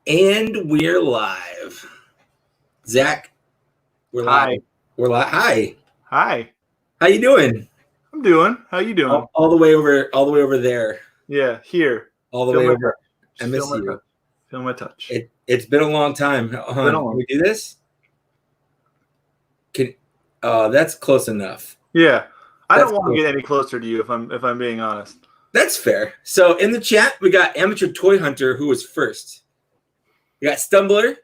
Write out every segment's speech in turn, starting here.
And we're live. Zach, we're live. Hi. We're live. Hi. Hi. How you doing? I'm doing. How you doing? All the way over there. Yeah, here. All the way over. I miss Feel you. Feel my touch. It's been a long time. Can we do this? That's close enough. Yeah. I That's don't want cool. to get any closer to you if I'm being honest. That's fair. So in the chat, we got Amateur Toy Hunter, who was first. We got Stumbler,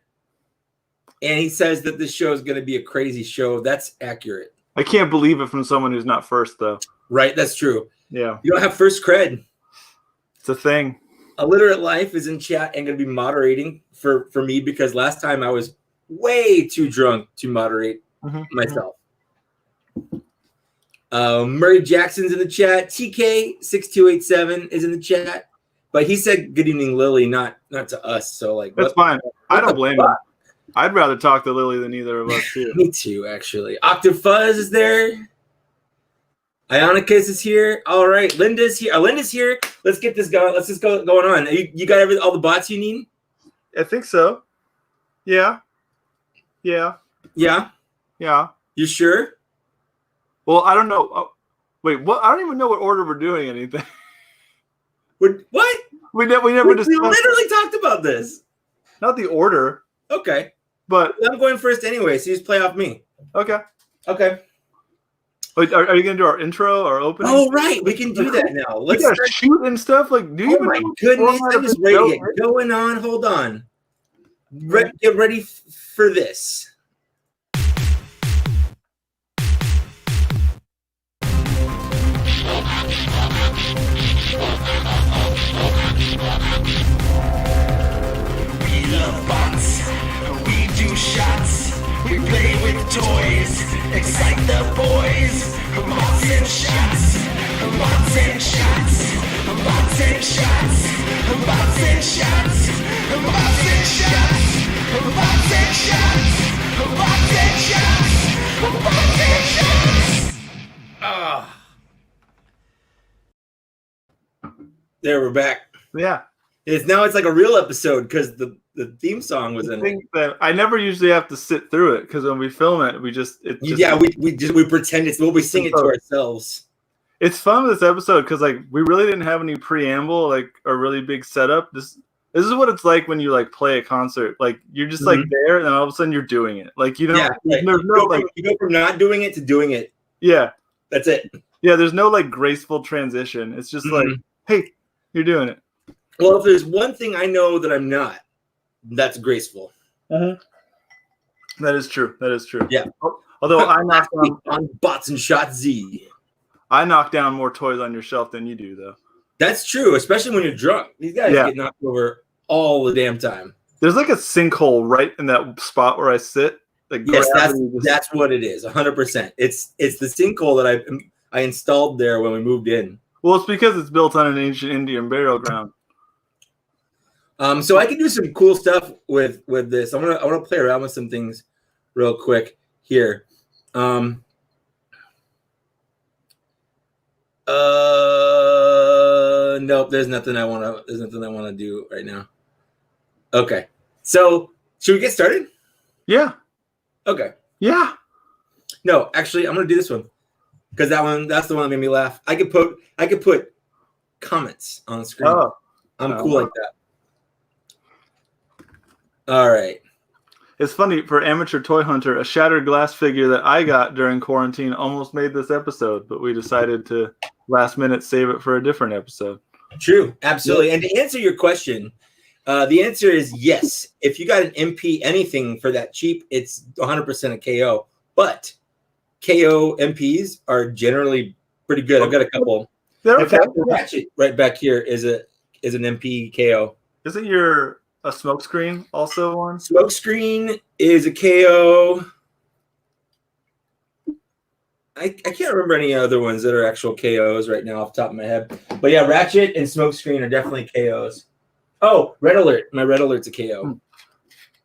and he says that this show is going to be a crazy show. That's accurate. I can't believe it from someone who's not first, though. Right, that's true. Yeah. You don't have first cred. It's a thing. Illiterate Life is in chat and going to be moderating for me because last time I was way too drunk to moderate myself. Murray Jackson's in the chat. TK6287 is in the chat. But he said good evening, Lily, not to us. So like that's fine. I don't blame him. I'd rather talk to Lily than either of us too. Me too, actually. Octave Fuzz is there. Ionicus is here. All right, Linda's here. Linda's here. Let's get this going. Let's just go going on. You got all the bots you need? I think so. Yeah. Yeah. You sure? Well, I don't know. Oh, wait, what? I don't even know what order we're doing anything. What? We never we literally talked about this. Not the order. Okay. But I'm going first anyway, so you just play off me. Okay. Wait, are you gonna do our intro or opening? Oh right, we can do that now. Let's shoot and stuff. Like, do you? Oh my goodness, I'm just ready to get going on. Hold on. Get ready for this. We love bots, we do shots, we play with toys, excite the boys. Bots and shots, bots and shots, bots and shots, bots and shots, bots and shots, bots and shots, bots and shots, bots and shots. There, we're back. Yeah. It's like a real episode because the theme song was in it. That I never usually have to sit through it because when we film it, we pretend it's we sing it to ourselves. It's fun with this episode because like we really didn't have any preamble, like a really big setup. This is what it's like when you like play a concert. Like you're just like there, and then all of a sudden you're doing it. Like you don't. You go from not doing it to doing it. Yeah, that's it. Yeah, there's no like graceful transition. It's just like, hey, you're doing it. Well, if there's one thing I know that I'm not, that's graceful. That is true. Yeah. Although I knocked down on Bots and Shot Z. I knock down more toys on your shelf than you do, though. That's true, especially when you're drunk. These guys get knocked over all the damn time. There's like a sinkhole right in that spot where I sit. Like yes, that's what it is. 100%. It's the sinkhole that I installed there when we moved in. Well, it's because it's built on an ancient Indian burial ground. So I can do some cool stuff with this. I want to play around with some things real quick here. Nope, there's nothing I want to do right now. Okay. So, should we get started? Yeah. Okay. Yeah. No, actually, I'm going to do this one because that's the one that made me laugh. I could put comments on the screen. Oh. I'm cool like that. All right. It's funny, for Amateur Toy Hunter, a shattered glass figure that I got during quarantine almost made this episode, but we decided to last minute save it for a different episode. True. Absolutely. Yeah. And to answer your question, the answer is yes. If you got an MP anything for that cheap, it's 100% a KO. But KO MPs are generally pretty good. I've got a couple. In fact, the Ratchet right back here is an MP KO. Isn't your a smokescreen also one? Smokescreen is a KO. I can't remember any other ones that are actual KOs right now off the top of my head. But yeah, Ratchet and Smokescreen are definitely KOs. Oh, Red Alert. My Red Alert's a KO.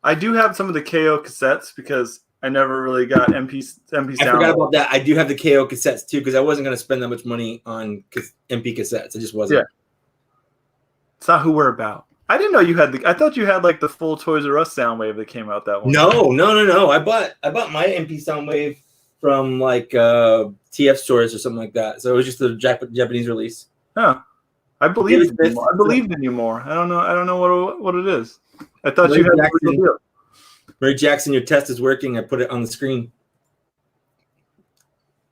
I do have some of the KO cassettes because I never really got MP sound. I forgot about that. I do have the KO cassettes too because I wasn't going to spend that much money on MP cassettes. It just wasn't. Yeah. It's not who we're about. I didn't know you had I thought you had like the full Toys R Us Soundwave that came out that one. No. I bought my MP Soundwave from like TF stores or something like that. So it was just the Japanese release. Huh. I believed in you more. I believed in you more. I don't know what it is. I thought you had the real deal. Murray Jackson, your test is working. I put it on the screen.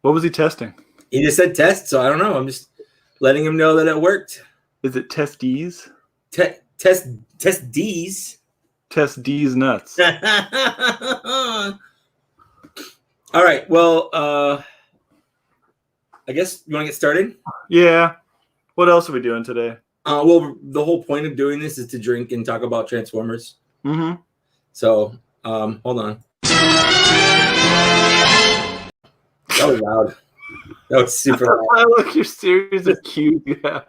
What was he testing? He just said test, so I don't know. I'm just letting him know that it worked. Is it test D's? Test D's. Test D's nuts. All right. Well, I guess you want to get started? Yeah. What else are we doing today? Well, the whole point of doing this is to drink and talk about Transformers. Mm-hmm. So, hold on. That was loud. That was super loud. I like your series of cues you have.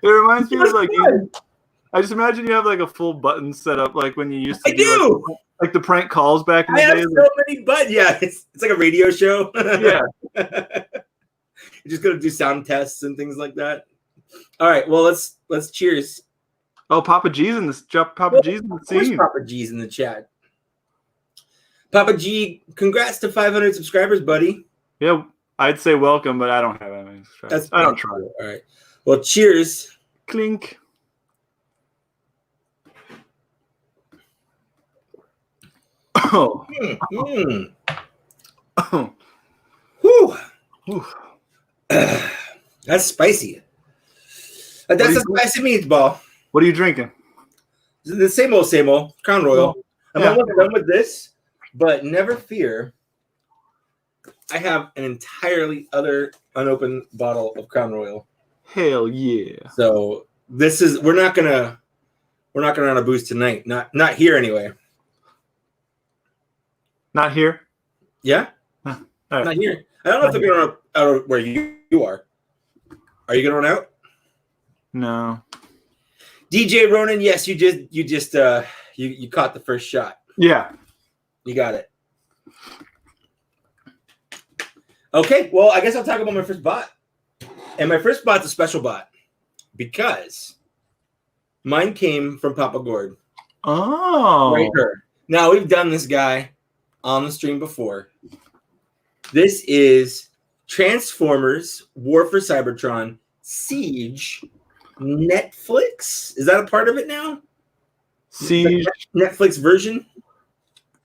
It reminds me of like I just imagine you have like a full button set up like when you used to do like the prank calls back in the day. I have so many buttons. Yeah, it's like a radio show. Yeah. You're just gonna do sound tests and things like that. All right. Well, let's cheers. Oh, Papa G's in this. Papa G's in the scene. Papa G's in the chat. Papa G, congrats to 500 subscribers, buddy. Yeah, I'd say welcome, but I don't have any subscribers. I don't try. All right. Well, cheers. Clink. Oh. Oh. Whew. That's spicy. That's a spicy meatball. What are you drinking? The same old Crown Royal. I'm almost done with this, but never fear. I have an entirely other unopened bottle of Crown Royal. Hell yeah! So this is we're not gonna run a boost tonight. Not here anyway. Not here. Yeah. Huh. Right. Not here. I don't know if they're gonna run out where you are. Are you gonna run out? No. DJ Ronan, yes, you just caught the first shot. Yeah. You got it. Okay, well, I guess I'll talk about my first bot. And my first bot's a special bot because mine came from Papa Gord. Oh. Right here. Now, we've done this guy on the stream before. This is Transformers, War for Cybertron, Siege, Netflix. Is that a part of it now? Siege. Netflix version?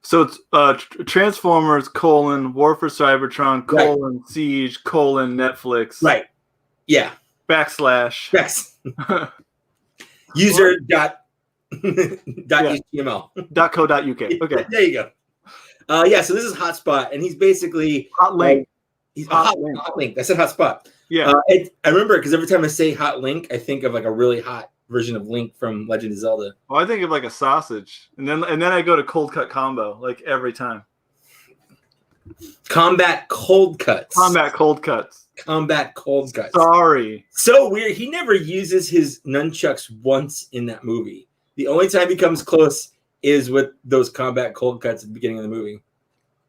So it's Transformers, War for Cybertron, Siege, Netflix. Right. Yeah. Backslash. Yes. User dot HTML. .co.uk. Okay. There you go. Yeah, so this is Hotspot, and he's basically Hot Link. He's Hot Link. I said Hotspot. Yeah. I remember because every time I say Hot Link, I think of like a really hot version of Link from Legend of Zelda. Well, I think of like a sausage, and then I go to cold cut combo like every time. Combat cold cuts. Sorry. So weird. He never uses his nunchucks once in that movie. The only time he comes close is with those combat cold cuts at the beginning of the movie.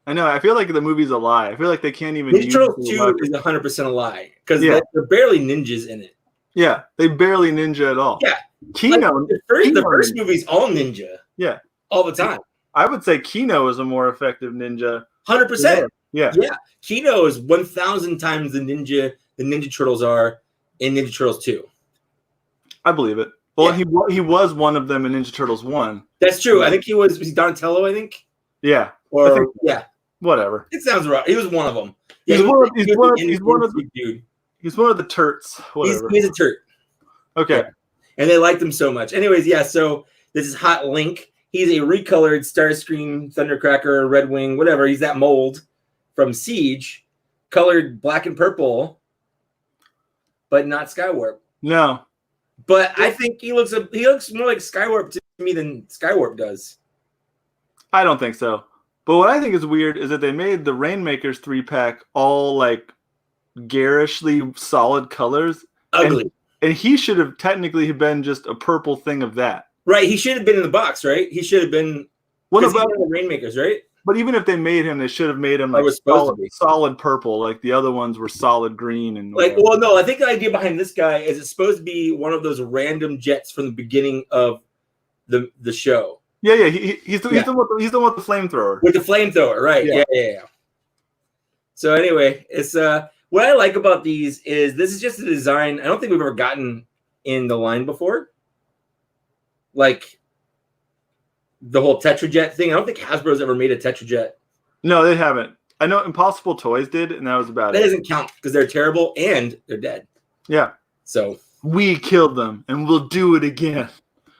I know. I feel like the movie's a lie. I feel like they can't even. Ninja Turtles 2 is 100% a lie because they're barely ninjas in it. Yeah, they barely ninja at all. Yeah. Kino. Like the first movie's all ninja. Yeah. All the time. I would say Kino is a more effective ninja. 100%. Yeah. Yeah. Kino is 1,000 times the Ninja Turtles are in Ninja Turtles 2. I believe it. Well, he was one of them in Ninja Turtles 1. That's true. I think was he Donatello, I think? Yeah. Or whatever. It sounds right. He was one of them. Yeah, he's one of the dude. He's one of the turts. Whatever. He's a turt. Okay. Yeah. And they liked him so much. Anyways, yeah, so this is Hot Link. He's a recolored Starscream, Thundercracker, Red Wing, whatever. He's that mold from Siege, colored black and purple, but not Skywarp. No. But I think he looks more like Skywarp to me than Skywarp does. I don't think so. But what I think is weird is that they made the Rainmakers 3-pack all like garishly solid colors. Ugly. And he should have technically been just a purple thing of that. Right. He should have been in the box, right? He should have been what about the Rainmakers, right? But even if they made him, they should have made him like was supposed to be solid purple, like the other ones were solid green and like. Well, no, I think the idea behind this guy is it's supposed to be one of those random jets from the beginning of the show. Yeah. He's the one with the flamethrower. With the flamethrower, right? Yeah. So anyway, it's what I like about these is this is just a design I don't think we've ever gotten in the line before. Like the whole Tetrajet thing. I don't think Hasbro's ever made a Tetrajet. No, they haven't. I know Impossible Toys did, and that was about it. That doesn't count because they're terrible and they're dead. Yeah. So we killed them, and we'll do it again.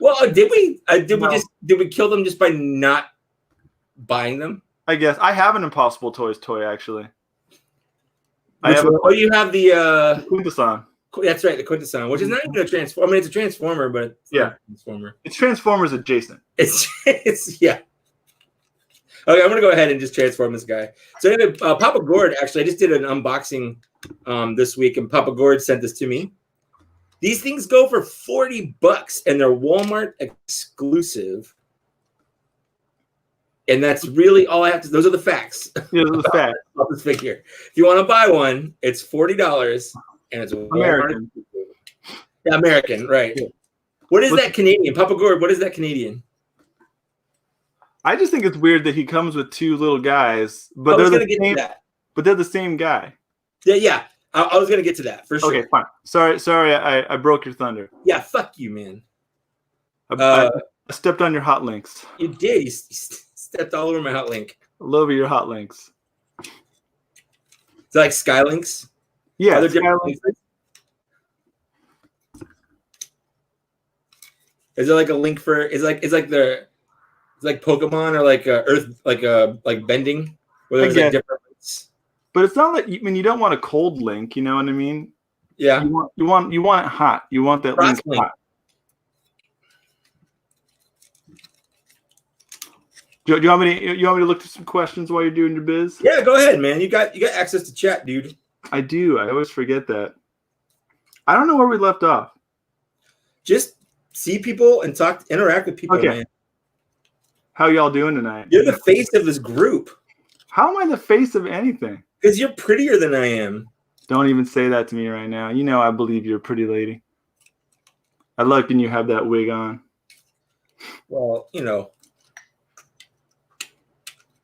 Well, did we? Did we kill them just by not buying them? I guess I have an Impossible Toys toy actually. You have the Quintesson. That's right, the Quintesson, which is not even a transformer. I mean, it's a transformer, but it's not a transformer. It's Transformers adjacent. It's yeah. Okay, I'm gonna go ahead and just transform this guy. So anyway, Papa Gord actually, I just did an unboxing this week, and Papa Gord sent this to me. These things go for $40, and they're Walmart exclusive. And that's really all I have to. Those are the facts. Yeah, those are the facts. About this figure. If you want to buy one, it's $40, and it's American. Yeah, American, right? Yeah. What is that Canadian, Papa Gord? What is that Canadian? I just think it's weird that he comes with two little guys, but they're the same. But they're the same guy. Yeah. I was gonna get to that for sure. Okay, fine. Sorry, I broke your thunder. Yeah, fuck you, man. I stepped on your hot links. You did. You stepped all over my hot link. All over your hot links. Is it like Skylinks? Yeah. Skylinks? Is there like a link for? It's like Pokemon or like Earth, like bending, where there's like different links. But it's not like you don't want a cold link. You know what I mean? Yeah. You want it hot. You want that link hot. Do you want me to look through some questions while you're doing your biz? Yeah, go ahead, man. You got access to chat, dude. I do. I always forget that. I don't know where we left off. Just see people and interact with people, man. How y'all doing tonight? You're the face of this group. How am I the face of anything? Because you're prettier than I am. Don't even say that to me right now. You know I believe you're a pretty lady. I like when you have that wig on. Well,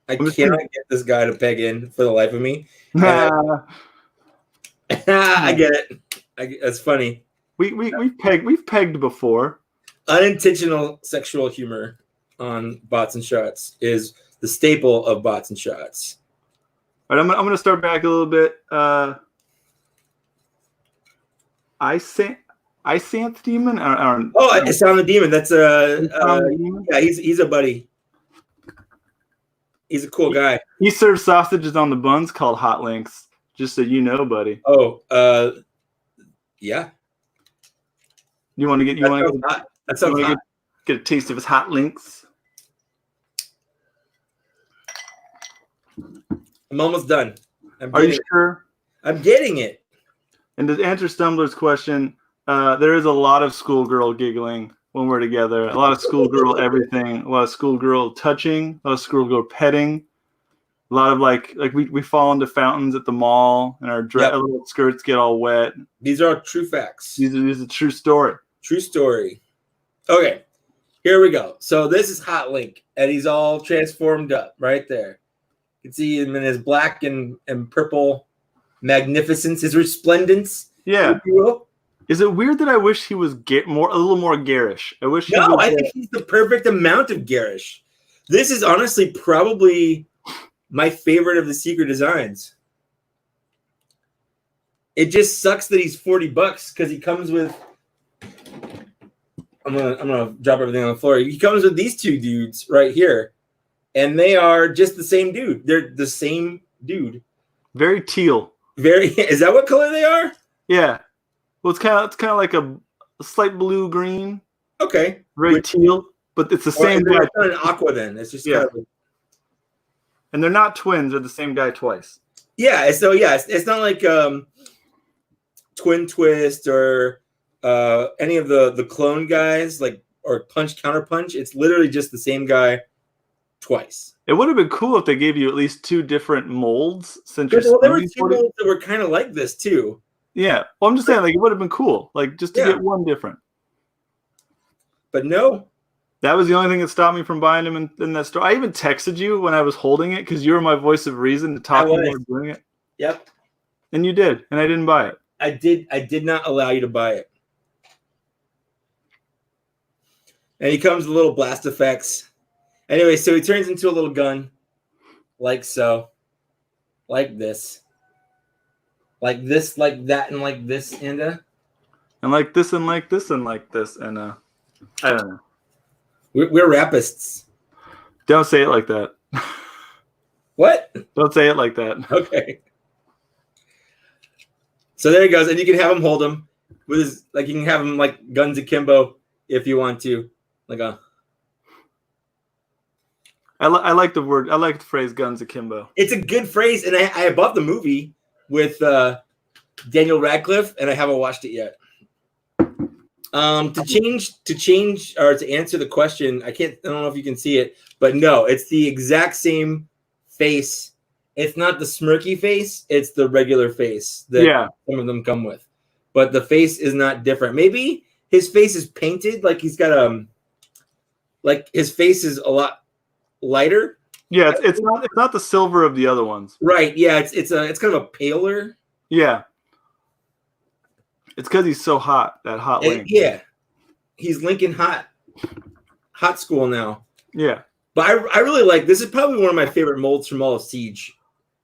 I cannot get this guy to peg in for the life of me. I get it. That's funny. We've pegged before. Unintentional sexual humor on Bots and Shots is the staple of Bots and Shots. All right, I'm gonna start back a little bit. Isanth Demon. It's on the Demon. That's yeah. He's a buddy. He's a cool guy. He serves sausages on the buns called hot links. Just so you know, buddy. Oh, yeah. You want to get that sounds hot. Get a taste of his hot links. I'm almost done. Are you sure? I'm getting it. And to answer Stumbler's question, there is a lot of schoolgirl giggling when we're together. A lot of schoolgirl everything. A lot of schoolgirl touching. A lot of schoolgirl petting. A lot of like we fall into fountains at the mall and our little skirts get all wet. These are all true facts. These are a true story. True story. Okay, here we go. So this is Hot Link, and he's all transformed up right there. You can see him in his black and purple magnificence, his resplendence. Yeah. Is it weird that I wish he was a little more garish? I think he's the perfect amount of garish. This is honestly probably my favorite of the Secret designs. It just sucks that he's $40 because he comes with. I'm gonna drop everything on the floor. He comes with these two dudes right here, and they are just the same dude. They're the same dude. Very teal. Is that what color they are? Yeah. Well, it's kind of like a slight blue green. Okay. Very teal, but it's the same guy. It's not an aqua then. It's just kind of and they're not twins. They're the same guy twice. Yeah. So it's not like Twin Twist or any of the clone guys or Punch Counter Punch. It's literally just the same guy twice. It would have been cool if they gave you at least 2 different molds since Well, there were you're 2 molds that were kind of like this too. Yeah. Well, I'm just saying, like, it would have been cool, like, just to Yeah. get one different. But no. That was the only thing that stopped me from buying them in that store. I even texted you when I was holding it because you were my voice of reason to talk me about doing it. Yep. And you did, and I didn't buy it. I did not allow you to buy it. And he comes with little blast effects. Anyway, so he turns into a little gun, like so, like this, like this, like that, and like this, and like this, and like this, and like this, and I don't know. We're rapists. Don't say it like that. What? Don't say it like that. Okay. So there he goes, and you can have him hold him with his, like, you can have him like guns akimbo if you want to, like a. I like the word. I like the phrase "guns akimbo." It's a good phrase, and I bought the movie with Daniel Radcliffe, and I haven't watched it yet. To change or to answer the question, I don't know if you can see it, but no, it's the exact same face. It's not the smirky face; it's the regular face that some of them come with. But the face is not different. Maybe his face is painted like he's got like his face is a lot lighter. Yeah, it's not the silver of the other ones. Right. Yeah, it's kind of a paler. Yeah. It's because he's so hot, that hot Link. Yeah. He's Lincoln hot school now. Yeah. But I really like, this is probably one of my favorite molds from all of Siege.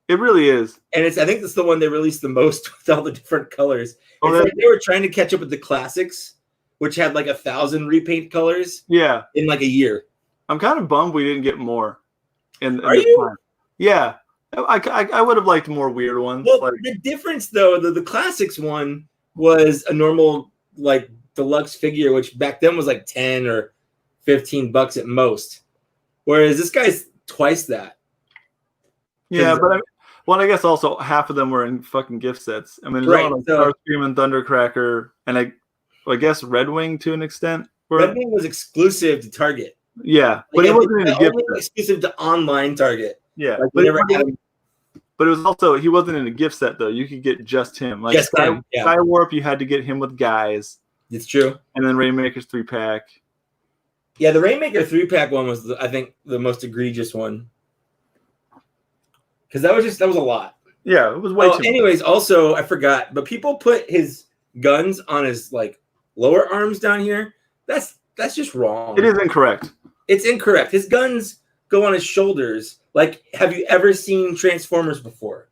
It really is. And I think it's the one they released the most with all the different colors. It's like they were trying to catch up with the classics, which had like 1,000 repaint colors. Yeah. In like a year. I'm kind of bummed we didn't get more. Are you? Time. Yeah. I would have liked more weird ones. Well, the difference though, the classics one was a normal like deluxe figure, which back then was like 10 or $15 at most. Whereas this guy's twice that. Yeah, but I guess also half of them were in fucking gift sets. I mean, right, like Starscream and Thundercracker, and I guess Red Wing to an extent. Red Wing was exclusive to Target. Yeah, but it wasn't in a gift set. Exclusive to online Target. Yeah, like but it was also, he wasn't in a gift set though. You could get just him. Like just him. Yeah. Skywarp, you had to get him with guys. It's true. And then Rainmaker's 3-pack. Yeah, the Rainmaker 3-pack one was, I think, the most egregious one. Because that was a lot. Yeah, it was way too much. Anyways, also, I forgot, but people put his guns on his like lower arms down here. That's just wrong. It is incorrect. It's incorrect. His guns go on his shoulders. Like, have you ever seen Transformers before?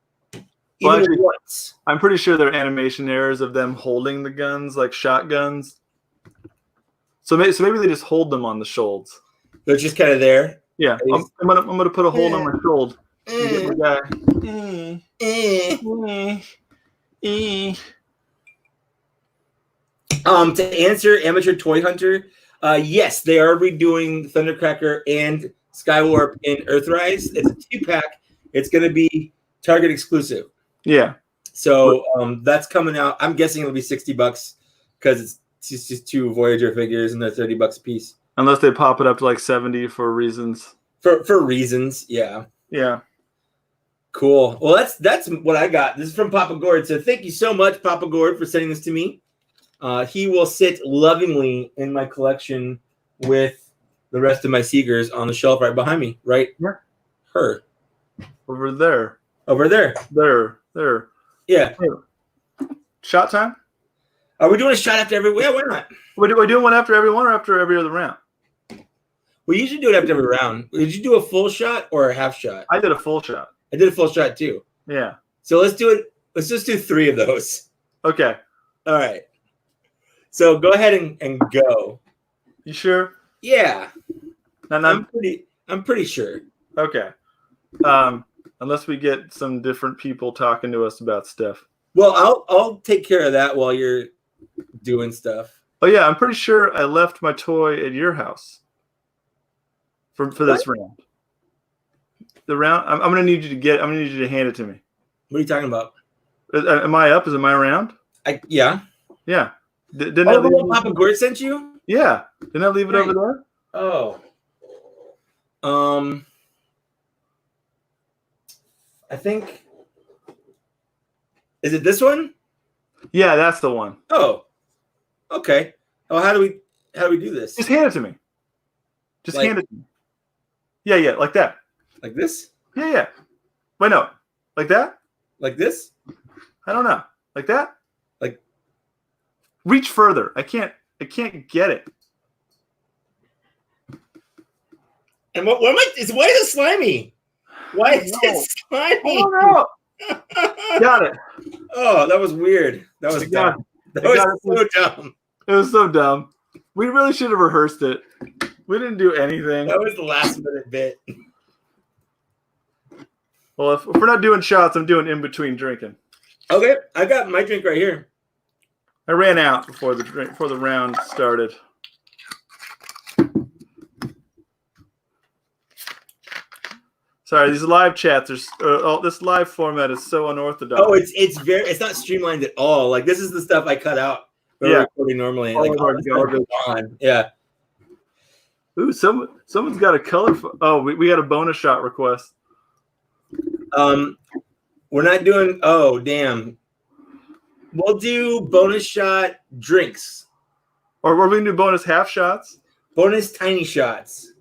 Even once. I'm pretty sure there are animation errors of them holding the guns like shotguns. So maybe they just hold them on the shoulders. They're just kind of there. Yeah, I'm gonna put a hold on my shoulder. Get my guy. To answer Amateur Toy Hunter, yes, they are redoing Thundercracker and Skywarp in Earthrise. It's a 2-pack. It's going to be Target exclusive. Yeah. So that's coming out. I'm guessing it'll be $60 because it's just 2 Voyager figures and they're $30 a piece. Unless they pop it up to like 70 for reasons. For reasons, yeah. Yeah. Cool. Well, that's what I got. This is from Papa Gord. So thank you so much, Papa Gord, for sending this to me. He will sit lovingly in my collection with the rest of my Seegers on the shelf right behind me. Right? Yeah. Her. Over there. Over there. There. Yeah. Shot time? Are we doing a shot after every? Yeah, why not? Are we doing one after every one or after every other round? We usually do it after every round. Did you do a full shot or a half shot? I did a full shot. I did a full shot too. Yeah. So let's do it. Let's just do 3 of those. Okay. All right. So go ahead and go. You sure? Yeah. I'm pretty sure. Okay. Unless we get some different people talking to us about stuff. Well, I'll take care of that while you're doing stuff. Oh yeah, I'm pretty sure I left my toy at your house for this round. The round I'm gonna need you to hand it to me. What are you talking about? Am I up? Is it my round? Yeah. Yeah. Didn't the one Papa Gord sent you? Yeah. Didn't I leave it over there? Oh. I think. Is it this one? Yeah, that's the one. Oh, okay. Oh, how do we do this? Just hand it to me. Just Like- hand it to me. Yeah, like that. Like this? Yeah. Wait, no. Like that? Like this? I don't know. Like that? Like- reach further. I can't get it. And what am I? Why is it slimy? Why is it slimy? Oh no! Got it. Oh, that was weird. That was got dumb. That was so dumb. It was so dumb. We really should have rehearsed it. We didn't do anything. That was the last minute bit. Well, if we're not doing shots, I'm doing in between drinking. Okay, I got my drink right here. I ran out before the round started. Sorry, these live chats are. This live format is so unorthodox. Oh, it's not streamlined at all. Like this is the stuff I cut out when we're recording normally. Oh, Like my God. on. Yeah. Ooh, someone's got a color. We got a bonus shot request. We're not doing. Oh, damn. We'll do bonus shot drinks. Or we're going to do bonus half shots. Bonus tiny shots.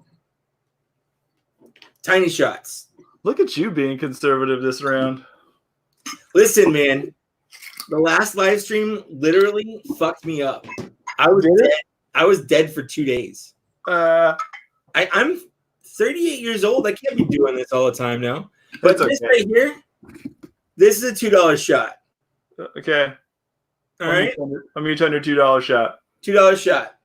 Tiny shots. Look at you being conservative this round. Listen, man. The last live stream literally fucked me up. I was dead for 2 days. I'm 38 years old. I can't be doing this all the time now. But this right here, this is a $2 shot. Okay. All right. I'm going to turn your $2 shot. $2 shot.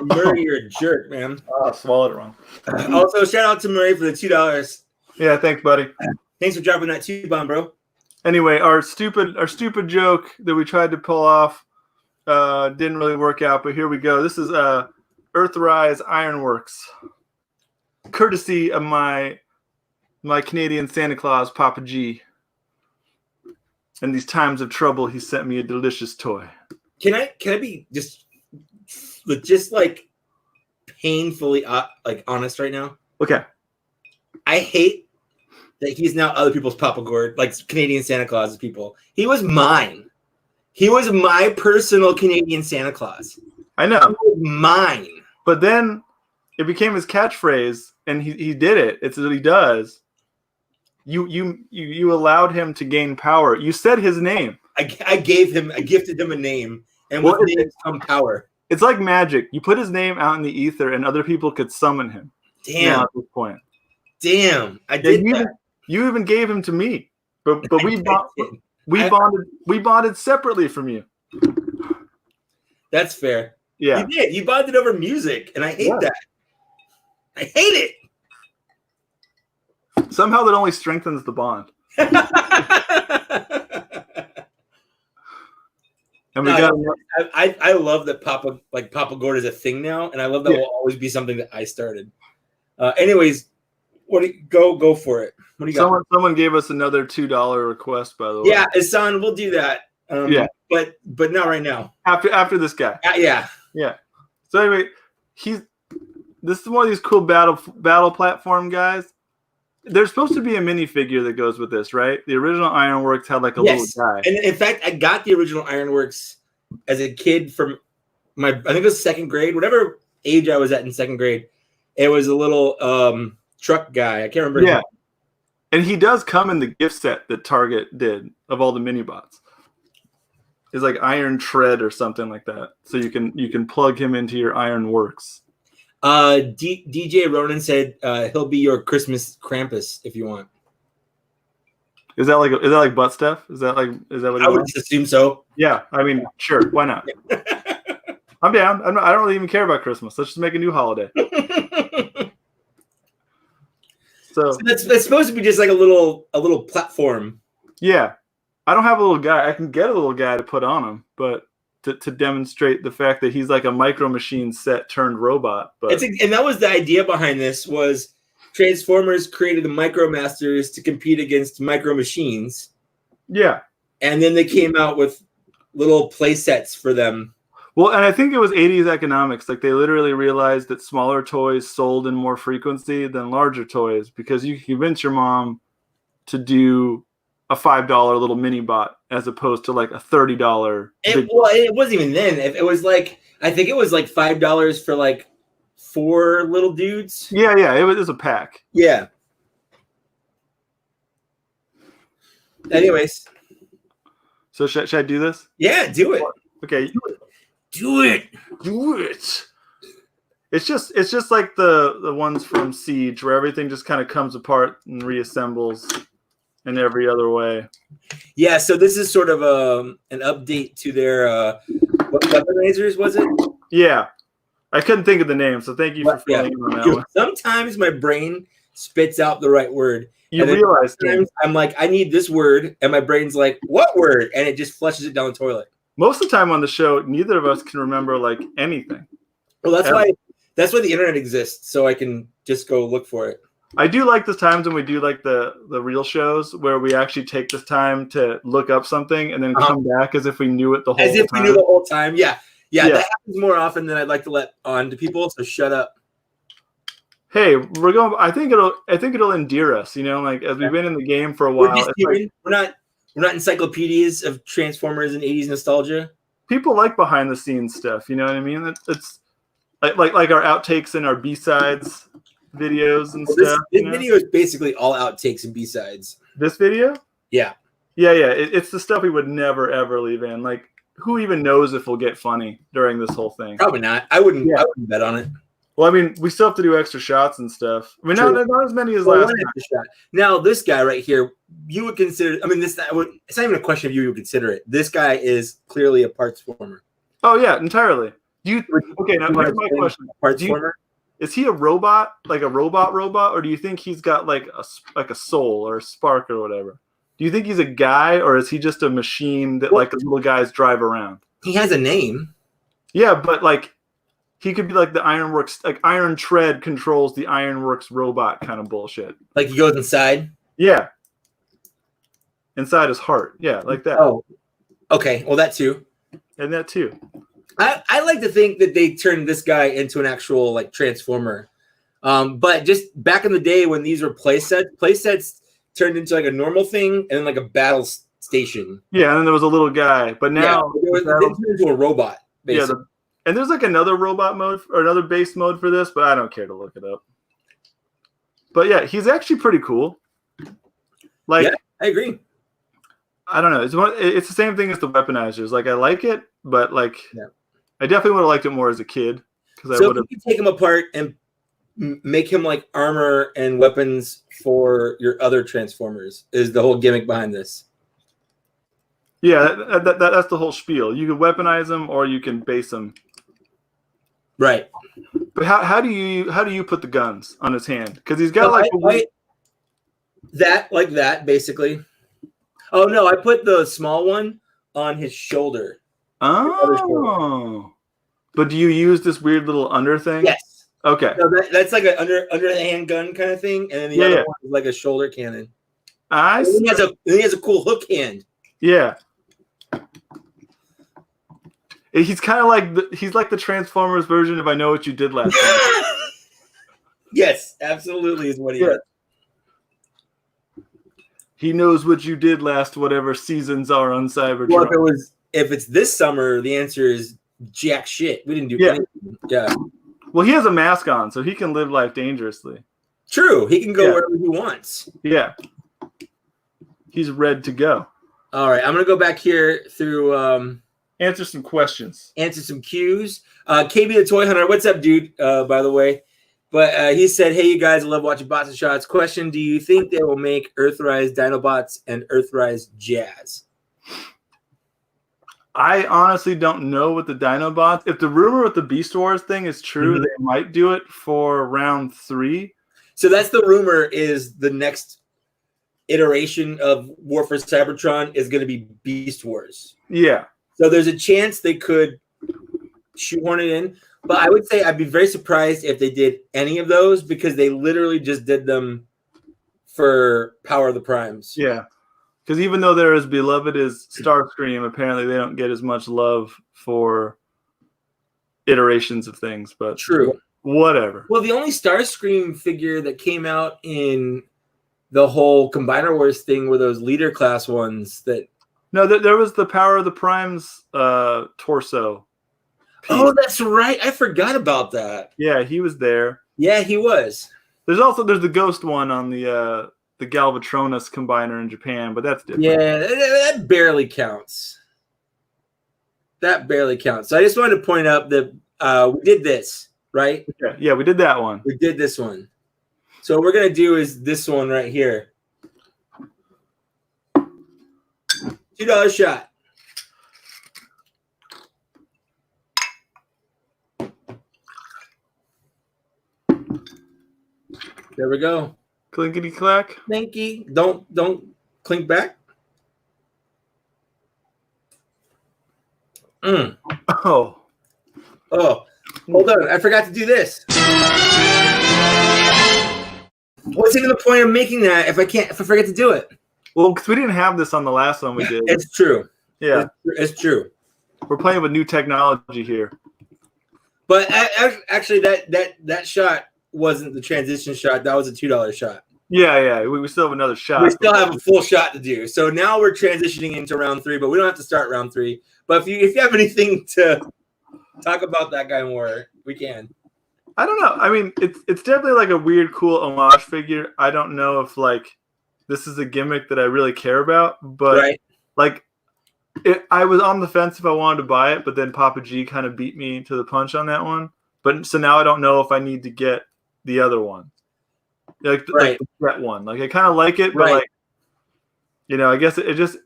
Murray, you're a jerk, man. Oh, swallowed it wrong. Also, shout out to Murray for the $2. Yeah, thanks, buddy. Thanks for dropping that 2-bomb, bro. Anyway, our stupid joke that we tried to pull off didn't really work out, but here we go. This is Earthrise Ironworks, courtesy of my Canadian Santa Claus, Papa G. In these times of trouble, he sent me a delicious toy. Can I be just like painfully like honest right now? Okay. I hate that he's now other people's Papa Gord, like Canadian Santa Claus people. He was mine. He was my personal Canadian Santa Claus. I know. He was mine. But then it became his catchphrase, and he did it. It's what he does. You allowed him to gain power. You said his name. I gifted him a name, and with names come power. It's like magic. You put his name out in the ether, and other people could summon him. Damn. Now at this point. Damn. I did that. You even gave him to me, but we bonded separately from you. That's fair. Yeah, you did. You bonded over music, and I hate that. I hate it. Somehow that only strengthens the bond. And I love that Papa Gord is a thing now, and I love that will always be something that I started. Anyways, go for it. What do you got? Someone gave us another $2 request, by the way. Yeah, Hassan, we'll do that. But not right now. After this guy. Yeah. So anyway, this is one of these cool battle platform guys. There's supposed to be a minifigure that goes with this, right? The original Ironworks had like a little guy. And in fact, I got the original Ironworks as a kid from I think it was second grade, whatever age I was at in second grade. It was a little truck guy. I can't remember. Yeah. And he does come in the gift set that Target did of all the mini bots. It's like Iron Tread or something like that. So you can plug him into your Ironworks. DJ Ronan said he'll be your Christmas Krampus if you want. Is that like butt stuff? Is that what I would just assume so. Yeah, I mean, sure, why not? I'm down. I don't really even care about Christmas. Let's just make a new holiday. So that's supposed to be just like a little platform. Yeah, I don't have a little guy. I can get a little guy to put on him, but to demonstrate the fact that he's like a Micro Machine set turned robot. But and that was the idea behind this was Transformers created the Micro Masters to compete against Micro Machines. Yeah, and then they came out with little play sets for them. Well, and I think it was 80s economics. Like they literally realized that smaller toys sold in more frequency than larger toys because you can convince your mom to do a $5 little mini bot as opposed to like a $30. It wasn't even then. If it was like, I think it was like $5 for like 4 little dudes. Yeah, it was a pack. Yeah. Anyways. So should I do this? Yeah, do it. Okay. Do it. It's just like the ones from Siege where everything just kind of comes apart and reassembles in every other way. Yeah, so this is sort of an update to their what weaponizers, was it? Yeah. I couldn't think of the name, so thank you for filling in on that one. Sometimes my brain spits out the right word. You realize sometimes I'm like, I need this word, and my brain's like, what word? And it just flushes it down the toilet. Most of the time on the show, neither of us can remember like anything. Well, that's why the internet exists, so I can just go look for it. I do like the times when we do like the real shows where we actually take this time to look up something and then come back as if we knew it the whole time. As if we knew the whole time. Yeah, that happens more often than I'd like to let on to people. So shut up. Hey, we're going. I think it'll endear us. You know, like as we've been in the game for a while. We're not encyclopedias of Transformers and 80s nostalgia. People like behind the scenes stuff. You know what I mean? It's like our outtakes and our B-sides videos and stuff. This video is basically all outtakes and B-sides. This video? Yeah. It's the stuff we would never ever leave in. Like, who even knows if we'll get funny during this whole thing? Probably not. I wouldn't bet on it. Well, I mean, we still have to do extra shots and stuff. I mean, not as many as last time. Now, this guy right here, you would consider. I mean, it's not even a question of you would consider it. This guy is clearly a parts former. Oh yeah, entirely. Okay? Now here's my question: Parts former. Is he a robot, like a robot, or do you think he's got like a soul or a spark or whatever? Do you think he's a guy, or is he just a machine that like the little guys drive around? He has a name. Yeah, but like. He could be like the Ironworks, like Iron Tread controls the Ironworks robot kind of bullshit. Like he goes inside? Yeah. Inside his heart. Yeah, like that. Oh, okay. Well, that too. And that too. I like to think that they turned this guy into an actual like Transformer. But just back in the day when these were playsets turned into like a normal thing and then like a battle station. Yeah, and then there was a little guy. But now they turned into a robot, basically. Yeah, and there's like another robot mode or another base mode for this, but I don't care to look it up. But yeah, he's actually pretty cool. Like, yeah, I agree. I don't know. It's the same thing as the weaponizers. Like, I like it, but like, I definitely would have liked it more as a kid because I would have. You take him apart and make him like armor and weapons for your other Transformers. Is the whole gimmick behind this? Yeah, that's the whole spiel. You can weaponize them or you can base them. Right. But how do you put the guns on his hand? Because he's got that basically. Oh no, I put the small one on his shoulder. Oh. But do you use this weird little under thing? Yes. Okay. So that's like an under the hand gun kind of thing, and then the other one is like a shoulder cannon. He has a cool hook hand. Yeah. He's kind of like he's like the Transformers version of I Know What You Did Last Night. Yes, absolutely is what he is. He knows what you did last whatever seasons are on Cybertron. Well, if it's this summer, the answer is jack shit. We didn't do anything. Yeah. Well, he has a mask on, so he can live life dangerously. True. He can go wherever he wants. Yeah. He's ready to go. All right. I'm going to go back here through... answer some questions. Answer some cues. KB the Toy Hunter. What's up, dude, by the way? But he said, hey, you guys, I love watching Bots and Shots. Question, do you think they will make Earthrise Dinobots and Earthrise Jazz? I honestly don't know what the Dinobots... If the rumor with the Beast Wars thing is true, they might do it for round 3. So that's the rumor is the next iteration of War for Cybertron is going to be Beast Wars. Yeah. So there's a chance they could shoehorn it in. But I would say I'd be very surprised if they did any of those because they literally just did them for Power of the Primes. Yeah. Because even though they're as beloved as Starscream, apparently they don't get as much love for iterations of things, but True. Whatever. Well, the only Starscream figure that came out in the whole Combiner Wars thing were those leader class ones that. No, there was the Power of the Primes torso piece. Oh, that's right. I forgot about that. Yeah, he was there. Yeah, he was. There's the Ghost one on the Galvatronus combiner in Japan, but that's different. Yeah, that barely counts. That barely counts. So I just wanted to point out that we did this, right? Yeah, we did that one. We did this one. So what we're going to do is this one right here. $2 shot. There we go. Clinkety clack. Clinky. Don't clink back. Oh. Hold on. I forgot to do this. What's even the point of making that if I forget to do it? Well, because we didn't have this on the last one we did. It's true. Yeah. It's true. We're playing with new technology here. But actually, that shot wasn't the transition shot. That was a $2 shot. Yeah. We still have another shot. We still have a full shot to do. So now we're transitioning into round 3, but we don't have to start round 3. But if you have anything to talk about that guy more, we can. I don't know. I mean, it's definitely like a weird, cool homage figure. I don't know if like this is a gimmick that I really care about, but right. Like I was on the fence if I wanted to buy it, but then Papa G kind of beat me to the punch on that one. But so now I don't know if I need to get the other one, like the threat one. Like I kind of like it, but like I guess it just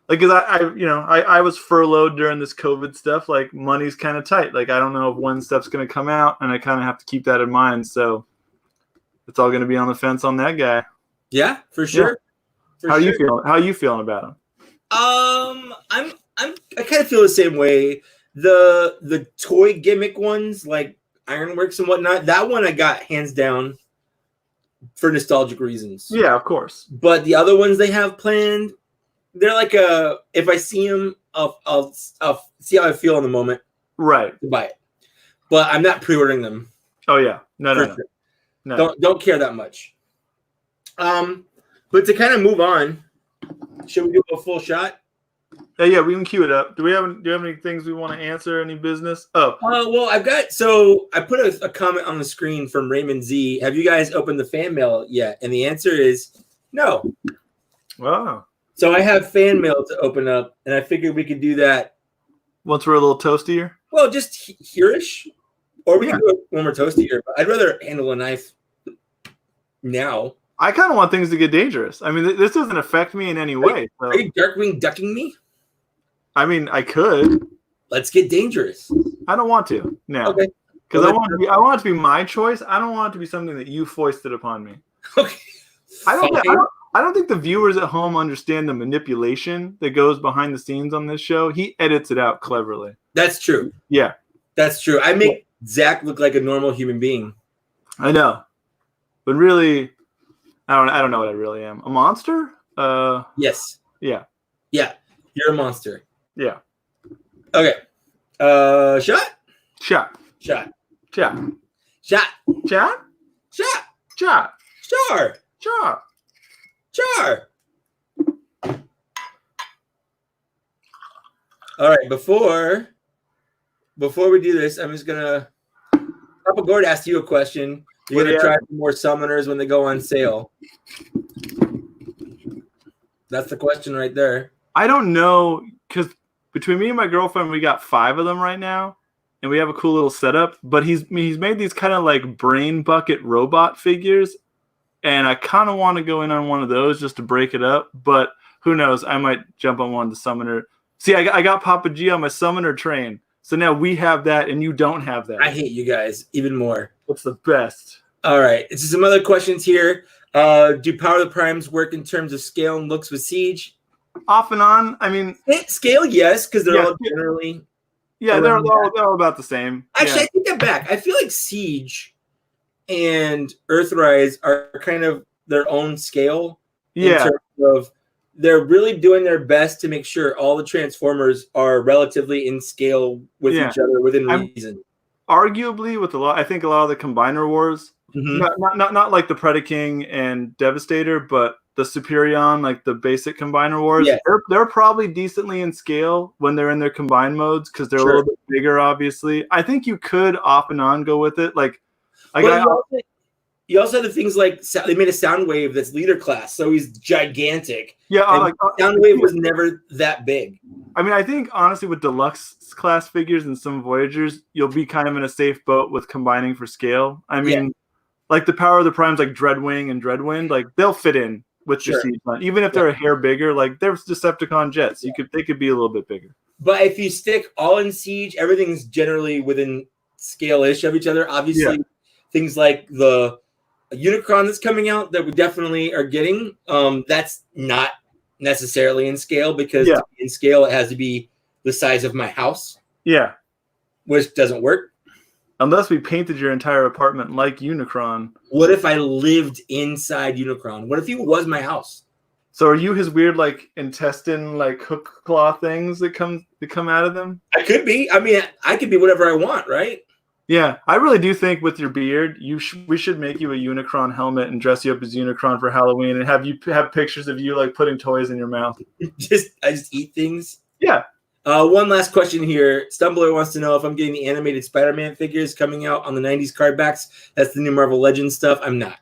like because I was furloughed during this COVID stuff. Like money's kind of tight. Like I don't know if one stuff's going to come out, and I kind of have to keep that in mind. So it's all going to be on the fence on that guy. Yeah, for sure. Yeah. How are you feeling? How are you feeling about him? I kind of feel the same way. The toy gimmick ones like Ironworks and whatnot, that one I got hands down for nostalgic reasons. Yeah, of course. But the other ones they have planned, they're like if I see them, I'll see how I feel in the moment. Right. To buy it. But I'm not pre-ordering them. Oh yeah. No. Sure. Don't care that much. But to kind of move on, should we do a full shot? Yeah, we can cue it up. Do you have any things we want to answer? Any business? Oh. Well, I put a comment on the screen from Raymond Z. Have you guys opened the fan mail yet? And the answer is no. Wow. So I have fan mail to open up, and I figured we could do that once we're a little toastier. Well, just here-ish, or we can do it when we're toastier. But I'd rather handle a knife now. I kind of want things to get dangerous. I mean, this doesn't affect me in any way. So. Are you Darkwing ducking me? I mean, I could. Let's get dangerous. I don't want to now. Okay. Because I want it to be my choice. I don't want it to be something that you foisted upon me. Okay. I don't think the viewers at home understand the manipulation that goes behind the scenes on this show. He edits it out cleverly. That's true. Yeah. That's true. I make Zach look like a normal human being. I know. But really, I don't know what I really am. A monster? Yes. Yeah. Yeah. You're a monster. Yeah. Okay. Shot? Shot. Shot. Shot. Shot. Shot? Shot. Shot. Char. Char. Char. All right. Before we do this, I'm just gonna Papa Gord asked you a question. You're gonna try more summoners when they go on sale. That's the question right there. I don't know, because between me and my girlfriend, we got 5 of them right now, and we have a cool little setup. But he's made these kind of like brain bucket robot figures, and I kind of want to go in on one of those just to break it up. But who knows? I might jump on one of the summoner. See, I got Papa G on my summoner train, so now we have that, and you don't have that. I hate you guys even more. What's the best? All right, this is some other questions here. Do Power of the Primes work in terms of scale and looks with Siege? Off and on. I mean, scale, yes, because they're all generally. Yeah, they're all about the same. Actually, I take that back. I feel like Siege and Earthrise are kind of their own scale. Yeah. In terms of they're really doing their best to make sure all the Transformers are relatively in scale with each other within reason. arguably with I think a lot of the Combiner Wars, not like the Predaking and Devastator, but the Superion, like the basic Combiner Wars, they're probably decently in scale when they're in their combined modes because they're a little bit bigger, obviously. I think you could off and on go with it. You also have the things like they made a Soundwave that's leader class, so he's gigantic. Yeah, Soundwave was never that big. I mean, I think honestly with deluxe class figures and some Voyagers, you'll be kind of in a safe boat with combining for scale. I mean, like the Power of the Primes, like Dreadwing and Dreadwind, like they'll fit in with the Siege Hunt, even if they're a hair bigger. Like they're Decepticon jets, they could be a little bit bigger. But if you stick all in Siege, everything's generally within scale-ish of each other. Obviously, things like the Unicron that's coming out that we definitely are getting, that's not necessarily in scale because in scale it has to be the size of my house. Yeah. Which doesn't work. Unless we painted your entire apartment like Unicron. What if I lived inside Unicron? What if he was my house? So are you his weird like intestine like hook claw things that come out of them? I could be. I mean, I could be whatever I want, right? Yeah, I really do think with your beard, we should make you a Unicron helmet and dress you up as Unicron for Halloween and have pictures of you like putting toys in your mouth. I just eat things. Yeah. One last question here. Stumbler wants to know if I'm getting the animated Spider-Man figures coming out on the 90s card backs. That's the new Marvel Legends stuff. I'm not.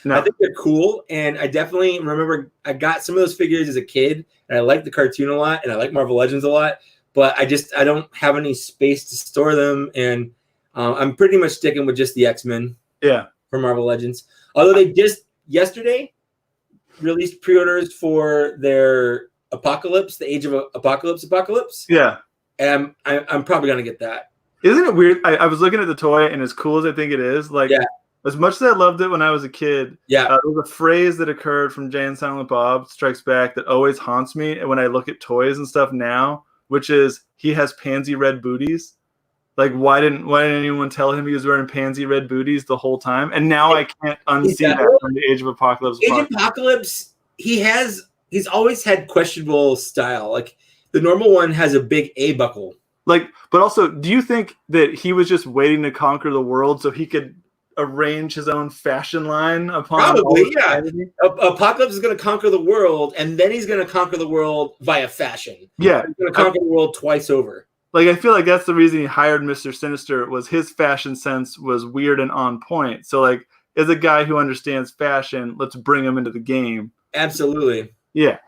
No. I think they're cool, and I definitely remember I got some of those figures as a kid, and I like the cartoon a lot, and I like Marvel Legends a lot, but I don't have any space to store them, and I'm pretty much sticking with just the X-Men. Yeah. For Marvel Legends. Although they just yesterday released pre-orders for their Apocalypse, the Age of Apocalypse. Yeah. And I'm probably gonna get that. Isn't it weird? I was looking at the toy, and as cool as I think it is, like as much as I loved it when I was a kid, there was a phrase that occurred from Jay and Silent Bob Strikes Back that always haunts me when I look at toys and stuff now, which is he has pansy red booties. Like, why didn't anyone tell him he was wearing pansy red booties the whole time? And now I can't unsee that from the Age of Apocalypse. Age of Apocalypse, he's always had questionable style. Like, the normal one has a big A buckle. Like, but also, do you think that he was just waiting to conquer the world so he could arrange his own fashion line upon? Probably, yeah. Apocalypse is going to conquer the world, and then he's going to conquer the world via fashion. Yeah. He's going to conquer the world twice over. Like, I feel like that's the reason he hired Mr. Sinister, was his fashion sense was weird and on point. So, like, as a guy who understands fashion, let's bring him into the game. Absolutely. Yeah.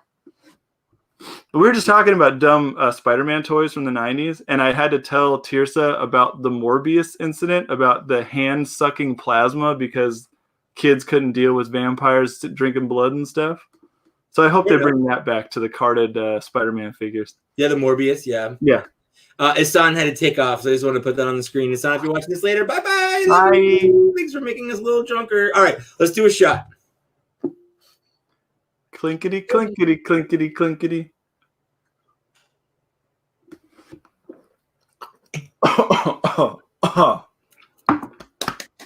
We were just talking about dumb Spider-Man toys from the 90s, and I had to tell Tirsa about the Morbius incident, about the hand-sucking plasma because kids couldn't deal with vampires drinking blood and stuff. So I hope they bring that back to the carded Spider-Man figures. Yeah, the Morbius, yeah. Yeah. Isan had to take off, so I just want to put that on the screen. Isan, if you're watching this later, bye-bye. Bye. Thanks for making us a little drunker. All right, let's do a shot. Clinkety, clinkety, clinkety, clinkety.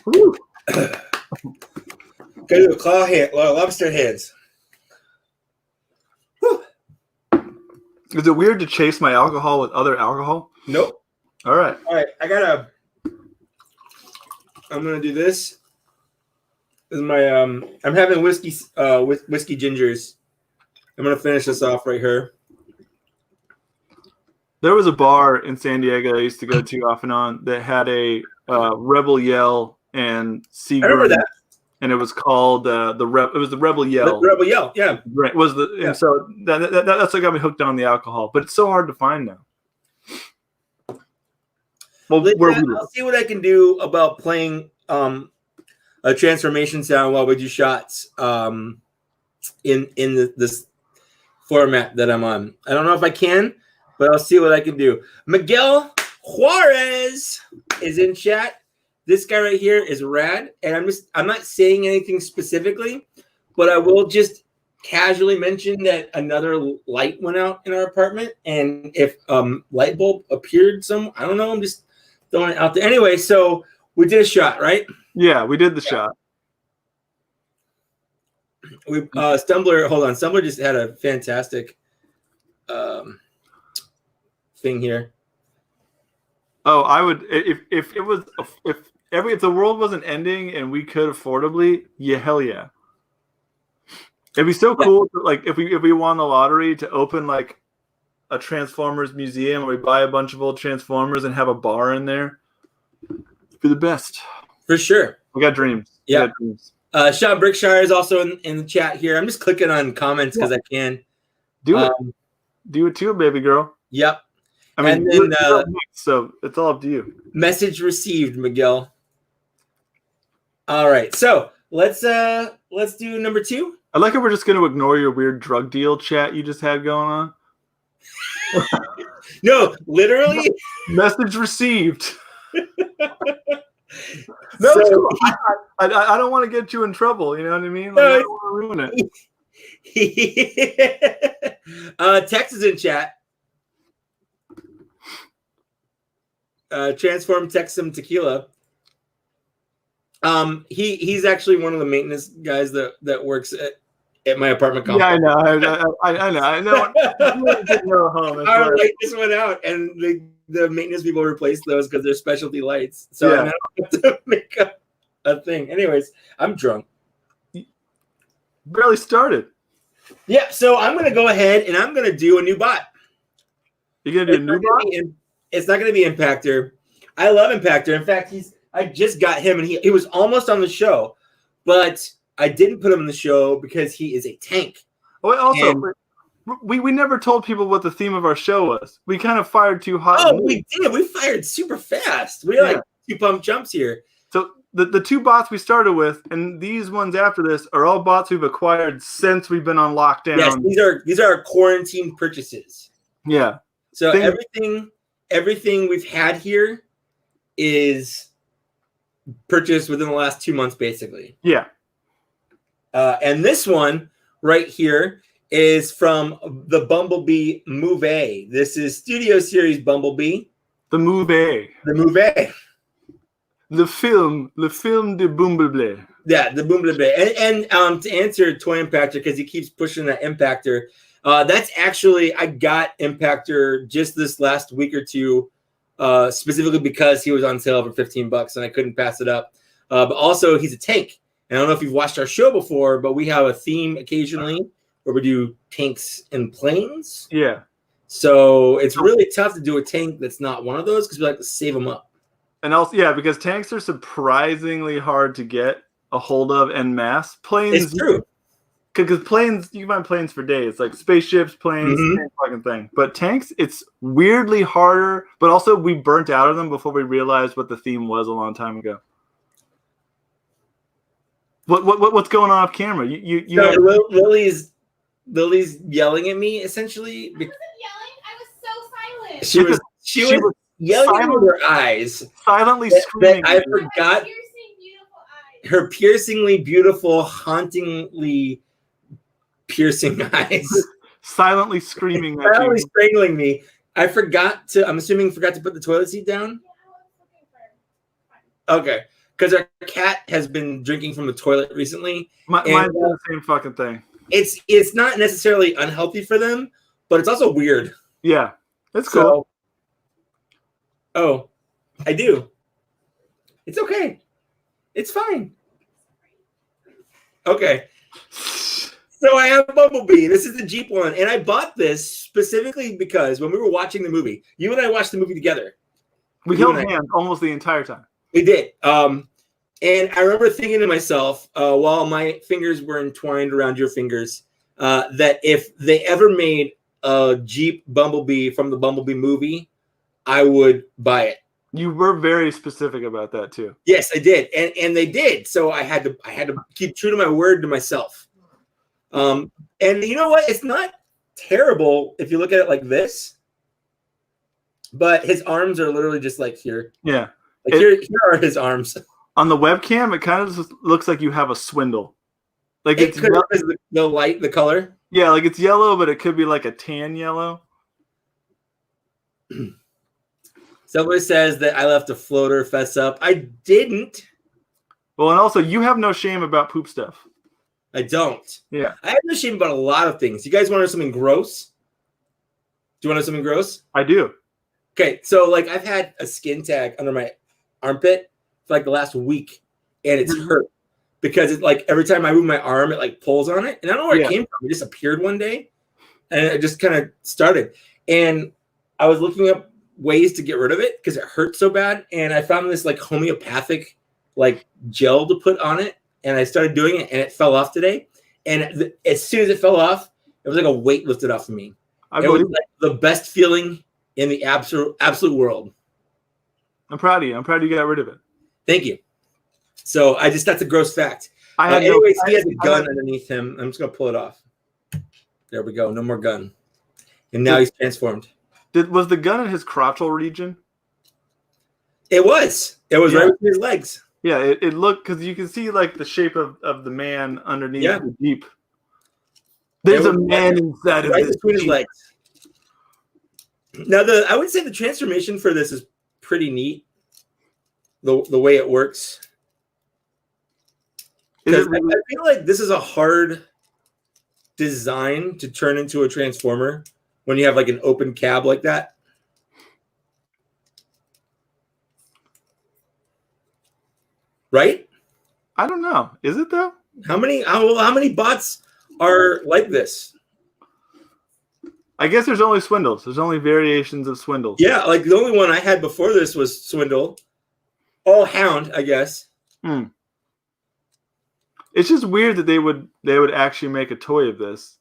Woo. Go to a claw hand, lobster hands. Whew. Is it weird to chase my alcohol with other alcohol? Nope. All right. I'm gonna do this. This is my I'm having whiskey gingers. I'm gonna finish this off right here. There was a bar in San Diego I used to go to off and on that had a Rebel Yell and Seagram. I remember that. And it was called it was the Rebel Yell. Rebel Yell, yeah. Right. And so that's what got me hooked on the alcohol. But it's so hard to find now. Well, I'll see what I can do about playing a transformation sound while we do shots in this format that I'm on. I don't know if I can, but I'll see what I can do. Miguel Juarez is in chat. This guy right here is rad, and I'm not saying anything specifically, but I will just casually mention that another light went out in our apartment, and if light bulb appeared I don't know, I'm just throwing it out there. Anyway, so we did a shot, right? Yeah, we did the shot. Stumbler just had a fantastic thing here. Oh, I would if it was if the world wasn't ending and we could affordably, yeah, hell yeah. It'd be so cool, like if we won the lottery to open like a Transformers museum where we buy a bunch of old Transformers and have a bar in there. It'd be the best. For sure. We got dreams. Yeah. We got dreams. Sean Brickshire is also in the chat here. I'm just clicking on comments because I can. Do it. Do it too, baby girl. Yep. I mean, and then so it's all up to you. Message received, Miguel. All right, so let's do number 2. I like how we're just going to ignore your weird drug deal chat you just had going on. No, literally. Message received. No, so, I don't want to get you in trouble. You know what I mean? Like, I don't want to ruin it. Text is in chat. Transform text some tequila. He's actually one of the maintenance guys that works at my apartment complex. Yeah, I know. Our light just went out, and the maintenance people replaced those because they're specialty lights. So I don't have to make a thing. Anyways, I'm drunk. Barely started. Yeah, so I'm gonna go ahead and I'm gonna do a new bot. You're gonna do a new bot? It's not gonna be Impactor. I love Impactor. In fact, I just got him, and he was almost on the show, but I didn't put him in the show because he is a tank. Oh, also, we never told people what the theme of our show was. We kind of fired too hot. Oh, we did. We fired super fast. We like 2 pump jumps here. So the 2 bots we started with, and these ones after this, are all bots we've acquired since we've been on lockdown. Yes, these are our quarantine purchases. Yeah. So everything we've had here is purchased within the last 2 months, basically. Yeah. And this one right here is from the Bumblebee Movie. This is Studio Series Bumblebee. The movie. The movie. The film de Bumblebee. Yeah, the Bumblebee. And to answer Toy Impactor, because he keeps pushing that Impactor, that's actually, I got Impactor just this last week or two, specifically because he was on sale for $15 and I couldn't pass it up. But also, he's a tank. And I don't know if you've watched our show before, but we have a theme occasionally where we do tanks and planes. Yeah. So it's really tough to do a tank that's not one of those because we like to save them up. And also, yeah, because tanks are surprisingly hard to get a hold of en masse. Planes, it's true. Because planes, you can find planes for days, like spaceships, planes, same fucking thing. But tanks, it's weirdly harder. But also, we burnt out of them before we realized what the theme was a long time ago. What's going on off camera? Lily's yelling at me essentially. I wasn't yelling. I was so silent. She was yelling with her eyes, silently screaming. I forgot her piercingly beautiful, hauntingly piercing eyes. Silently screaming. Silently strangling me. I'm assuming forgot to put the toilet seat down. Okay. Because our cat has been drinking from the toilet recently. Mine's the same fucking thing. It's not necessarily unhealthy for them, but it's also weird. Yeah, it's cool. Oh, I do. It's okay. It's fine. Okay. So I have Bumblebee. This is the Jeep one. And I bought this specifically because when we were watching the movie, you and I watched the movie together. We held hands almost the entire time. We did. And I remember thinking to myself, while my fingers were entwined around your fingers, that if they ever made a Jeep Bumblebee from the Bumblebee movie, I would buy it. You were very specific about that too. Yes, I did, and they did. So I had to keep true to my word to myself. And you know what? It's not terrible if you look at it like this. But his arms are literally just like here. Yeah. Like here are his arms. On the webcam, it kind of just looks like you have a swindle. Like it could be the light, the color. Yeah, like it's yellow, but it could be like a tan yellow. Somebody says that I left a floater fess up. I didn't. Well, and also you have no shame about poop stuff. I don't. Yeah. I have no shame about a lot of things. You guys want to know something gross? Do you want to know something gross? I do. Okay, so like I've had a skin tag under my armpit for like the last week, and it's hurt because it like every time I move my arm, it like pulls on it, and I don't know where it came from. It just appeared one day, and it just kind of started. And I was looking up ways to get rid of it because it hurt so bad, and I found this like homeopathic like gel to put on it, and I started doing it, and it fell off today. And as soon as it fell off, it was like a weight lifted off of me. It was like the best feeling in the absolute world. I'm proud of you. I'm proud you got rid of it. Thank you. So that's a gross fact. Anyways, he has a gun underneath him. I'm just gonna pull it off. There we go. No more gun. And now he's transformed. Was the gun in his crotchal region? It was. It was right between his legs. Yeah, it looked because you can see like the shape of the man underneath the Jeep. There's a man inside of this between his legs. Now, I would say the transformation for this is pretty neat. The way it works. Because I feel like this is a hard design to turn into a transformer when you have like an open cab like that. Right? I don't know. Is it though? How many bots are like this? I guess there's only Swindles. There's only variations of Swindles. Yeah, like the only one I had before this was Swindle. All Hound, I guess. It's just weird that they would actually make a toy of this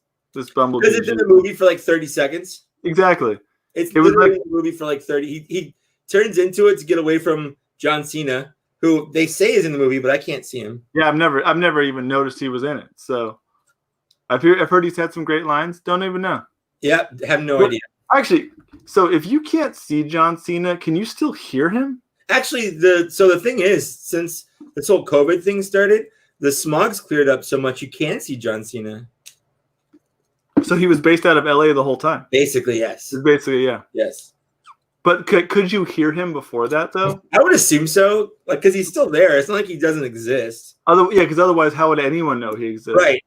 Bumblebee. Because it's in the movie for like 30 seconds. Exactly. It was literally in the movie for like 30. He turns into it to get away from John Cena, who they say is in the movie, but I can't see him. Yeah, I've never even noticed he was in it. So I've heard he's had some great lines. Don't even know. Yeah, have no idea. Actually, so if you can't see John Cena, can you still hear him? Actually, the thing is, since this whole COVID thing started, the smog's cleared up so much you can see John Cena. So he was based out of LA the whole time? Basically, yes. Basically, yeah. Yes. But could you hear him before that, though? I would assume so, like because he's still there. It's not like he doesn't exist. Because otherwise, how would anyone know he exists? Right.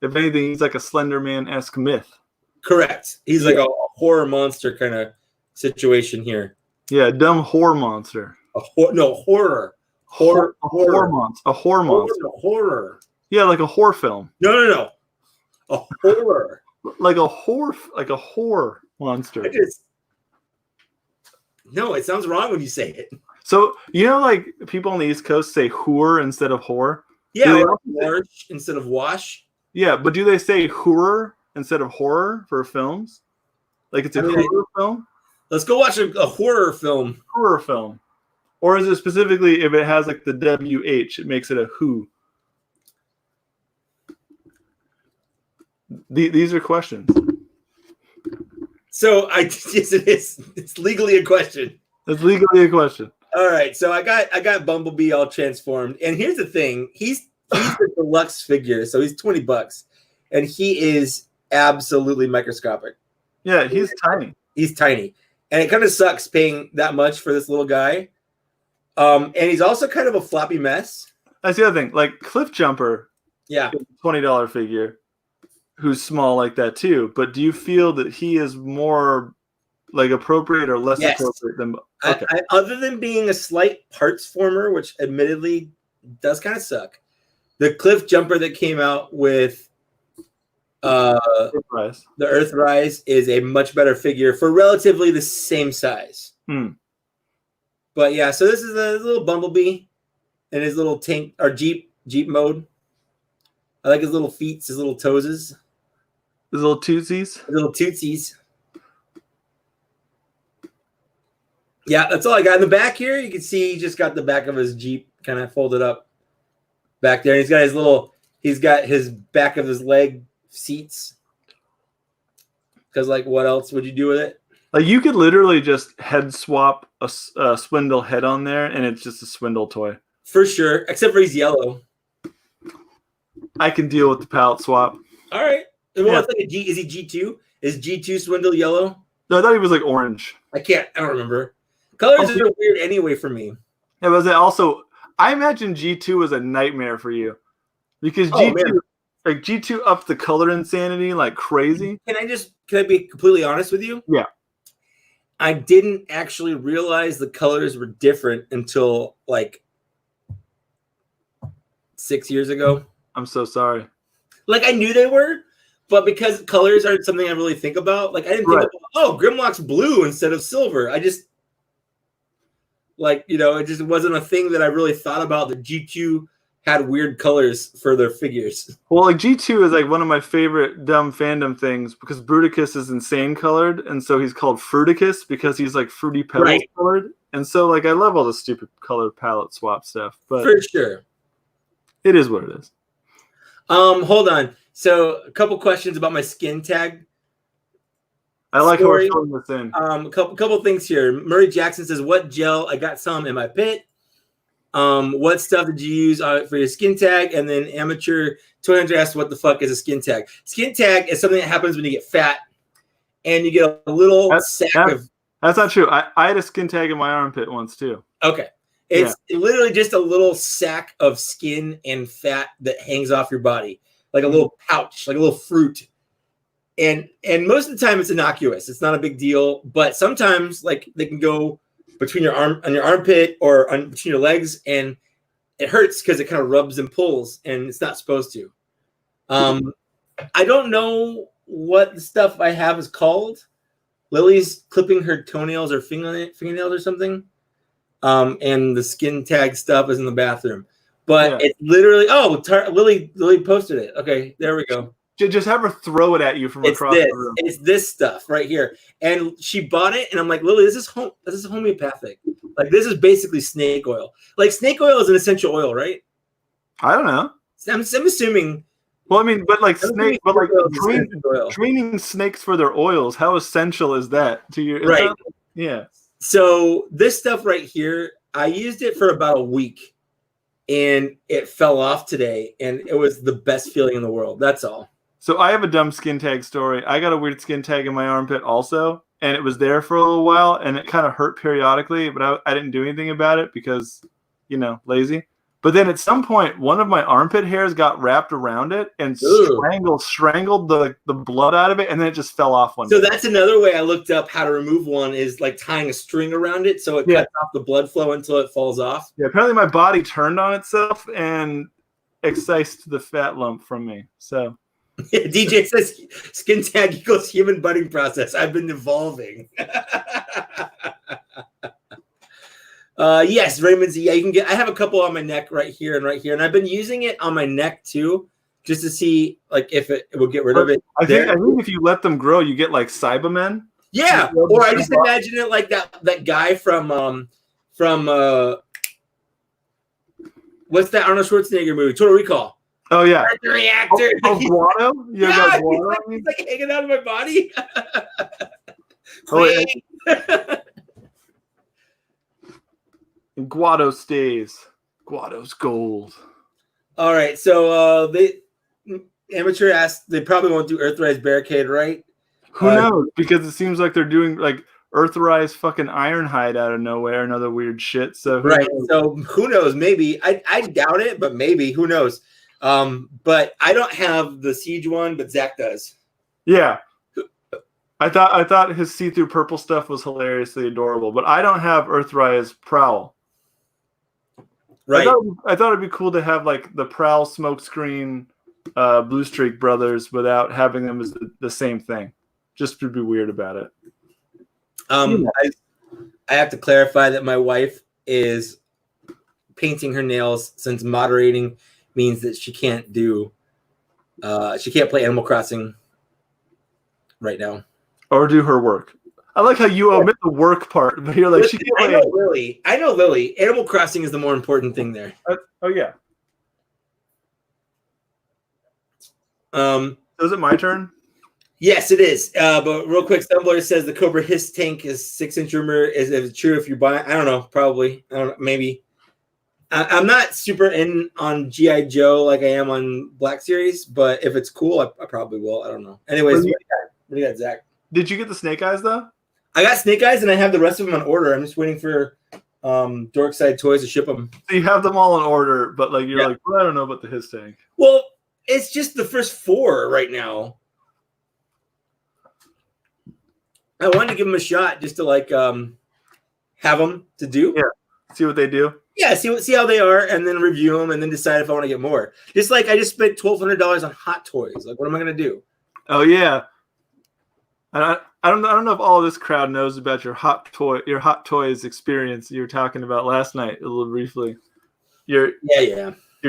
If anything, he's like a Slender Man-esque myth. Correct. He's like a horror monster kind of situation here. Yeah, dumb horror monster. Horror. Horror monster. A horror monster. Horror. Yeah, like a horror film. No. A horror. like a horror monster. No, it sounds wrong when you say it. So like people on the East Coast say "whore" instead of "whore." Yeah, wash instead of wash. Yeah, but do they say "whore" instead of "horror" for films? Like it's a horror film. Let's go watch a horror film. Horror film, or is it specifically if it has like the WH, it makes it a who? These are questions. So yes, it is. It's legally a question. It's legally a question. All right. So I got Bumblebee all transformed, and here's the thing: he's the deluxe figure, so he's $20, and he is absolutely microscopic. Yeah, he's tiny. He's tiny, and it kind of sucks paying that much for this little guy. And he's also kind of a floppy mess. That's the other thing. Like Cliff Jumper, $20 figure. Who's small like that too, but do you feel that he is more like appropriate or less appropriate than okay. Other than being a slight parts former, which admittedly does kind of suck, the Cliff Jumper that came out with the Earthrise is a much better figure for relatively the same size. But yeah, so this is a little Bumblebee and his little tank or Jeep mode. I like his little feet, his little toeses. His little tootsies? His little tootsies. Yeah, that's all I got. In the back here, you can see he just got the back of his Jeep kind of folded up back there. And he's got his back of his leg seats. Because, like, what else would you do with it? Like, you could literally just head swap a Swindle head on there, and it's just a Swindle toy. For sure, except for he's yellow. I can deal with the palette swap. All right. Well, it's like is he G2? Is G2 Swindle yellow? No, I thought he was like orange. I don't remember. Colors are weird anyway for me. Yeah, but also, I imagine G2 was a nightmare for you. Because G2 upped the color insanity like crazy. Can I be completely honest with you? Yeah. I didn't actually realize the colors were different until like 6 years ago. I'm so sorry. Like I knew they were, but because colors aren't something I really think about, like I didn't think about, Grimlock's blue instead of silver. I just it just wasn't a thing that I really thought about that G2 had weird colors for their figures. Well, like G2 is like one of my favorite dumb fandom things because Bruticus is insane colored, and so he's called Fruticus because he's like fruity pebbles colored. And so like I love all the stupid color palette swap stuff, but for sure. It is what it is. Hold on. So a couple questions about my skin tag. I like how we're filling this in. A couple things here. Murray Jackson says, "What gel? I got some in my pit. What stuff did you use for your skin tag?" And then Amateur 200 asked, "What the fuck is a skin tag?" Skin tag is something that happens when you get fat, and you get a little sack of. That's not true. I had a skin tag in my armpit once too. Okay. It's literally just a little sack of skin and fat that hangs off your body, like a little pouch, like a little fruit. And most of the time it's innocuous. It's not a big deal, but sometimes like they can go between your armpit or between your legs, and it hurts because it kind of rubs and pulls, and it's not supposed to. I don't know what the stuff I have is called. Lily's clipping her toenails or fingernails or something. And the skin tag stuff is in the bathroom, but it's literally Lily posted it. Okay, there we go. Just have her throw it at you from across the room. It's this stuff right here, and she bought it, and I'm like, Lily, this is homeopathic. Like this is basically snake oil. Like snake oil is an essential oil, right? I don't know. I'm assuming. Well, I mean, but like training snakes for their oils. How essential is that to you? Right. Yeah. So this stuff right here, I used it for about a week, and it fell off today, and it was the best feeling in the world. That's all. So I have a dumb skin tag story. I got a weird skin tag in my armpit also, and it was there for a little while, and it kind of hurt periodically, but I didn't do anything about it because, lazy. But then at some point, one of my armpit hairs got wrapped around it and strangled the blood out of it, and then it just fell off one day. So that's another way I looked up how to remove one is like tying a string around it so it cuts off the blood flow until it falls off. Yeah, apparently my body turned on itself and excised the fat lump from me. So DJ says skin tag equals human budding process. I've been evolving. Yes, Raymond Z. Yeah, you can get. I have a couple on my neck right here, and I've been using it on my neck too, just to see like if it will get rid of it. I think if you let them grow, you get like Cybermen. Yeah, or I just imagine it like that guy from what's that Arnold Schwarzenegger movie? Total Recall. Oh yeah, the reactor. Guano? He's like hanging out of my body. Guado stays. Guado's gold. All right, so Amateur asked. They probably won't do Earthrise Barricade, right? Who knows? Because it seems like they're doing like Earthrise fucking Ironhide out of nowhere and other weird shit. So who knows? Maybe I doubt it, but maybe who knows? But I don't have the Siege one, but Zach does. Yeah. I thought his see-through purple stuff was hilariously adorable, but I don't have Earthrise Prowl. Right. I thought it'd be cool to have like the Prowl Smokescreen Blue Streak brothers without having them as the same thing. Just to be weird about it. I have to clarify that my wife is painting her nails since moderating means that she can't play Animal Crossing right now. Or do her work. I like how you omit the work part, but you're like, she can't play. I know Lily. Animal Crossing is the more important thing there. Oh yeah. Is it my turn? Yes, it is. But real quick, Stumbler says the Cobra Hiss tank is 6-inch rumor. Is it true if you're buying? I don't know. Probably. I don't know. Maybe. I'm not super in on G.I. Joe like I am on Black Series, but if it's cool, I probably will. I don't know. Anyways, what do you got, Zach? Did you get the Snake Eyes though? I got Snake Eyes, and I have the rest of them on order. I'm just waiting for Dorkside Toys to ship them. So you have them all in order, but like you're like, well, I don't know about the Hiss tank. Well, it's just the first 4 right now. I wanted to give them a shot just to like have them to do. Yeah. See what they do. Yeah, see how they are, and then review them, and then decide if I want to get more. Just like I just spent $1,200 on hot toys. Like, what am I gonna do? Oh yeah. I don't know if all this crowd knows about your hot toys experience you were talking about last night a little briefly. Your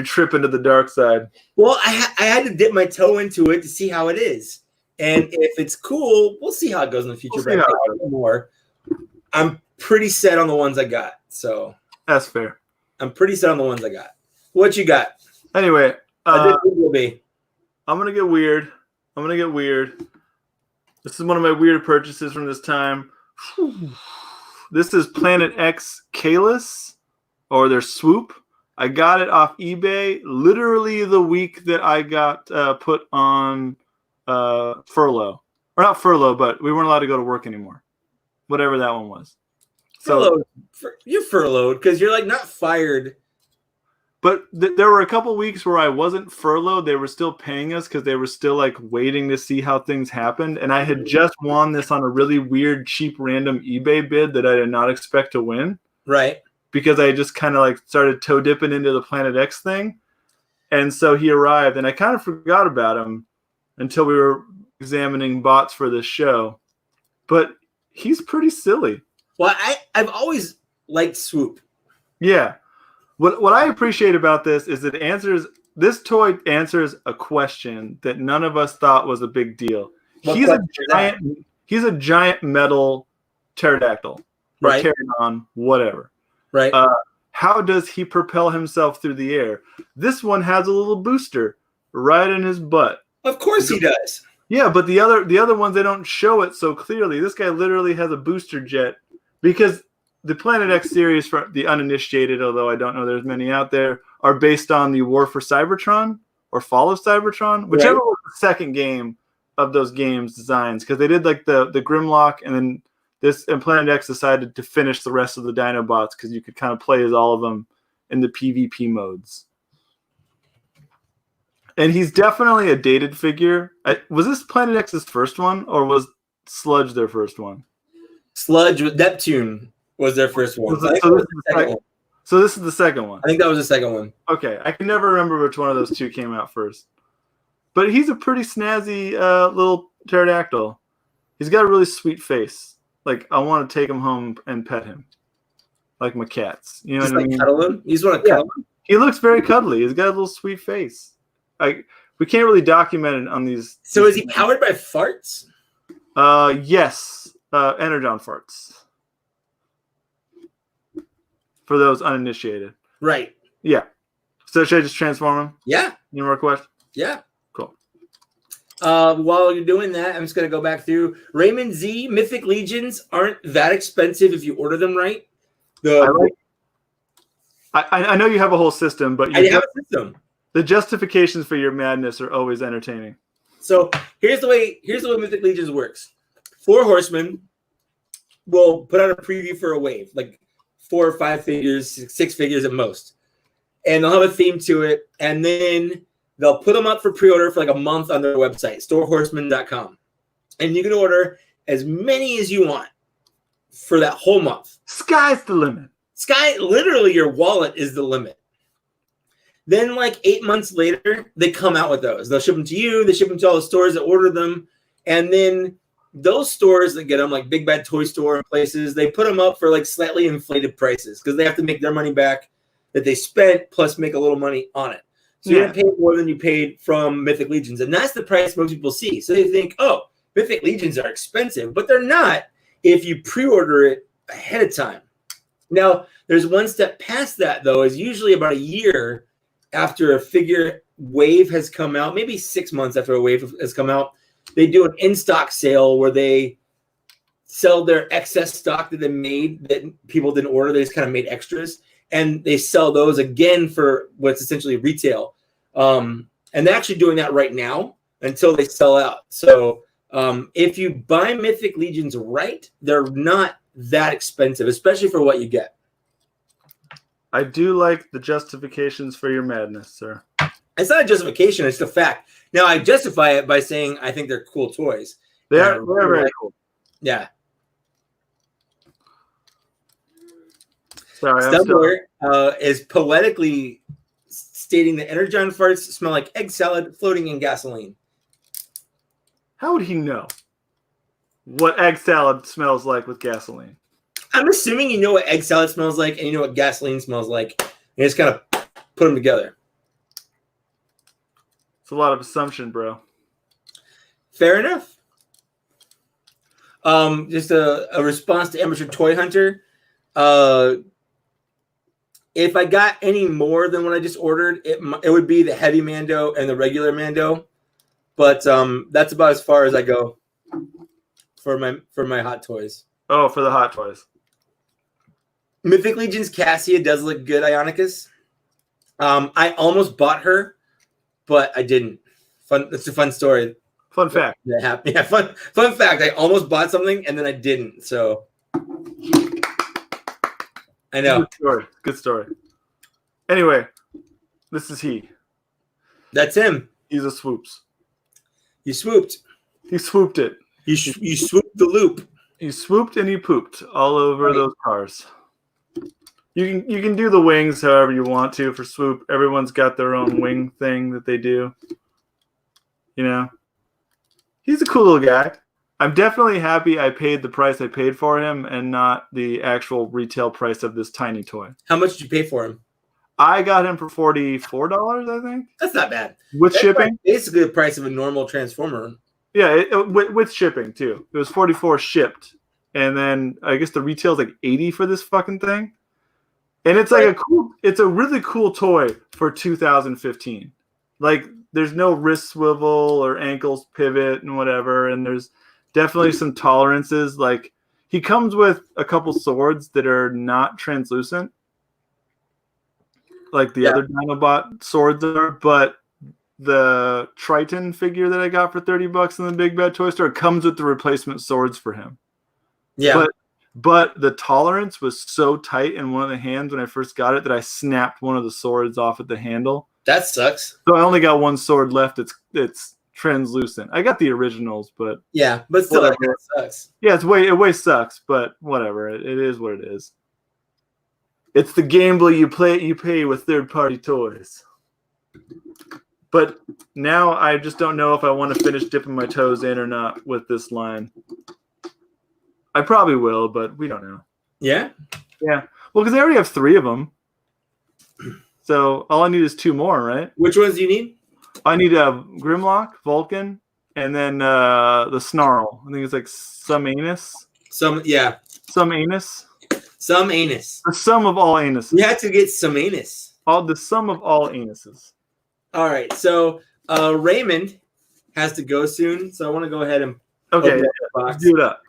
trip into the dark side. Well, I had to dip my toe into it to see how it is, and if it's cool, we'll see how it goes in the future. But I think more. I'm pretty set on the ones I got, so that's fair. I'm pretty set on the ones I got. What you got? Anyway, I think it will be. I'm gonna get weird. This is one of my weird purchases from this time. This is Planet X Kalis, or their Swoop. I got it off eBay literally the week that I got put on furlough. Or not furlough, but we weren't allowed to go to work anymore. Whatever that one was. So you're furloughed because you're like not fired. But there were a couple weeks where I wasn't furloughed. They were still paying us because they were still like waiting to see how things happened. And I had just won this on a really weird, cheap, random eBay bid that I did not expect to win. Right. Because I just kind of like started toe dipping into the Planet X thing. And so he arrived and I kind of forgot about him until we were examining bots for this show. But he's pretty silly. Well, I've always liked Swoop. Yeah. What I appreciate about this is this toy answers a question that none of us thought was a big deal. He's a giant metal pterodactyl. Right. Pterodon, whatever. Right. How does he propel himself through the air? This one has a little booster right in his butt. Of course he does. Yeah, but the other ones, they don't show it so clearly. This guy literally has a booster jet because the Planet X series, for the uninitiated, although I don't know there's many out there, are based on the War for Cybertron or Fall of Cybertron, whichever was the second game of those games designs, because they did like the Grimlock, and then Planet X decided to finish the rest of the Dinobots because you could kind of play as all of them in the PvP modes. And he's definitely a dated figure. Was this Planet X's first one, or was Sludge their first one? Sludge with Neptune was their first one. So this is the second one. I think that was the second one. Okay, I can never remember which one of those two came out first. But he's a pretty snazzy little pterodactyl. He's got a really sweet face. Like, I want to take him home and pet him. Like my cats. You know what I mean? Cuddle him? You just want to cuddle him? He looks very cuddly. He's got a little sweet face. We can't really document it on these. So is he powered by farts? Yes. Energon farts. For those uninitiated. Right. Yeah. So should I just transform him? Yeah. Any more questions? Yeah. Cool. While you're doing that, I'm just going to go back through. Raymond Z, Mythic Legions aren't that expensive if you order them right. I know you have a whole system, but I have a system. The justifications for your madness are always entertaining. So here's the way Mythic Legions works. 4 horsemen will put out a preview for a wave, like 4 or 5 figures, 6 figures at most. And they'll have a theme to it. And then they'll put them up for pre-order for like a month on their website, storehorseman.com. And you can order as many as you want for that whole month. Sky's the limit. Literally your wallet is the limit. Then like 8 months later, they come out with those. They'll ship them to you. They ship them to all the stores that order them. And then those stores that get them, like Big Bad Toy Store and places, they put them up for like slightly inflated prices because they have to make their money back that they spent plus make a little money on it. So you're going to pay more than you paid from Mythic Legions. And that's the price most people see. So they think, oh, Mythic Legions are expensive, but they're not if you pre-order it ahead of time. Now, there's one step past that, though, is usually about a year after a figure wave has come out, maybe 6 months after a wave has come out, they do an in-stock sale where they sell their excess stock that they made that people didn't order. They just kind of made extras, and they sell those again for what's essentially retail. And they're actually doing that right now until they sell out. So if you buy Mythic Legions right, they're not that expensive, especially for what you get. I do like the justifications for your madness, sir. It's not a justification. It's the fact. Now, I justify it by saying I think they're cool toys. They are very cool. Yeah. Sorry, Stumbler is poetically stating that energon farts smell like egg salad floating in gasoline. How would he know what egg salad smells like with gasoline? I'm assuming you know what egg salad smells like and you know what gasoline smells like. You just kind of put them together. It's a lot of assumption, bro. Fair enough. Just a response to Amateur Toy Hunter. If I got any more than what I just ordered, it would be the heavy Mando and the regular Mando. But that's about as far as I go for my hot toys. Oh, for the hot toys. Mythic Legion's Cassia does look good, Ionicus. I almost bought her, but I didn't. It's a fun story. Fun fact. That happened. Yeah, fun fact. I almost bought something and then I didn't. So I know. Good story. Anyway, this is he. That's him. He's a swoops. You swooped. He swooped it. You swooped the loop. He swooped and he pooped all over those cars. You can do the wings however you want to for swoop. Everyone's got their own wing thing that they do. You know, he's a cool little guy. I'm definitely happy I paid the price I paid for him and not the actual retail price of this tiny toy. How much did you pay for him? I got him for $44, I think. That's not bad. With shipping? Like basically the price of a normal Transformer. Yeah, with shipping too. It was $44 shipped. And then I guess the retail is like $80 for this fucking thing. And it's like it's a really cool toy for 2015. Like there's no wrist swivel or ankles pivot and whatever. And there's definitely some tolerances. Like he comes with a couple swords that are not translucent. Like the other Dinobot swords are, but the Triton figure that I got for $30 in the Big Bad Toy Store comes with the replacement swords for him. Yeah. But the tolerance was so tight in one of the hands when I first got it that I snapped one of the swords off at the handle. That sucks. So I only got one sword left. It's translucent. I got the originals, but yeah, but still, that sucks. Yeah, it way sucks, but whatever. It is what it is. It's the gamble you pay with third-party toys. But now I just don't know if I want to finish dipping my toes in or not with this line. I probably will, but we don't know. Yeah? Yeah. Well, because I already have 3 of them. So all I need is 2 more, right? Which ones do you need? I need a Grimlock, Vulcan, and then the Snarl. I think it's like some anus. Some anus. Some anus. The sum of all anuses. You have to get some anus. The sum of all anuses. All right. So Raymond has to go soon. So I want to go ahead and open that box. Let's do it up.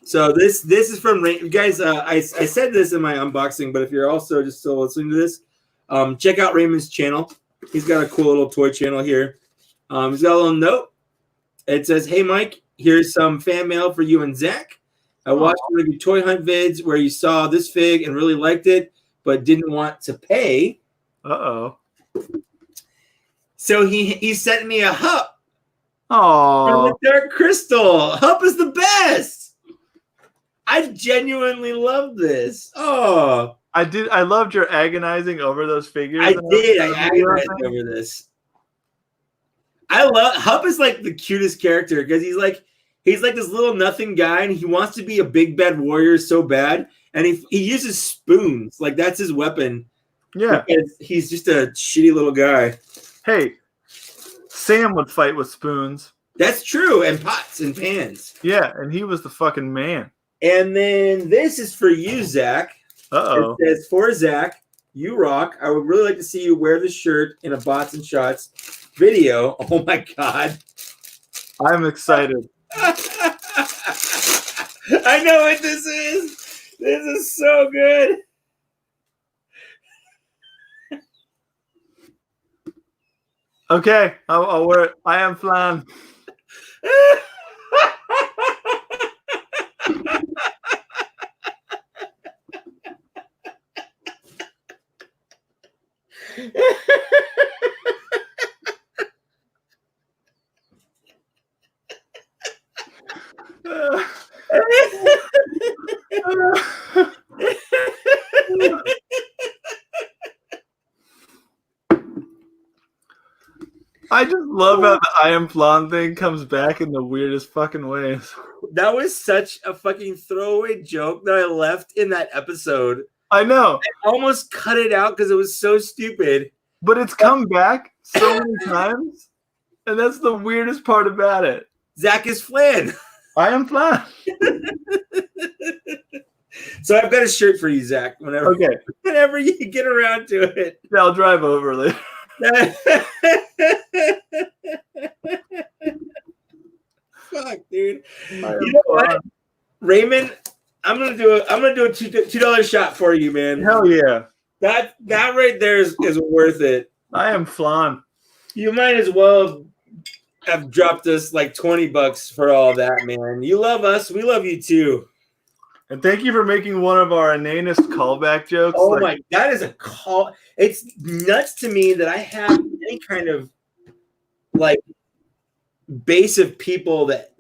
So this is from Raymond. Guys, I said this in my unboxing, but if you're also just still listening to this, check out Raymond's channel. He's got a cool little toy channel here. He's got a little note. It says, "Hey Mike, here's some fan mail for you and Zach. I watched one of your toy hunt vids where you saw this fig and really liked it, but didn't want to pay. Uh-oh. So he sent me a Hup. Oh, From the Dark Crystal. Hup is the best. I genuinely love this. Oh, I did. I loved your agonizing over those figures. I did. I agonized over this. I love Hup is like the cutest character because he's like this little nothing guy and he wants to be a big bad warrior so bad, and he uses spoons, like that's his weapon. Yeah, because he's just a shitty little guy. Hey, Sam would fight with spoons. That's true, and pots and pans. Yeah, and he was the fucking man. And then this is for you, Zach. Uh-oh. It says, "For Zach, you rock. I would really like to see you wear the shirt in a Bots and Shots video." Oh my god. I'm excited. I know what this is. This is so good. Okay, I'll wear it. I am flan. I just love how the I am flan thing comes back in the weirdest fucking ways. That was such a fucking throwaway joke that I left in that episode. I know. I almost cut it out because it was so stupid. But it's come back so many times, and that's the weirdest part about it. Zach is Flan. I am flan. So I've got a shirt for you, Zach. Whenever you get around to it. I'll drive over later. Fuck, dude. You know what, Raymond? I'm gonna do a $2 shot for you, man. Hell yeah. That right there is worth it. I am flan. You might as well have dropped us like $20 for all that, man. You love us, we love you too. And thank you for making one of our inanest callback jokes. Oh my, that is a call. It's nuts to me that I have any kind of like base of people that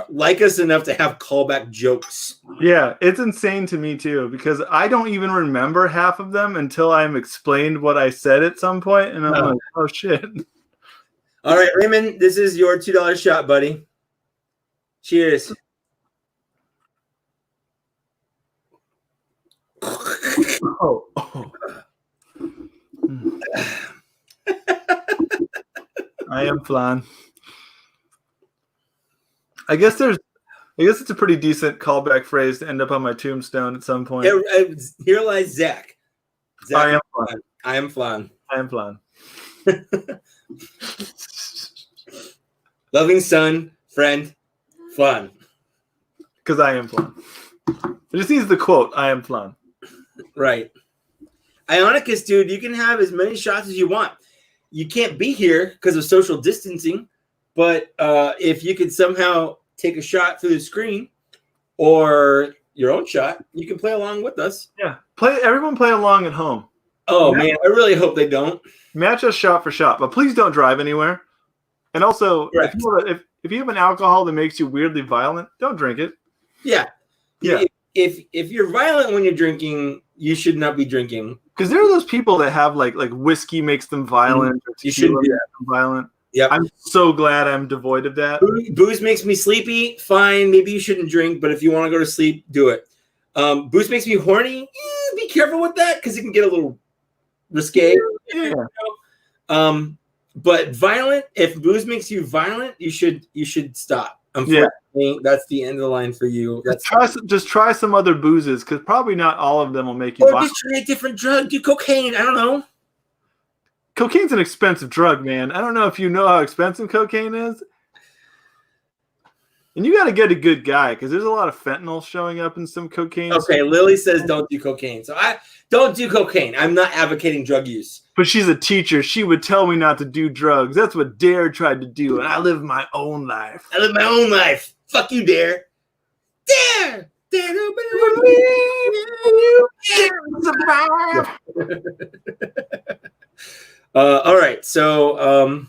like us enough to have callback jokes. Yeah, it's insane to me too, because I don't even remember half of them until I'm explained what I said at some point, and I'm like, oh shit. All right, Raymond, this is your $2 shot, buddy. Cheers. Oh. I am flan. I guess it's a pretty decent callback phrase to end up on my tombstone at some point. Here lies Zach. I am flan. I am flan. I am flan. Loving son, friend, flan. Because I am flan. It just needs the quote, I am flan. Right. Ionicus, dude, you can have as many shots as you want. You can't be here because of social distancing, but if you could somehow take a shot through the screen or your own shot, you can play along with us. Yeah. Everyone play along at home. Oh, man, I really hope they don't. Match us shot for shot, but please don't drive anywhere. And also, if you have an alcohol that makes you weirdly violent, don't drink it. Yeah. Yeah. If you're violent when you're drinking, you should not be drinking. Because there are those people that have like whiskey makes them violent. Or you shouldn't be violent. Yeah. I'm so glad I'm devoid of that. Booze makes me sleepy. Fine. Maybe you shouldn't drink, but if you want to go to sleep, do it. Booze makes me horny. Be careful with that because it can get a little risque. Yeah. But violent, if booze makes you violent, you should stop. Unfortunately, that's the end of the line for you. Just try some other boozes, because probably not all of them will make you or violent. just try a different drug. Do cocaine. I don't know. Cocaine's an expensive drug, man. I don't know if you know how expensive cocaine is. And you got to get a good guy, because there's a lot of fentanyl showing up in some cocaine. Okay, Lily says don't do cocaine. So I don't do cocaine. I'm not advocating drug use. But she's a teacher. She would tell me not to do drugs. That's what Dare tried to do, and I live my own life. I live my own life. Fuck you, Dare. Dare! Dare to believe you can survive. All right, so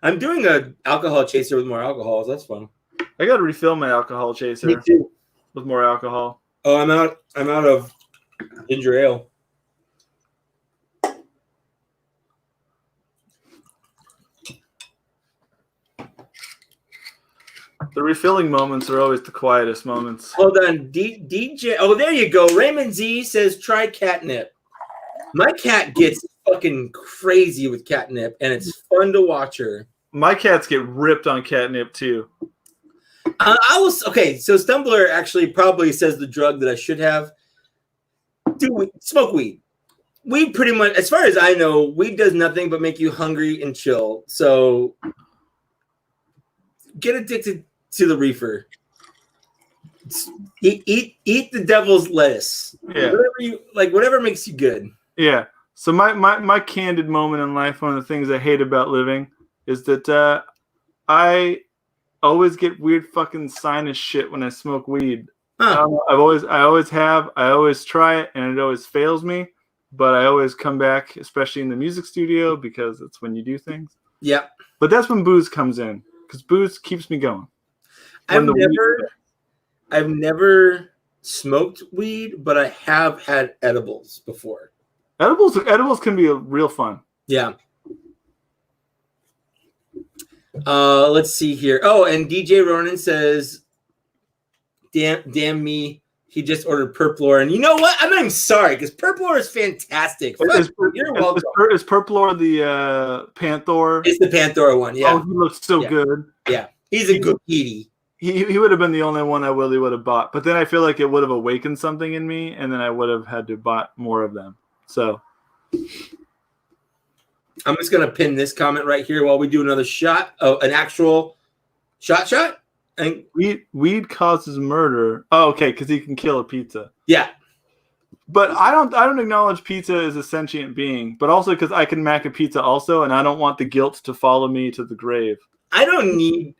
I'm doing an alcohol chaser with more alcohols. That's fun. I got to refill my alcohol chaser. Me too. With more alcohol. Oh, I'm out of ginger ale. The refilling moments are always the quietest moments. Hold on, DJ. Oh, there you go. Raymond Z says try catnip. My cat gets fucking crazy with catnip, and it's fun to watch her. My cats get ripped on catnip too. Okay, so Stumbler actually probably says the drug that I should have. Smoke weed. Weed pretty much, as far as I know, weed does nothing but make you hungry and chill. So get addicted to the reefer. Eat the devil's lettuce. Yeah. Whatever makes you good. Yeah. So my candid moment in life, one of the things I hate about living is that I always get weird fucking sinus shit when I smoke weed. Huh. I always try it and it always fails me, but I always come back, especially in the music studio, because it's when you do things. Yeah. But that's when booze comes in, because booze keeps me going. I've never smoked weed, but I have had edibles before. Edibles can be real fun. Yeah. Let's see here. Oh, and DJ Ronan says, damn me. He just ordered Purplore. And you know what? I'm not even sorry because Purplore is fantastic. You're welcome. Is Purplore the Panther? It's the Panther one, yeah. Oh, he looks so good. Yeah. He's a good kitty. He would have been the only one I really would have bought. But then I feel like it would have awakened something in me, and then I would have had to buy more of them. So I'm just going to pin this comment right here while we do another shot. Oh, an actual shot? And weed causes murder. Oh, okay, because he can kill a pizza. Yeah. But I don't acknowledge pizza as a sentient being, but also because I can mac a pizza also, and I don't want the guilt to follow me to the grave. I don't need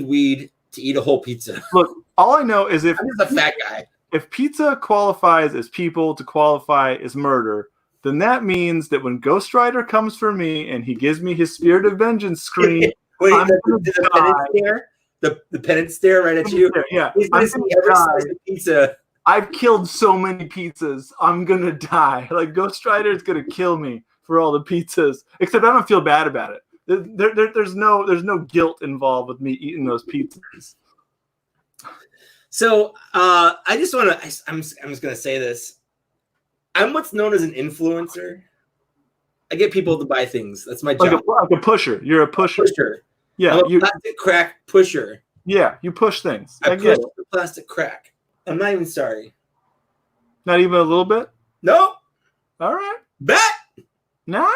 weed to eat a whole pizza. Look, all I know is if I'm just a fat guy. If pizza qualifies as people to qualify as murder, then that means that when Ghost Rider comes for me and he gives me his Spirit of Vengeance screen, the penance stare right at you. Yeah, he's going to see every size of pizza. I've killed so many pizzas. I'm gonna die. Like Ghost Rider is gonna kill me for all the pizzas. Except I don't feel bad about it. There's no guilt involved with me eating those pizzas. So I just want to. I'm just gonna say this. I'm what's known as an influencer. I get people to buy things. That's my job. Like a pusher. You're a pusher. Yeah, I'm a plastic crack pusher. Yeah, you push things. I push the plastic crack. I'm not even sorry. Not even a little bit? No. All right. Bet. Nah.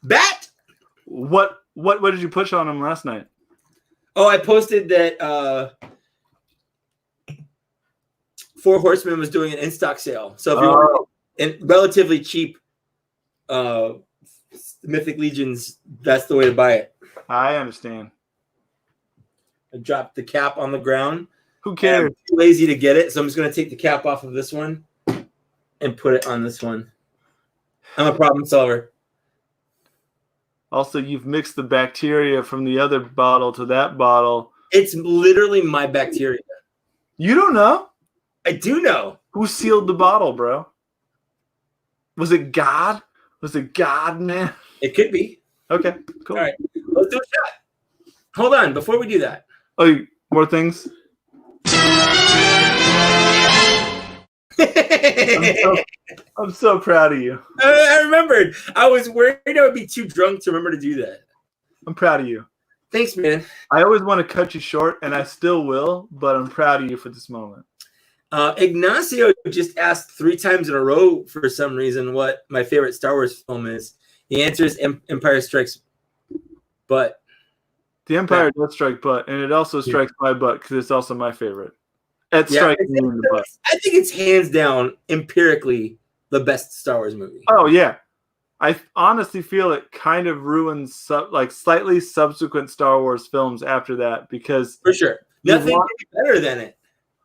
Bet. What did you push on him last night? Oh, I posted that Four Horsemen was doing an in-stock sale. So if you want relatively cheap Mythic Legions, that's the way to buy it. I understand. I dropped the cap on the ground. Who cares? I'm too lazy to get it, so I'm just going to take the cap off of this one and put it on this one. I'm a problem solver. Also, you've mixed the bacteria from the other bottle to that bottle. It's literally my bacteria. You don't know? I do know. Who sealed the bottle, bro? Was it God? Was it God, man? It could be. Okay, cool. All right, let's do a shot. Hold on, before we do that. Oh, more things? I'm so proud of you. I remembered. I was worried I would be too drunk to remember to do that. I'm proud of you. Thanks, man. I always want to cut you short, and I still will, but I'm proud of you for this moment. Ignacio just asked 3 times in a row for some reason what my favorite Star Wars film is. The answer is Empire Strikes Butt. The Empire does strike butt, and it also strikes my butt because it's also my favorite. It strikes me in the butt. I think it's hands down, empirically, the best Star Wars movie. Oh, yeah. I honestly feel it kind of ruins slightly subsequent Star Wars films after that because... For sure. Nothing can be better than it.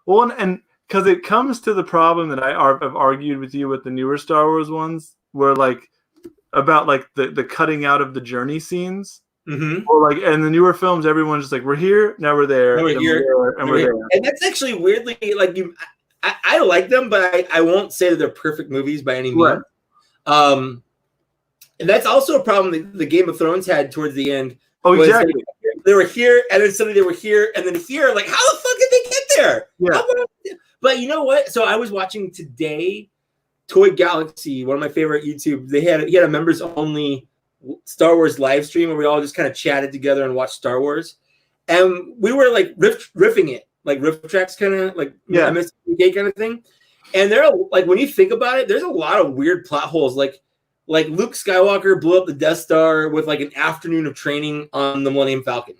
Well, and because it comes to the problem that I've argued with you with the newer Star Wars ones, where about the cutting out of the journey scenes. Mm-hmm. Or and the newer films, everyone's just like, we're here, now we're there, and we're there. And that's actually weirdly I like them, but I won't say that they're perfect movies by any means. Right. And that's also a problem that the Game of Thrones had towards the end. Oh, exactly. They were here, and then suddenly they were here, and then here. Like, how the fuck did they get there? Yeah. But you know what? So I was watching today, Toy Galaxy, one of my favorite YouTube. He had a members only Star Wars live stream where we all just kind of chatted together and watched Star Wars, and we were like riffing it, like riff tracks, kind of like MSK kind of thing. And there are when you think about it, there's a lot of weird plot holes, like Luke Skywalker blew up the Death Star with an afternoon of training on the Millennium Falcon.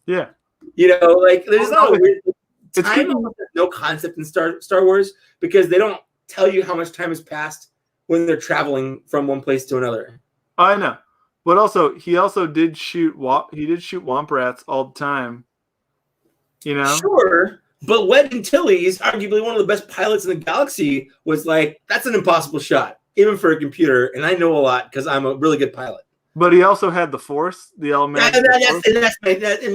Yeah, there's a lot of weird time. No concept in Star Wars because they don't tell you how much time has passed when they're traveling from one place to another. I know. But also, he did shoot Womp Rats all the time. You know? Sure. But Wed Antilles, arguably one of the best pilots in the galaxy, was that's an impossible shot, even for a computer. And I know a lot because I'm a really good pilot. But he also had the Force, the element. And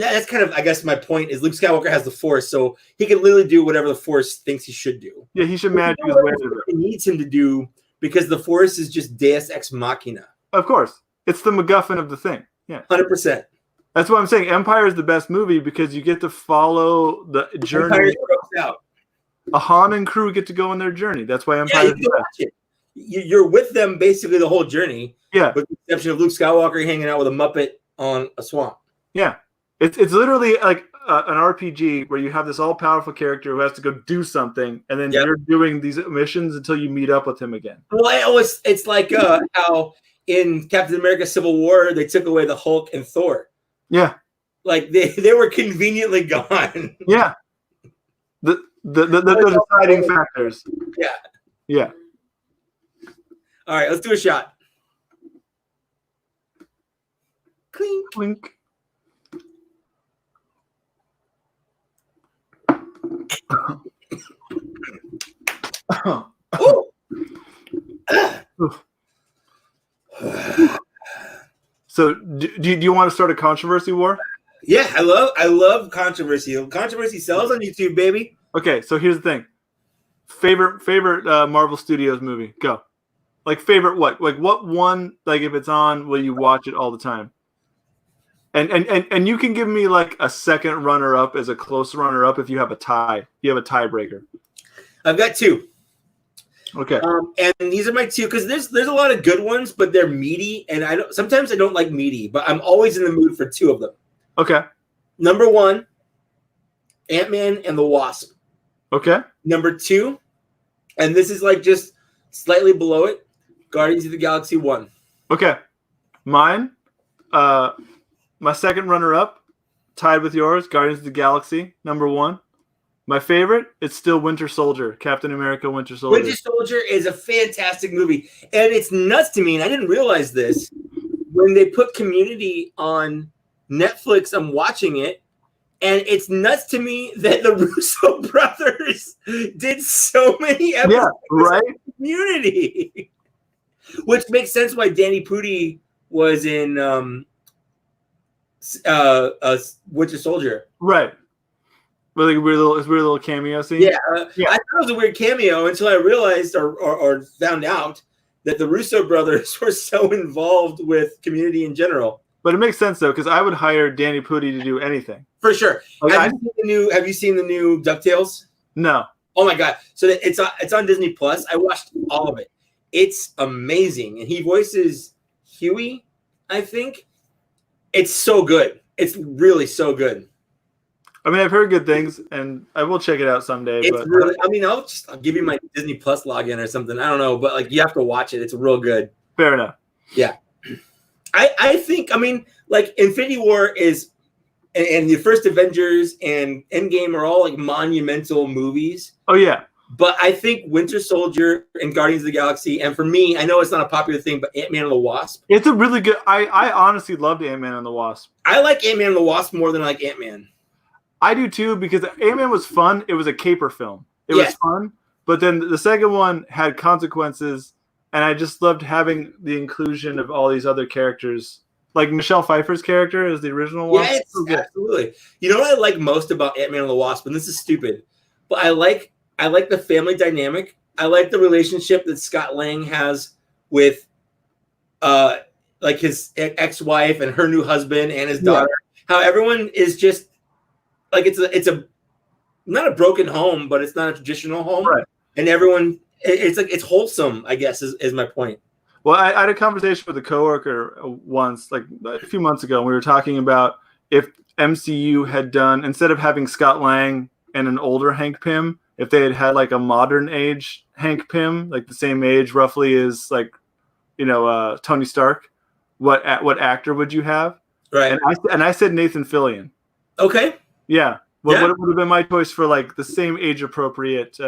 that's kind of, I guess, my point is Luke Skywalker has the Force, so he can literally do whatever the Force thinks he should do. Yeah, he should manage his way to it. He needs him to do because the Force is just Deus Ex Machina. Of course. It's the MacGuffin of the thing. Yeah. 100%. That's what I'm saying. Empire is the best movie because you get to follow the journey. Empire's grossed out. A Han and crew get to go on their journey. That's why Empire Yeah, is the best. watch it. You're with them basically the whole journey. Yeah. With the exception of Luke Skywalker hanging out with a Muppet on a swamp. Yeah. It's literally like an RPG where you have this all-powerful character who has to go do something, and then you're doing these missions until you meet up with him again. Well, it's like how in Captain America Civil War, they took away the Hulk and Thor. Yeah. Like they were conveniently gone. Yeah. The deciding factors. Yeah. Yeah. All right, let's do a shot. Clink. Clink. So, do you want to start a controversy war? Yeah, I love controversy. Controversy sells on YouTube, baby. Okay, so here's the thing. Favorite Marvel Studios movie? Go. Like favorite what? Like what one? Like if it's on, will you watch it all the time? And you can give me like a second runner up as a close runner up if you have a tie. You have a tiebreaker. I've got two. Okay. And these are my two because there's a lot of good ones, but they're meaty, and sometimes I don't like meaty, but I'm always in the mood for two of them. Okay. Number one, Ant-Man and the Wasp. Okay. Number two, and this is like just slightly below it, Guardians of the Galaxy 1. Okay. Mine, my second runner-up, tied with yours, Guardians of the Galaxy, number 1. My favorite, it's still Winter Soldier, Captain America Winter Soldier. Winter Soldier is a fantastic movie, and it's nuts to me, and I didn't realize this. When they put Community on Netflix, I'm watching it, and it's nuts to me that the Russo brothers did so many episodes of Community. Which makes sense why Danny Pudi was in Winter Soldier. Right. Really weird little cameo scene. Yeah, I thought it was a weird cameo until I realized or found out that the Russo brothers were so involved with Community in general. But it makes sense though, because I would hire Danny Pudi to do anything. For sure. Okay. Have you seen the new DuckTales? No. Oh my god! So it's on Disney Plus. I watched all of it. It's amazing, and he voices Huey. I think it's so good. It's really so good. I mean, I've heard good things, and I will check it out someday. It's but really. I mean, I'll give you my Disney Plus login or something. I don't know, but like you have to watch it. It's real good. Fair enough. Yeah, I think. I mean, like Infinity War is, and the first Avengers and Endgame are all like monumental movies. Oh yeah. But I think Winter Soldier and Guardians of the Galaxy, and for me, I know it's not a popular thing, but Ant-Man and the Wasp. It's a really good. I honestly loved Ant-Man and the Wasp. I like Ant-Man and the Wasp more than I like Ant-Man. I do too, because Ant-Man was fun. It was a caper film. It was fun, but then the second one had consequences, and I just loved having the inclusion of all these other characters. Like Michelle Pfeiffer's character is the original one. Yeah, absolutely. You know what I like most about Ant-Man and the Wasp, and this is stupid, but I like the family dynamic. I like the relationship that Scott Lang has with like his ex-wife and her new husband and his daughter. How everyone is just like it's a not a broken home, but it's not a traditional home. Right. And everyone it's like it's wholesome, I guess, is my point. Well, I had a conversation with a coworker once, like a few months ago, and we were talking about if MCU had done, instead of having Scott Lang and an older Hank Pym, if they had like a modern age Hank Pym, like the same age roughly as like, Tony Stark, what actor would you have? Right. And I said Nathan Fillion. Okay. Yeah. What would have been my choice for like the same age appropriate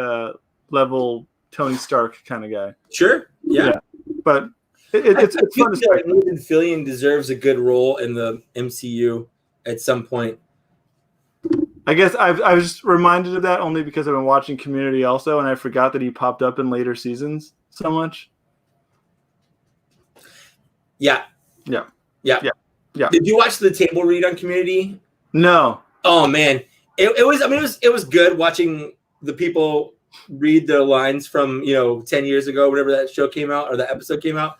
level Tony Stark kind of guy? Sure. Yeah. But it's fun to feel like Nathan Fillion deserves a good role in the MCU at some point. I guess I was just reminded of that only because I've been watching Community also, and I forgot that he popped up in later seasons so much. Yeah. Did you watch the table read on Community? No. Oh man, it was good watching the people read the lines from 10 years ago, whenever that show came out or that episode came out.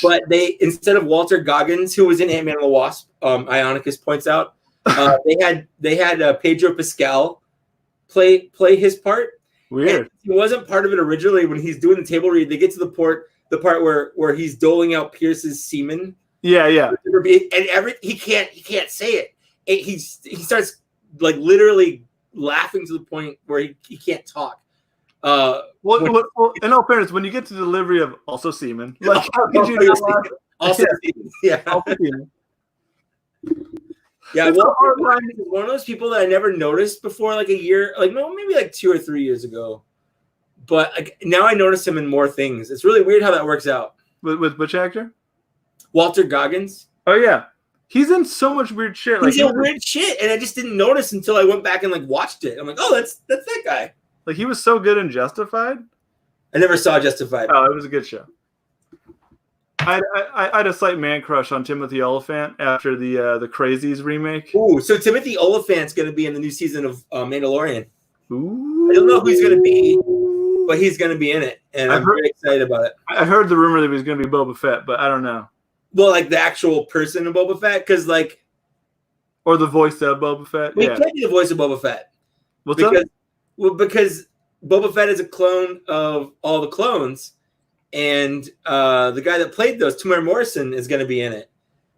But they, instead of Walter Goggins, who was in Ant-Man and the Wasp, Ionicus points out, they had Pedro Pascal play his part. Weird. And he wasn't part of it originally. When he's doing the table read, they get to the part where he's doling out Pierce's semen. Yeah, yeah. And he can't say it. He starts like literally laughing to the point where he can't talk. Well, in all fairness, when you get to the delivery of also semen, like how could you not laugh? Also semen, yeah. Also semen. Yeah, well, one of those people that I never noticed before, like a year, like maybe like 2 or 3 years ago. But like, now I notice him in more things. It's really weird how that works out. With which actor? Walter Goggins. Oh yeah, he's in so much weird shit. He's in weird shit, and I just didn't notice until I went back and like watched it. I'm like, oh, that's that guy. Like he was so good in Justified. I never saw Justified. Oh, it was a good show. I had a slight man crush on Timothy Olyphant after the Crazies remake. Ooh, so Timothy Olyphant's going to be in the new season of Mandalorian. Ooh. I don't know who he's going to be, but he's going to be in it, and I'm very excited about it. I heard the rumor that he was going to be Boba Fett, but I don't know. Well, like the actual person of Boba Fett, because like, or the voice of Boba Fett. He can't be the voice of Boba Fett. What's up? Well, because Boba Fett is a clone of all the clones, and the guy that played those, Tamir Morrison, is going to be in it.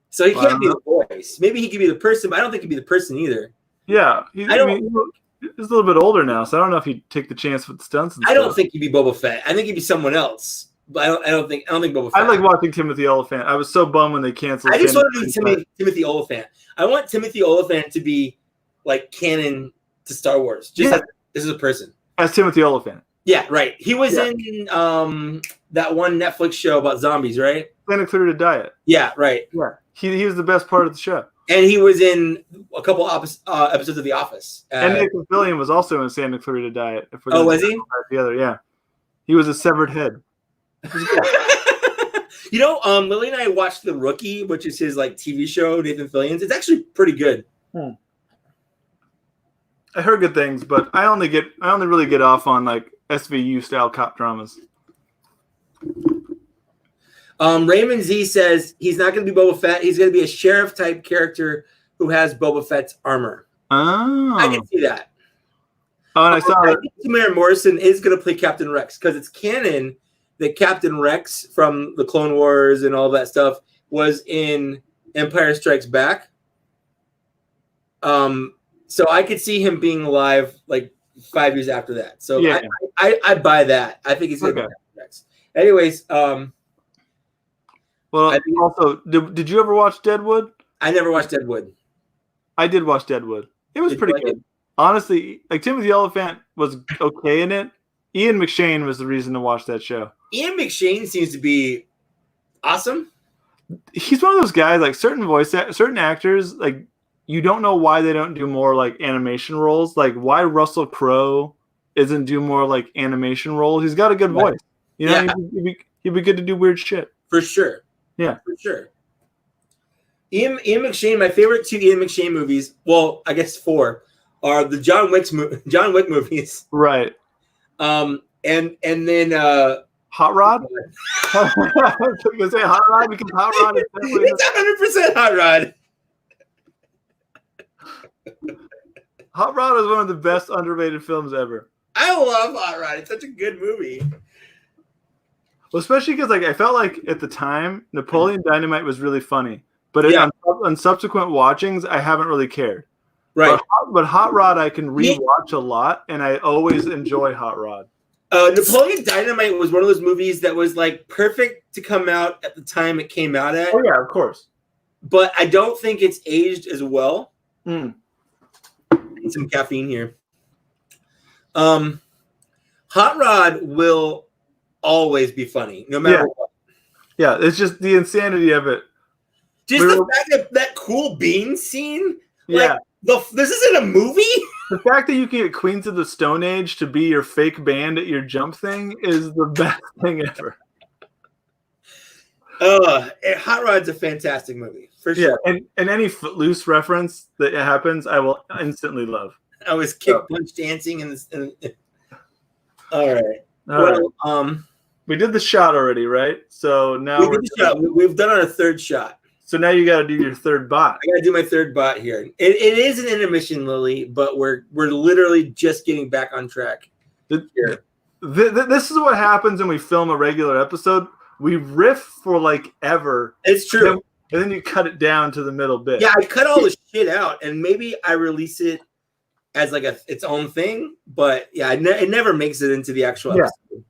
So he can't be the voice. Maybe he could be the person, but I don't think he'd be the person either. Yeah, he's a little bit older now, so I don't know if he'd take the chance with the stunts. I don't think he'd be Boba Fett. I think he'd be someone else. But I don't think Boba Fett. I like watching Timothy Olyphant. I was so bummed when they canceled. I just want to do Timothy Olyphant. I want Timothy Olyphant to be like canon to Star Wars. Just like, this is a person. As Timothy Olyphant. Yeah, right. He was in that one Netflix show about zombies, right? Santa Clarita Diet. Yeah, right. Yeah, he was the best part of the show. And he was in a couple episodes of The Office. And Nick Fillion was also in Santa Clarita Diet. Oh, was he? Together, yeah. He was a severed head. You know, Lily and I watched The Rookie, which is his like TV show, Nathan Fillion's. It's actually pretty good. I heard good things, but I only really get off on like SVU style cop dramas. Raymond Z says he's not going to be Boba Fett. He's going to be a sheriff type character who has Boba Fett's armor. Oh, I can see that. Oh, and I saw that Tamir Morrison is going to play Captain Rex because it's canon that Captain Rex from the Clone Wars and all that stuff was in Empire Strikes Back. So I could see him being alive like 5 years after that. So yeah. I buy that. I think he's going to be Captain Rex. Anyways, well, also, did you ever watch Deadwood? I never watched Deadwood. I did watch Deadwood. It was pretty good. Honestly, like Timothy Olyphant was okay in it. Ian McShane was the reason to watch that show. Ian McShane seems to be awesome. He's one of those guys, like certain actors, like you don't know why they don't do more like animation roles. Like why Russell Crowe isn't do more like animation roles. He's got a good voice. You know, he'd be good to do weird shit. For sure. Yeah. For sure. Ian McShane, my favorite 2 Ian McShane movies, well, I guess 4, are the John Wick movies. Right. And then Hot Rod? I was going to say Hot Rod because Hot Rod is definitely... It's 100% Hot Rod. Hot Rod is one of the best underrated films ever. I love Hot Rod. It's such a good movie. Well, especially because like I felt like at the time Napoleon Dynamite was really funny, but on subsequent watchings I haven't really cared. Right. But Hot Rod I can rewatch a lot, and I always enjoy Hot Rod. Napoleon Dynamite was one of those movies that was like perfect to come out at the time it came out at. Oh yeah, of course. But I don't think it's aged as well. Need some caffeine here. Hot Rod will always be funny, no matter what. Yeah, it's just the insanity of it. Just the fact that cool bean scene. Yeah. This isn't a movie. The fact that you can get Queens of the Stone Age to be your fake band at your jump thing is the best thing ever. Hot Rod's a fantastic movie for sure. Yeah, and any Footloose reference that happens, I will instantly love. I was punch dancing in this. All right. We did the shot already, right? So now we've done our third shot. So now you got to do your third bot. I got to do my third bot here. It is an intermission, Lily, but we're literally just getting back on track. Here. This is what happens when we film a regular episode. We riff for like ever. It's true. And then you cut it down to the middle bit. Yeah, I cut all the shit out, and maybe I release it as like its own thing. But yeah, it never makes it into the actual episode.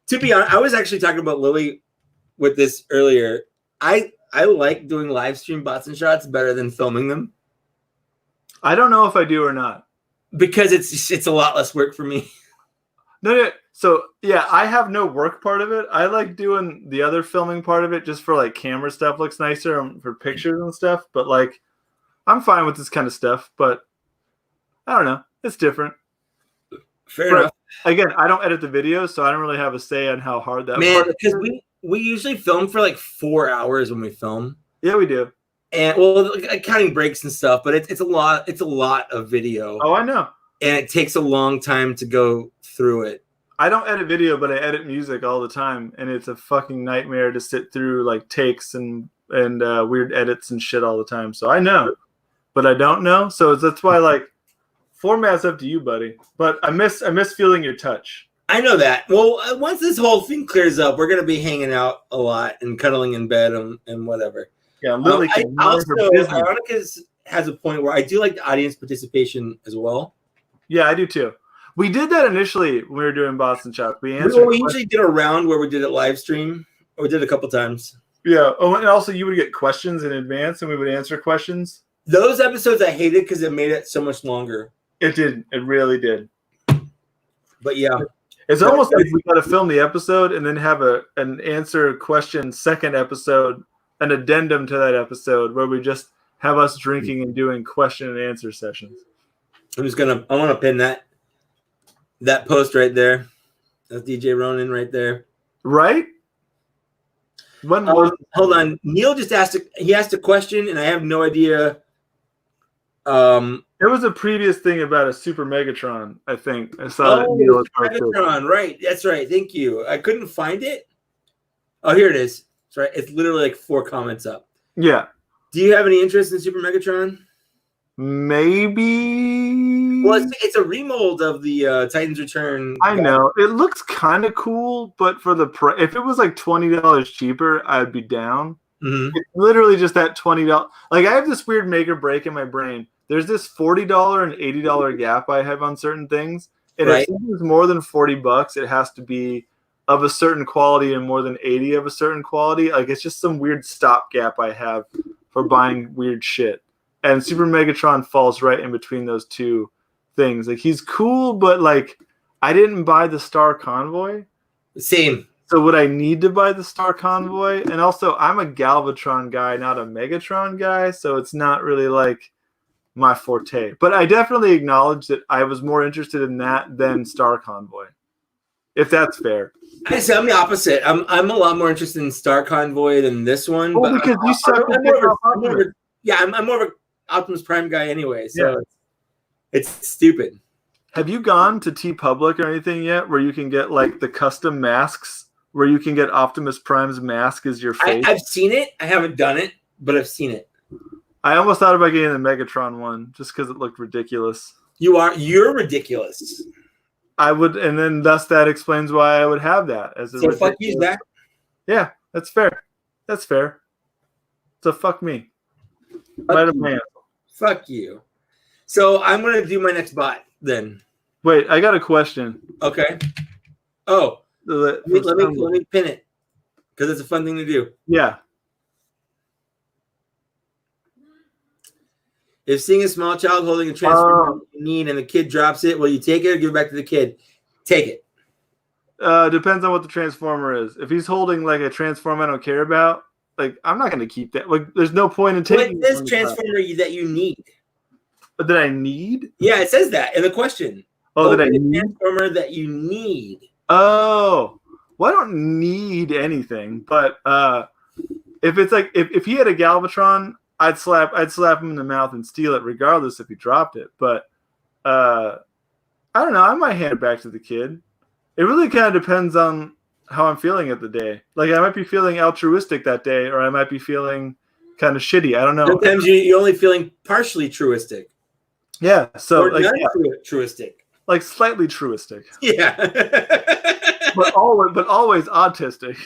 To be honest, I was actually talking about Lily with this earlier. I like doing live stream bots and shots better than filming them. I don't know if I do or not. Because it's a lot less work for me. No. So, yeah, I have no work part of it. I like doing the other filming part of it just for, like, camera stuff looks nicer and for pictures and stuff. But, like, I'm fine with this kind of stuff. But, I don't know. It's different. Fair enough. Again, I don't edit the videos, so I don't really have a say on how hard that Man, because we usually film for, like, 4 hours when we film. Yeah, we do. And, well, counting breaks and stuff. But it's a lot of video. Oh, I know. And it takes a long time to go through it. I don't edit video, but I edit music all the time, and it's a fucking nightmare to sit through like takes and weird edits and shit all the time. So I know, but I don't know. So that's why like format's up to you, buddy. But I miss feeling your touch. I know that. Well, once this whole thing clears up, we're gonna be hanging out a lot and cuddling in bed and whatever. Yeah, Lily. Veronica has a point where I do like the audience participation as well. Yeah, I do too. We did that initially when we were doing Boston Shots. We usually did a round where we did it live stream. Or we did it a couple times. Yeah. Oh, and also you would get questions in advance, and we would answer questions. Those episodes I hated because it made it so much longer. It did. It really did. But yeah, it's almost like we got to film the episode and then have an answer question second episode, an addendum to that episode where we just have us drinking and doing question and answer sessions. I want to pin that post right there. That's DJ Ronan right there. Right? Hold on. Neil just asked a question, and I have no idea. There was a previous thing about a Super Megatron, I think. I saw that Neil Megatron, right. That's right. Thank you. I couldn't find it. Oh, here it is. That's right. It's literally like 4 comments up. Yeah. Do you have any interest in Super Megatron? Maybe. Well, it's a remold of the Titans Return. I know it looks kind of cool, but for the if it was like $20 cheaper, I'd be down. Mm-hmm. It's literally just that $20. Like I have this weird make or break in my brain. There's this $40 and $80 gap I have on certain things, and if something's more than $40, it has to be of a certain quality and more than 80 of a certain quality. Like it's just some weird stopgap I have for buying weird shit. And Super Megatron falls right in between those two things. Like he's cool, but like I didn't buy the Star Convoy. Same. So would I need to buy the Star Convoy? And also I'm a Galvatron guy, not a Megatron guy, so it's not really like my forte. But I definitely acknowledge that I was more interested in that than Star Convoy. If that's fair. I'm the opposite. I'm a lot more interested in Star Convoy than this one. Well, because you suck. I'm more of a Optimus Prime guy anyway, so it's stupid. Have you gone to TeePublic or anything yet where you can get like the custom masks where you can get Optimus Prime's mask as your face? I've seen it. I haven't done it, but I've seen it. I almost thought about getting the Megatron one just because it looked ridiculous. You're ridiculous. I would, and then thus that explains why I would have that as a. So fuck you, Zach. Yeah, that's fair. That's fair. So fuck me. Fuck you. So I'm gonna do my next bot then. Wait, I got a question. Okay. Oh, let me pin it because it's a fun thing to do. Yeah. If seeing a small child holding a transformer you need and the kid drops it, will you take it or give it back to the kid? Take it. Depends on what the transformer is. If he's holding like a transformer I don't care about, like I'm not going to keep that. Like, there's no point in taking. It says transformer that you need. That I need? Yeah, it says that in the question. Oh, that I need? Transformer that you need. Oh, well, I don't need anything. But if it's like if he had a Galvatron, I'd slap him in the mouth and steal it, regardless if he dropped it. But I don't know. I might hand it back to the kid. It really kind of depends on how I'm feeling at the day. Like I might be feeling altruistic that day, or I might be feeling kind of shitty. I don't know. Sometimes you're only feeling partially truistic. Yeah. So Or like, truistic. like slightly truistic. Yeah. but always autistic.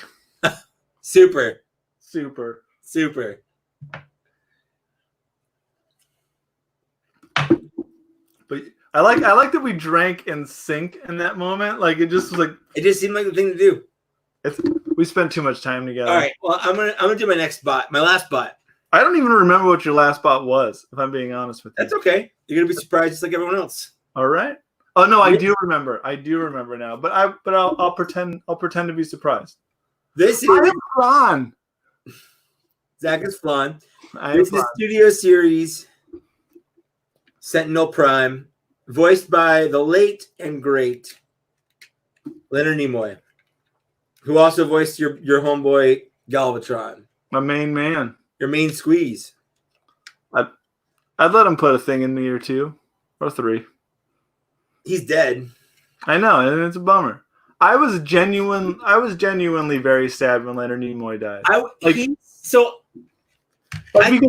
Super. But I like that we drank in sync in that moment. Like it just was like it just seemed like the thing to do. We spent too much time together. All right. Well, I'm gonna do my next bot, my last bot. I don't even remember what your last bot was, if I'm being honest with you. That's okay. You're gonna be surprised just like everyone else. All right. Oh no, I do remember. I do remember now. But I'll pretend to be surprised. This is Flan. Zach is Flan. This is Studio Series Sentinel Prime, voiced by the late and great Leonard Nimoy, who also voiced your homeboy Galvatron. My main man. Your main squeeze. I'd let him put a thing in me or two. Or three. He's dead. I know, and it's a bummer. I was genuinely very sad when Leonard Nimoy died. Because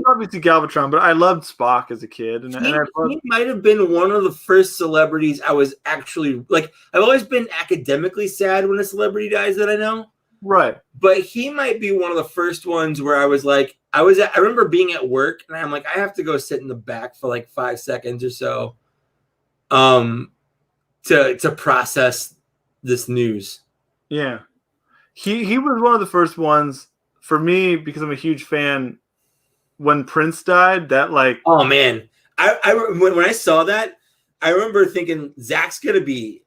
obviously Galvatron, but I loved Spock as a kid, and he might have been one of the first celebrities I was actually like. I've always been academically sad when a celebrity dies that I know, right? But he might be one of the first ones where I was like, I remember being at work, and I'm like, I have to go sit in the back for like 5 seconds or so, to process this news. Yeah, he was one of the first ones for me because I'm a huge fan. When Prince died, that like, oh man, when I saw that, I remember thinking Zach's gonna be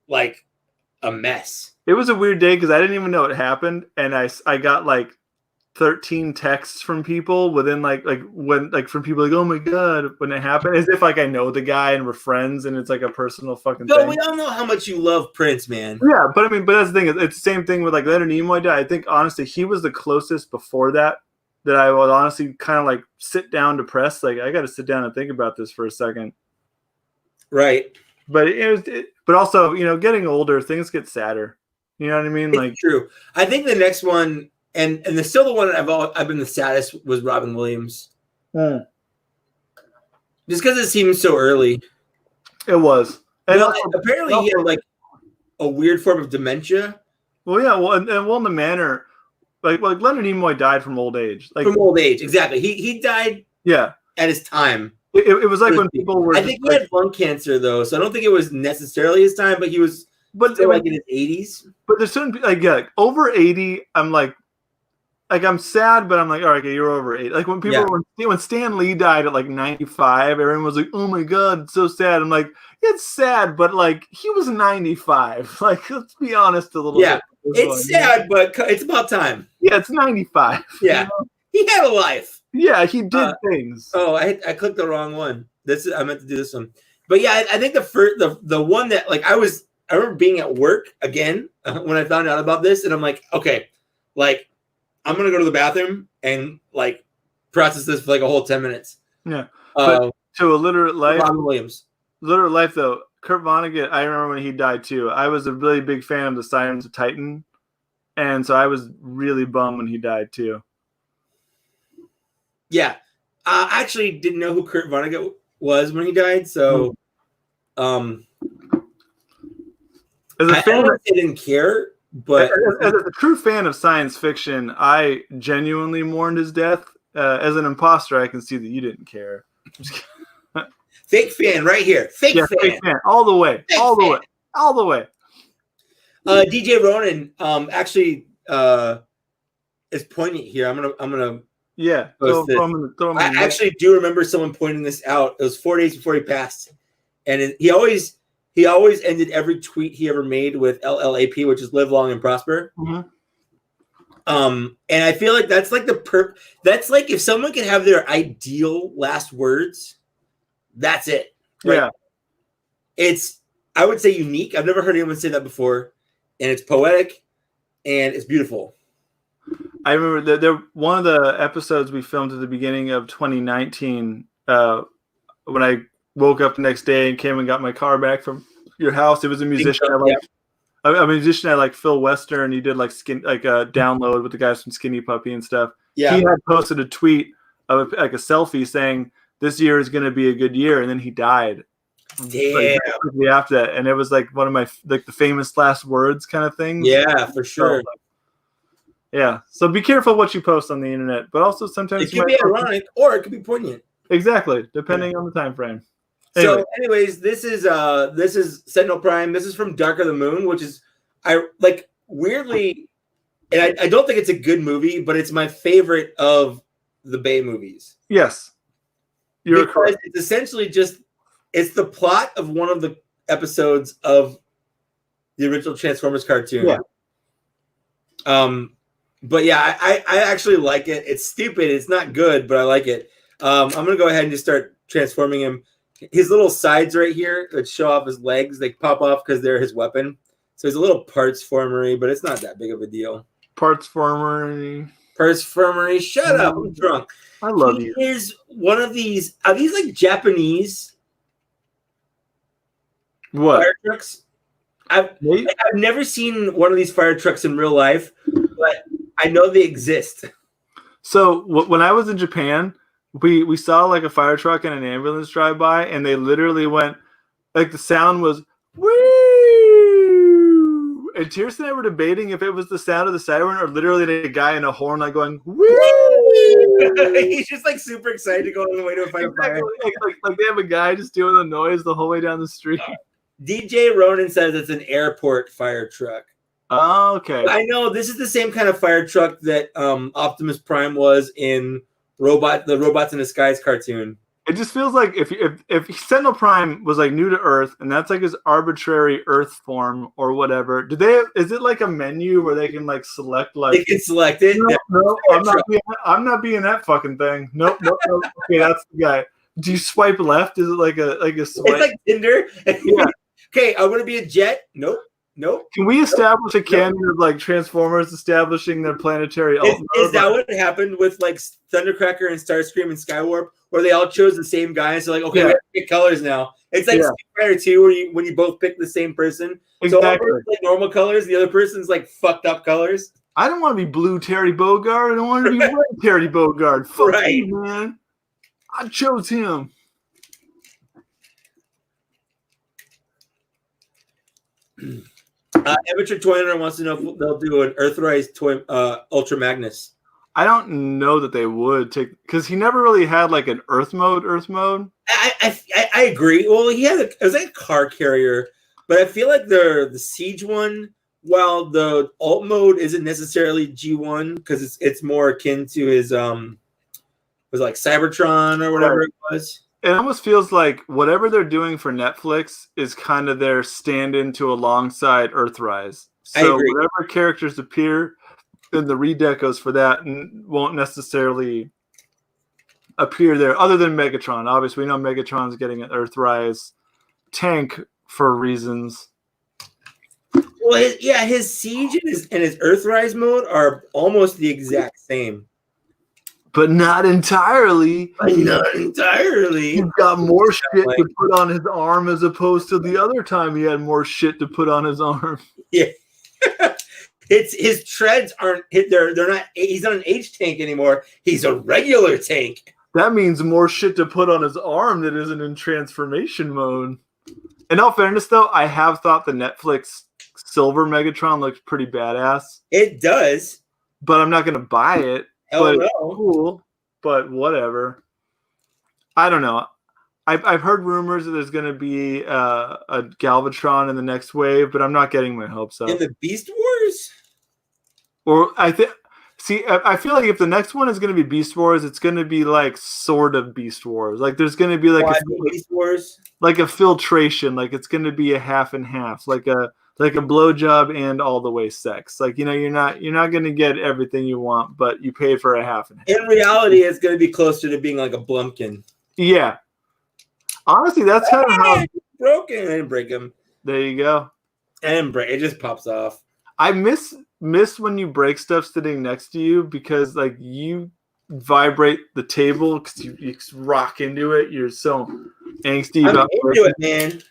like a mess. It was a weird day because I didn't even know it happened, and I got like 13 texts from people within from people like, oh my god, when it happened, as if like I know the guy and we're friends, and it's like a personal fucking thing. We all know how much you love Prince, man. Yeah, but that's the thing. It's the same thing with like Leonard Nimoy died. I think honestly he was the closest before that I would honestly kind of like sit down depressed. Like I got to sit down and think about this for a second. Right. But but also, getting older, things get sadder. You know what I mean? It's like true. I think the next one, and still the one I've been the saddest was Robin Williams. Just because it seemed so early. It was. And well, apparently he had like a weird form of dementia. Well, yeah. Well, and in the manner. Like Leonard Nimoy died from old age. Like from old age, exactly. He died. Yeah, at his time. It was like when people were. I think he had lung cancer though, so I don't think it was necessarily his time. But he was, still like in his 80s. But there's certain like over 80. I'm like I'm sad, but I'm like, all right, okay, you're over 80. Like when people when Stan Lee died at like 95, everyone was like, oh my god, it's so sad. I'm like, it's sad, but like he was 95. Like let's be honest a little bit. It's sad, but it's about time. Yeah, it's 95. Yeah, he had a life. Yeah, he did things. Oh, I clicked the wrong one. I meant to do this one. But yeah, I think the one that like I remember being at work again when I found out about this, and I'm like, okay, like I'm gonna go to the bathroom and like process this for like a whole 10 minutes. Yeah, but to a literate life, Robin Williams. Literate life though. Kurt Vonnegut, I remember when he died too. I was a really big fan of the Sirens of Titan, and so I was really bummed when he died too. Yeah, I actually didn't know who Kurt Vonnegut was when he died, so as a fan, I didn't care. But as a true fan of science fiction, I genuinely mourned his death. As an imposter, I can see that you didn't care. Fake fan right here. Fake fan. All the way. All the way. DJ Ronan actually is pointing here. I'm gonna I actually do remember someone pointing this out. It was 4 days before he passed. And he always ended every tweet he ever made with LLAP, which is live long and prosper. Mm-hmm. And I feel like that's like that's like if someone can have their ideal last words, that's it. Right? Yeah. It's, I would say, unique. I've never heard anyone say that before. And it's poetic and it's beautiful. I remember there one of the episodes we filmed at the beginning of 2019, when I woke up the next day and came and got my car back from your house. It was a musician a musician I like, Phil Western. He did like a download with the guys from Skinny Puppy and stuff. Yeah. He had posted a tweet of like a selfie saying this year is going to be a good year, and then he died. Damn. Like, quickly after that, and it was like one of my the famous last words kind of things. Yeah, for sure. Yeah, so be careful what you post on the internet, but also sometimes it could be ironic or it could be poignant. Exactly, depending on the time frame. Anyway. So, anyways, this is Sentinel Prime. This is from Dark of the Moon, which is weirdly, and I don't think it's a good movie, but it's my favorite of the Bay movies. Yes, you're correct. It's essentially it's the plot of one of the episodes of the original Transformers cartoon. Yeah. But yeah, I actually like it. It's stupid. It's not good, but I like it. I'm gonna go ahead and just start transforming him. His little sides right here that show off his legs, they pop off because they're his weapon. So he's a little parts formery, but it's not that big of a deal. Parts formery. Shut up! I'm drunk. I love you. He is one of these. Are these like Japanese? What? Fire trucks? I've never seen one of these fire trucks in real life, but I know they exist. So when I was in Japan, we saw like a fire truck and an ambulance drive by, and they literally went like the sound was woo. And Tierce and I were debating if it was the sound of the siren or literally a guy in a horn like going woo. He's just like super excited to go on the way to a fire. Like they have a guy just doing the noise the whole way down the street. DJ Ronan says it's an airport fire truck. Oh, okay. I know this is the same kind of fire truck that Optimus Prime was in the Robots in Disguise cartoon. It just feels like if Sentinel Prime was like new to Earth and that's like his arbitrary Earth form or whatever, is it like a menu where they can like select like they can select it? No, I'm not being that fucking thing. Nope. Okay, that's the guy. Do you swipe left? Is it like a swipe? It's like Tinder. Yeah. Okay, I want to be a jet. Nope. Can we establish a canon of like Transformers establishing their planetary? Is that what happened with like Thundercracker and Starscream and Skywarp, where they all chose the same guy? So like, okay, we have to pick colors now. It's like Street Fighter 2, where when you both pick the same person. Exactly. So like normal colors, the other person's like fucked up colors. I don't want to be blue Terry Bogard. I don't want to be red Terry Bogard. Fuck you, man. I chose him. Amateur Toy Hunter wants to know if they'll do an Earthrise Toy Ultra Magnus. I don't know that they would take because he never really had like an Earth mode. I agree. Well, it was like a car carrier, but I feel like the Siege one, while the alt mode isn't necessarily G1 because it's more akin to his was like Cybertron or whatever it was. It almost feels like whatever they're doing for Netflix is kind of their stand-in to alongside Earthrise. So whatever characters appear in the redecos for that won't necessarily appear there, other than Megatron. Obviously, we know Megatron's getting an Earthrise tank for reasons. Well, his Siege and his Earthrise mode are almost the exact same. But not entirely. You've got more shit to put on his arm as opposed to the other time he had more shit to put on his arm. Yeah. It's his treads aren't they're not he's not an H tank anymore. He's a regular tank. That means more shit to put on his arm that isn't in transformation mode. In all fairness though, I have thought the Netflix Silver Megatron looks pretty badass. It does. But I'm not gonna buy it. But no. Cool, but whatever. I don't know. I've heard rumors that there's going to be a Galvatron in the next wave, but I'm not getting my hopes up. In the Beast Wars? Or I feel like if the next one is going to be Beast Wars, it's going to be like sort of Beast Wars. Like there's going to be like Beast Wars, like a filtration. Like it's going to be a half and half, like a blowjob and all the way sex. Like, you're not going to get everything you want, but you pay for a half and half. In reality, it's going to be closer to being like a Blumpkin. Yeah. Honestly, that's kind of how broken. I didn't break him. There you go. I didn't break. It just pops off. I miss when you break stuff sitting next to you because like you vibrate the table because you rock into it. You're so angsty about into it, man.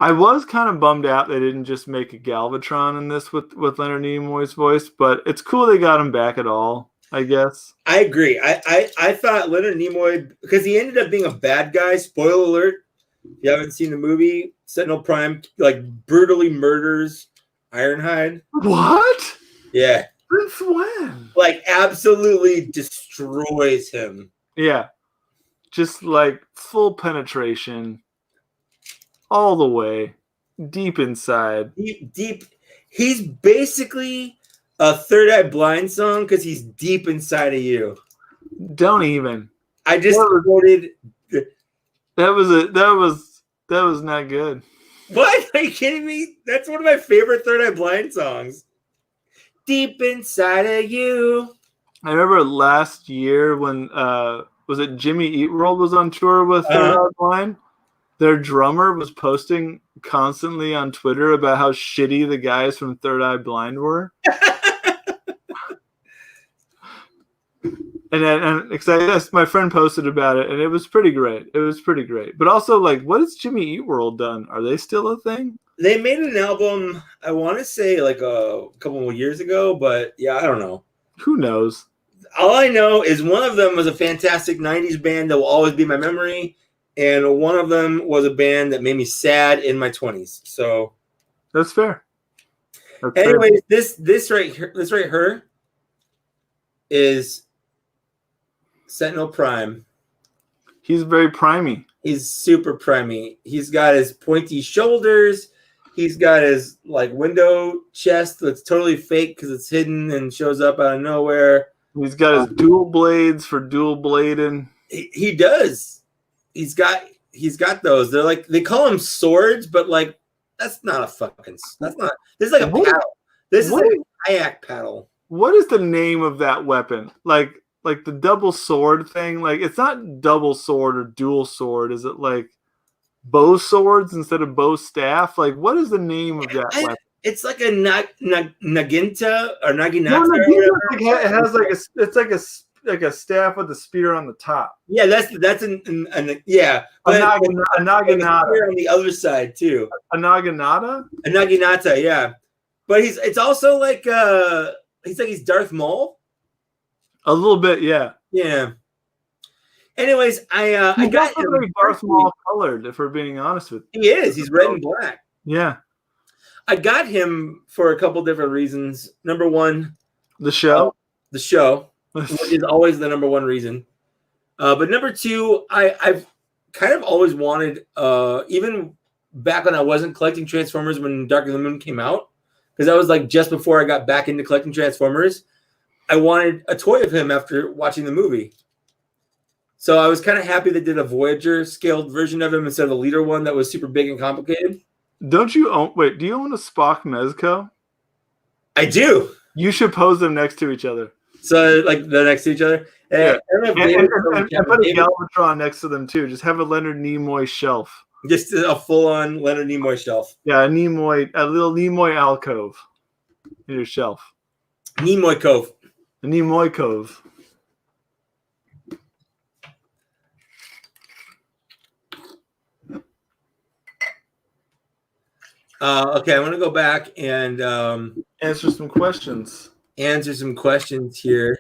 I was kind of bummed out they didn't just make a Galvatron in this with Leonard Nimoy's voice, but it's cool they got him back at all, I guess. I agree. I thought Leonard Nimoy, because he ended up being a bad guy. Spoiler alert. If you haven't seen the movie, Sentinel Prime like brutally murders Ironhide. What? Yeah. Since when? Like absolutely destroys him. Yeah. Just like full penetration. All the way. Deep inside. Deep. He's basically a Third Eye Blind song because he's deep inside of you. Don't even. I just quoted. That was not good. What? Are you kidding me? That's one of my favorite Third Eye Blind songs. Deep inside of you. I remember last year when was it Jimmy Eat World was on tour with Third Eye Blind? Their drummer was posting constantly on Twitter about how shitty the guys from Third Eye Blind were. And because my friend posted about it, and it was pretty great. It was pretty great. But also, like, what has Jimmy Eat World done? Are they still a thing? They made an album, I want to say, like a couple of years ago, but yeah, I don't know. Who knows? All I know is one of them was a fantastic 90s band that will always be in my memory, and one of them was a band that made me sad in my 20s. So that's fair. Anyways, this right here is Sentinel Prime. He's very primey. He's super primey. He's got his pointy shoulders. He's got his like window chest that's totally fake because it's hidden and shows up out of nowhere. He's got his dual blades for dual blading. He does. He's got those. They're like, they call them swords, but like that's not a fucking. That's not. This is like a paddle. This is like a kayak paddle. What is the name of that weapon? Like the double sword thing? Like it's not double sword or dual sword. Is it like bow swords instead of bow staff? Like what is the name of that weapon? It's like a naginta or naginata. No, it has like a staff with a spear on the top. Yeah, that's an yeah. A naginata on the other side too. A naginata? A naginata, yeah. But it's also like he's Darth Maul. A little bit, yeah. Yeah. Anyways, I got him very Darth Maul colored, if we're being honest with you. He is. He's red and black. Yeah. I got him for a couple different reasons. Number one, the show, which is always the number one reason. But number two, I've kind of always wanted, even back when I wasn't collecting Transformers when Dark of the Moon came out, because that was like just before I got back into collecting Transformers, I wanted a toy of him after watching the movie. So I was kind of happy they did a Voyager scaled version of him instead of the leader one that was super big and complicated. Don't you own? Wait, do you own a Spock Mezco? I do. You should pose them next to each other. So like they're next to each other. Yeah. And put a Galvatron next to them too. Just have a Leonard Nimoy shelf. Just a full-on Leonard Nimoy shelf. Yeah, a little Nimoy alcove in your shelf. Nimoy Cove. A Nimoy Cove. Okay, I want to go back and answer some questions. Here.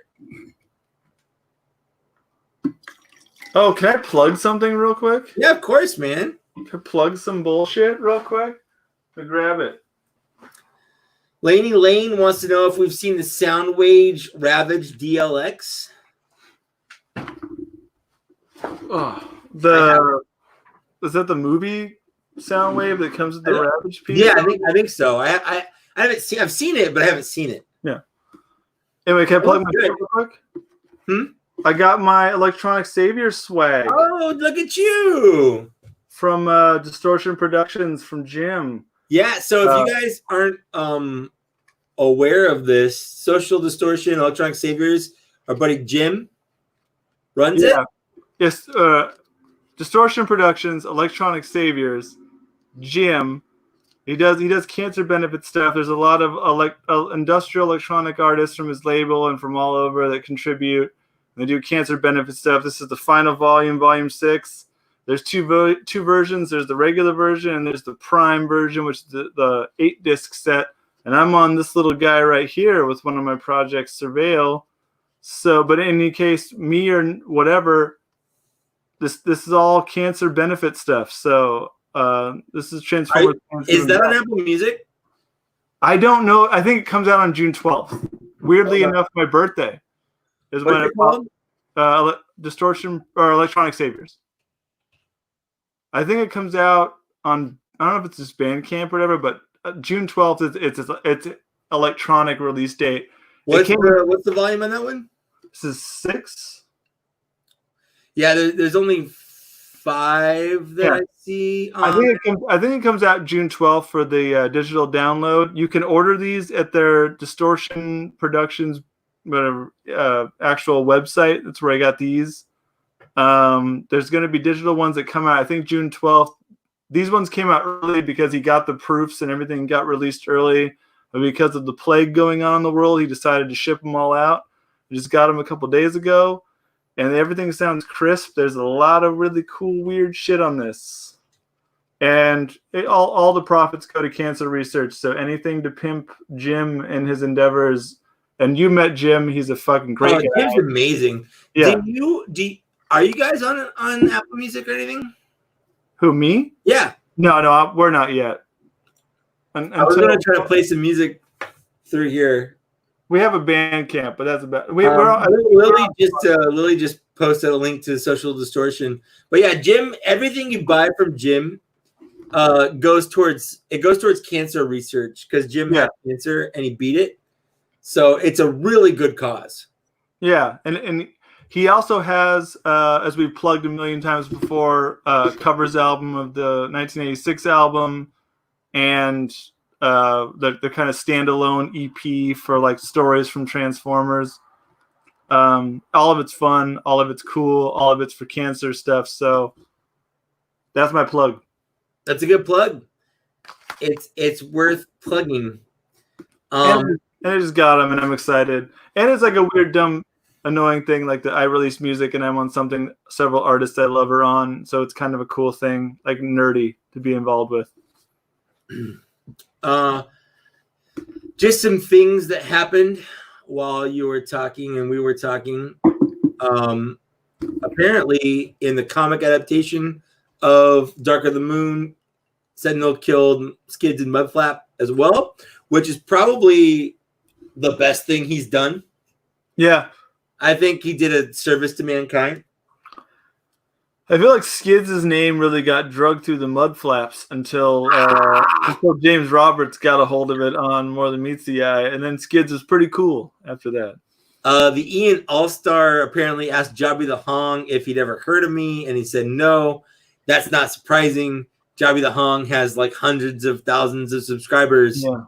Oh, can I plug something real quick? Yeah, of course, man. Can I plug some bullshit real quick? Grab it. Laney Lane wants to know if we've seen the Soundwave Ravage DLX. Oh, is that the movie Soundwave that comes with the Ravage piece? Yeah, I think so. I haven't seen. I've seen it, but I haven't seen it. Yeah. Anyway, can I plug my shit real quick? I got my Electronic Savior swag. Oh, look at you! From Distortion Productions from Jim. Yeah. So if you guys aren't aware of this, Social Distortion Electronic Saviors, our buddy Jim runs it. Yes. Distortion Productions, Electronic Saviors, Jim. He does cancer benefit stuff. There's a lot of industrial electronic artists from his label and from all over that contribute. They do cancer benefit stuff. This is the final volume, volume 6. There's two versions. There's the regular version and there's the Prime version, which is the 8-disc set. And I'm on this little guy right here with one of my projects, Surveil. So, but in any case, me or whatever, this is all cancer benefit stuff. So this is Transformers. Is that on Apple Music? I don't know. I think it comes out on June 12th. Weirdly enough, my birthday is when it called? Distortion or Electronic Saviors. I think it comes out on, I don't know if it's this Bandcamp or whatever, but June 12th it's electronic release date. What's the volume on that one? This is 6. Yeah, there's only 5 that I see. I think it comes out June 12th for the digital download. You can order these at their Distortion Productions whatever actual website. That's where I got these. There's going to be digital ones that come out, I think June 12th. These ones came out early because he got the proofs and everything got released early. But because of the plague going on in the world, he decided to ship them all out. I just got them a couple days ago, and everything sounds crisp. There's a lot of really cool, weird shit on this. And all the profits go to cancer research. So anything to pimp Jim and his endeavors. And you met Jim. He's a fucking great guy. Jim's amazing. Yeah. Are you guys on Apple Music or anything? Who, me? Yeah. No, we're not yet. I was going to try to play some music through here. We have a Bandcamp, but that's about. Lily just posted a link to Social Distortion. But yeah, Jim, everything you buy from Jim goes towards cancer research because Jim had cancer and he beat it. So it's a really good cause. Yeah, and he also has, as we plugged a million times before, covers album of the 1986 album, and the kind of standalone EP for like stories from Transformers. All of it's fun, all of it's cool, all of it's for cancer stuff. So that's my plug. That's a good plug. It's worth plugging. And I just got them, and I'm excited. And it's like a weird, dumb, annoying thing, like that I release music and I'm on something several artists I love are on. So it's kind of a cool thing, like nerdy to be involved with. Just some things that happened while you were talking and we were talking. Apparently, in the comic adaptation of Dark of the Moon, Sentinel killed Skids and Mudflap as well, which is probably the best thing he's done. Yeah. I think he did a service to mankind. I feel like Skids' name really got drugged through the Mudflaps until James Roberts got a hold of it on More Than Meets the Eye, and then Skids was pretty cool after that. The Ian All-Star apparently asked Jobby the Hong if he'd ever heard of me, and he said no. That's not surprising. Jobby the Hong has like hundreds of thousands of subscribers. Yeah.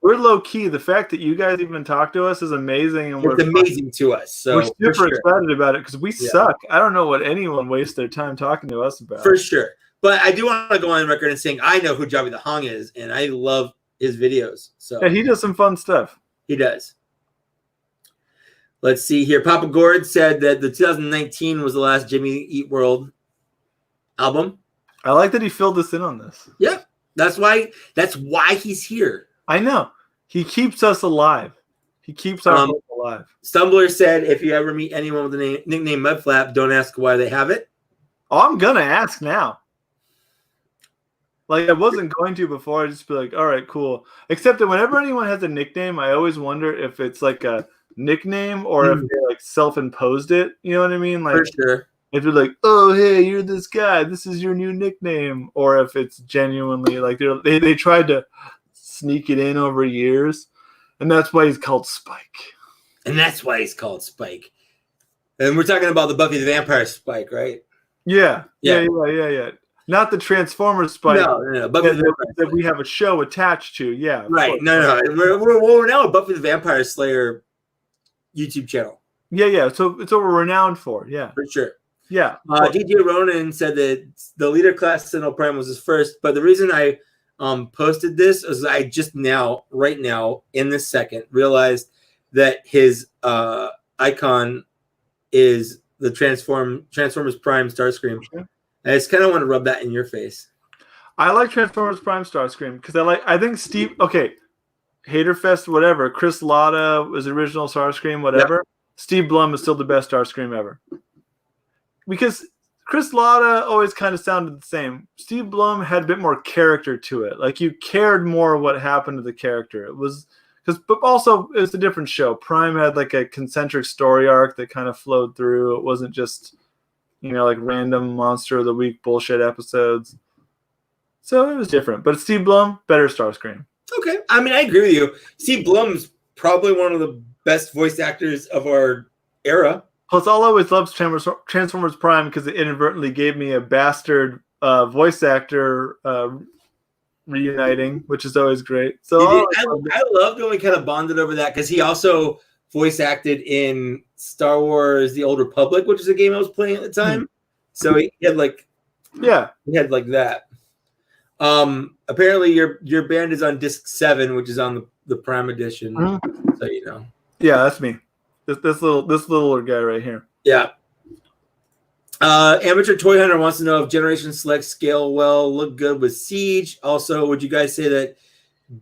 We're low key. The fact that you guys even talk to us is amazing, and it's amazing to us. So we're super excited about it because we suck. I don't know what anyone wastes their time talking to us about. For sure, but I do want to go on record and saying I know who Jobby the Hong is, and I love his videos. So yeah, he does some fun stuff. He does. Let's see here. Papa Gord said that the 2019 was the last Jimmy Eat World album. I like that he filled us in on this. Yeah, that's why he's here. I know. He keeps us alive. He keeps our hope alive. Stumbler said, if you ever meet anyone with the nickname Mudflap, don't ask why they have it. Oh, I'm going to ask now. Like, I wasn't going to before. I'd just be like, all right, cool. Except that whenever anyone has a nickname, I always wonder if it's like a nickname or if they like self-imposed it. You know what I mean? Like, for sure. If you're like, oh, hey, you're this guy. This is your new nickname. Or if it's genuinely like they tried to sneak it in over years, and that's why he's called Spike. And we're talking about the Buffy the Vampire Spike, right? Yeah. Not the Transformers Spike. No. Buffy the Vampire that we have a show attached to. Yeah. Right. No. We're now a Buffy the Vampire Slayer YouTube channel. Yeah. So it's what we're renowned for. Yeah. For sure. Yeah. DJ Ronan said that the leader class Sentinel Prime was his first, but the reason I posted this is I just right now in this second realized that his icon is the Transformers Prime Starscream. I just kind of want to rub that in your face. I like Transformers Prime Starscream because I think Steve. Okay, Haterfest, whatever. Chris Latta was the original Starscream, whatever. Yep. Steve Blum is still the best Starscream ever. Because Chris Latta always kind of sounded the same. Steve Blum had a bit more character to it. Like you cared more what happened to the character. It was but also it was a different show. Prime had like a concentric story arc that kind of flowed through. It wasn't just like random Monster of the Week bullshit episodes. So it was different. But Steve Blum, better Starscream. Okay. I mean, I agree with you. Steve Blum's probably one of the best voice actors of our era. Plus, I'll always love Transformers Prime because it inadvertently gave me a bastard voice actor reuniting, which is always great. So I loved when we kind of bonded over that because he also voice acted in Star Wars: The Old Republic, which is a game I was playing at the time. So he had that. Apparently your band is on disc 7, which is on the Prime edition. So you know. Yeah, that's me. This little guy right here. Yeah. Amateur Toy Hunter wants to know if Generation Select scale well, look good with Siege. Also, would you guys say that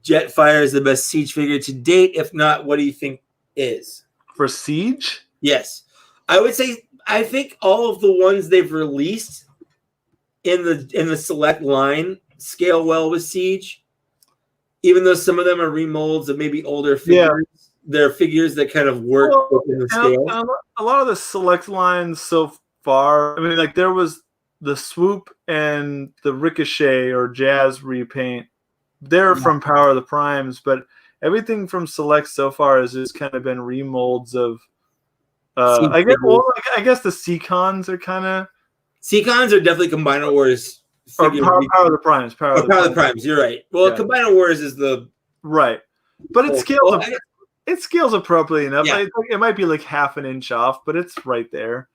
Jetfire is the best Siege figure to date? If not, what do you think is? For Siege? Yes. I would say I think all of the ones they've released in the Select line scale well with Siege. Even though some of them are remolds of maybe older figures. Yeah. They're figures that kind of work in the scale. A lot of the Select lines so far, I mean, like there was the Swoop and the Ricochet or Jazz repaint. They're from Power of the Primes, but everything from Select so far has just kind of been remolds of. I guess the Seacons are kind of. Seacons are definitely Combiner Wars. Or Power of the Primes. Power of the Primes. You're right. Well, yeah. Combiner Wars is the right, but it scales. It scales appropriately enough. Yeah. It might be like half an inch off, but it's right there.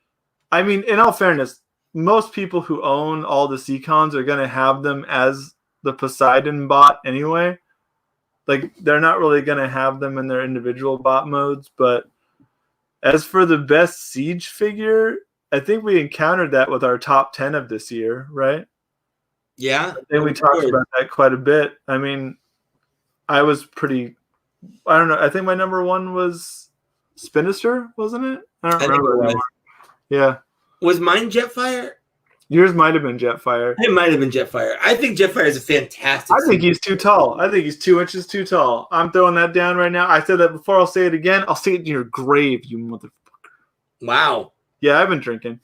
I mean, in all fairness, most people who own all the Seacons are going to have them as the Poseidon bot anyway. Like, they're not really going to have them in their individual bot modes. But as for the best Siege figure, I think we encountered that with our top 10 of this year, right? Yeah. And we talked about that quite a bit. I mean, I was pretty... I don't know. I think my number 1 was Spinister, wasn't it? I don't remember. It was. Yeah. Was mine Jetfire? Yours might have been Jetfire. It might have been Jetfire. I think Jetfire is a fantastic. I think he's too tall. I think he's 2 inches too tall. I'm throwing that down right now. I said that before. I'll say it again. I'll say it in your grave, you motherfucker. Wow. Yeah, I've been drinking.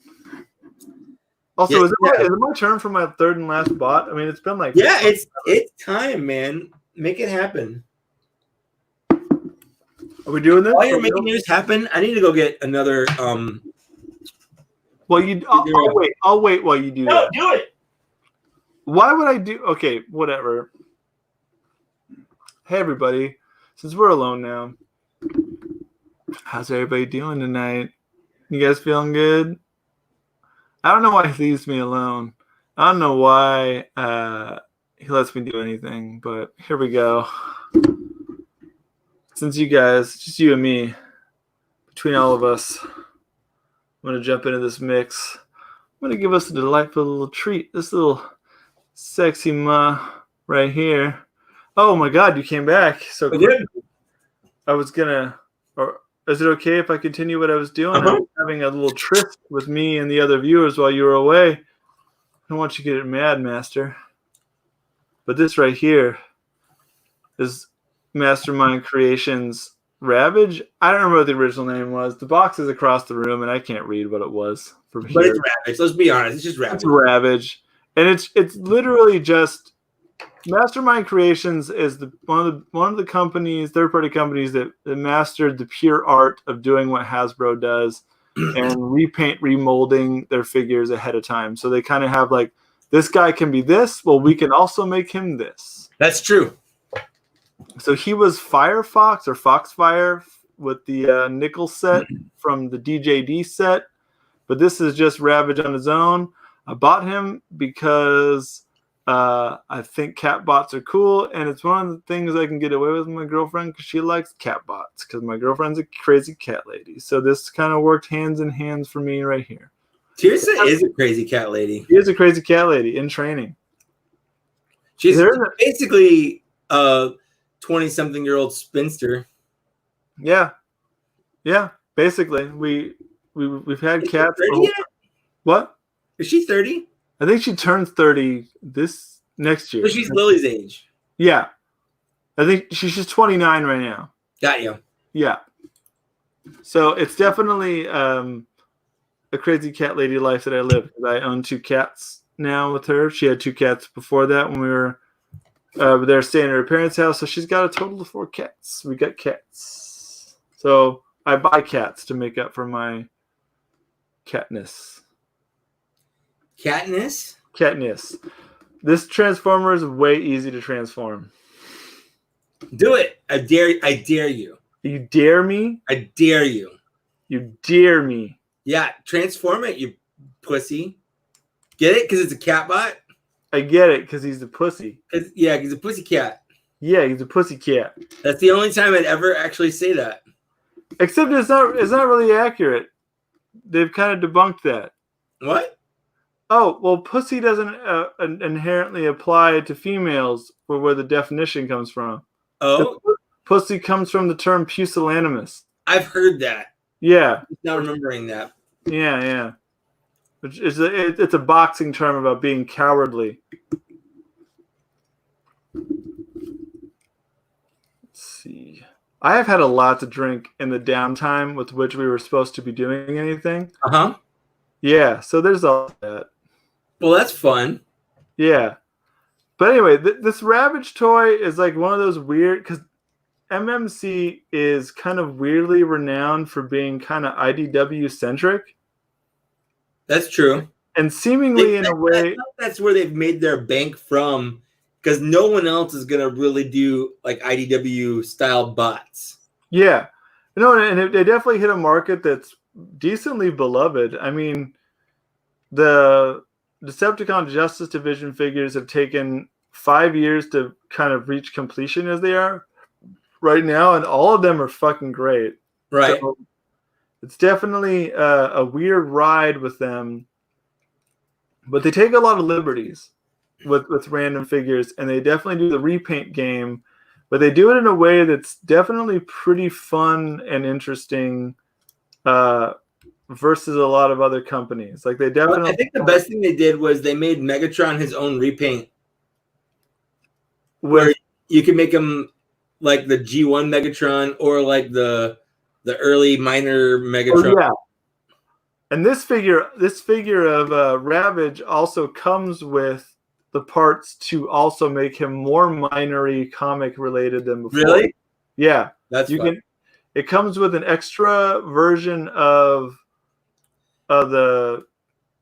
Also, is it my turn for my third and last bot? I mean, it's been like... Yeah, it's time, man. Make it happen. Are we doing this? While you're making yours happen, I need to go get another. Well, I'll wait while you do that. No, do it. Why would I do? Okay, whatever. Hey, everybody. Since we're alone now, how's everybody doing tonight? You guys feeling good? I don't know why he leaves me alone. I don't know why he lets me do anything, but here we go. Since you guys, just you and me, between all of us, I'm going to jump into this mix. I'm going to give us a delightful little treat. This little sexy ma right here. Oh my God, you came back so quick. I was going to, or is it okay if I continue what I was doing? I was having a little tryst with me and the other viewers while you were away. I don't want you to get mad, Master. But this right here is Mastermind Creations Ravage. I don't remember what the original name was. The box is across the room, and I can't read what it was from here. But it's Ravage. Let's be honest. It's just Ravage. It's Ravage. And it's literally just Mastermind Creations is one of the companies, third-party companies that mastered the pure art of doing what Hasbro does and repaint, remolding their figures ahead of time. So they kind of have like, this guy can be this. Well, we can also make him this. That's true. So he was Firefox or Foxfire with the nickel set from the DJD set. But this is just Ravage on his own. I bought him because I think cat bots are cool. And it's one of the things I can get away with my girlfriend because she likes cat bots. Because my girlfriend's a crazy cat lady. So this kind of worked hands in hands for me right here. Tirsa is a crazy cat lady. She is a crazy cat lady in training. She's basically a 20-something-year-old spinster. Yeah. Basically, we've had cats. What? Is she 30? I think she turns 30 this next year. So she's Lily's age. Yeah, I think she's 29 right now. Got you. Yeah. So it's definitely a crazy cat lady life that I live. I own 2 cats now with her. She had 2 cats before that when we were there staying at her parents' house. So she's got a total of 4 cats. We got cats. So I buy cats to make up for my catness. Katniss? Katniss. This transformer is way easy to transform. Do it. I dare you. You dare me? I dare you. You dare me. Yeah, transform it, you pussy. Get it? Because it's a cat bot? I get it, because he's a pussy. Yeah, he's a pussy cat. Yeah, he's a pussy cat. That's the only time I'd ever actually say that. Except it's not really accurate. They've kind of debunked that. What? Oh, well, pussy doesn't inherently apply to females for where the definition comes from. Oh? Pussy comes from the term pusillanimous. I've heard that. Yeah. I'm not remembering that. Yeah. It's a boxing term about being cowardly. Let's see. I have had a lot to drink in the downtime with which we were supposed to be doing anything. Uh-huh. Yeah, so there's all that. Well, that's fun. Yeah. But anyway, this Ravage toy is like one of those weird, because MMC is kind of weirdly renowned for being kind of IDW-centric. That's true. And seemingly in a way... That's where they've made their bank from, because no one else is going to really do like IDW-style bots. Yeah. And they definitely hit a market that's decently beloved. I mean, the Decepticon Justice Division figures have taken 5 years to kind of reach completion as they are right now, and all of them are fucking great. Right. So it's definitely a weird ride with them, but they take a lot of liberties with random figures, and they definitely do the repaint game, but they do it in a way that's definitely pretty fun and interesting versus a lot of other companies. Like they definitely. I think the best thing they did was they made Megatron his own repaint, where you can make him like the G1 Megatron or like the early minor Megatron. Oh, yeah. And this figure of Ravage also comes with the parts to also make him more minery comic related than before. Really? Yeah. That's fun. It comes with an extra version of the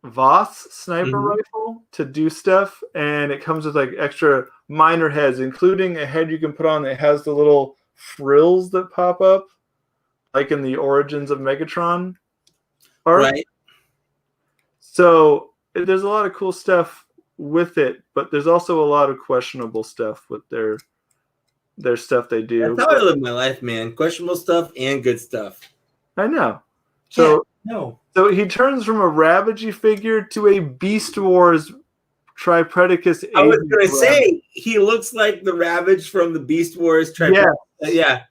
Voss sniper rifle to do stuff, and it comes with like extra minor heads, including a head you can put on that has the little frills that pop up, like in the Origins of Megatron art. Right. So there's a lot of cool stuff with it, but there's also a lot of questionable stuff with their stuff they do. That's how I live my life, man. Questionable stuff and good stuff. I know. So no. So he turns from a Ravagey figure to a Beast Wars Tripredacus. I was going to say, he looks like the Ravage from the Beast Wars Tripredacus. Yeah.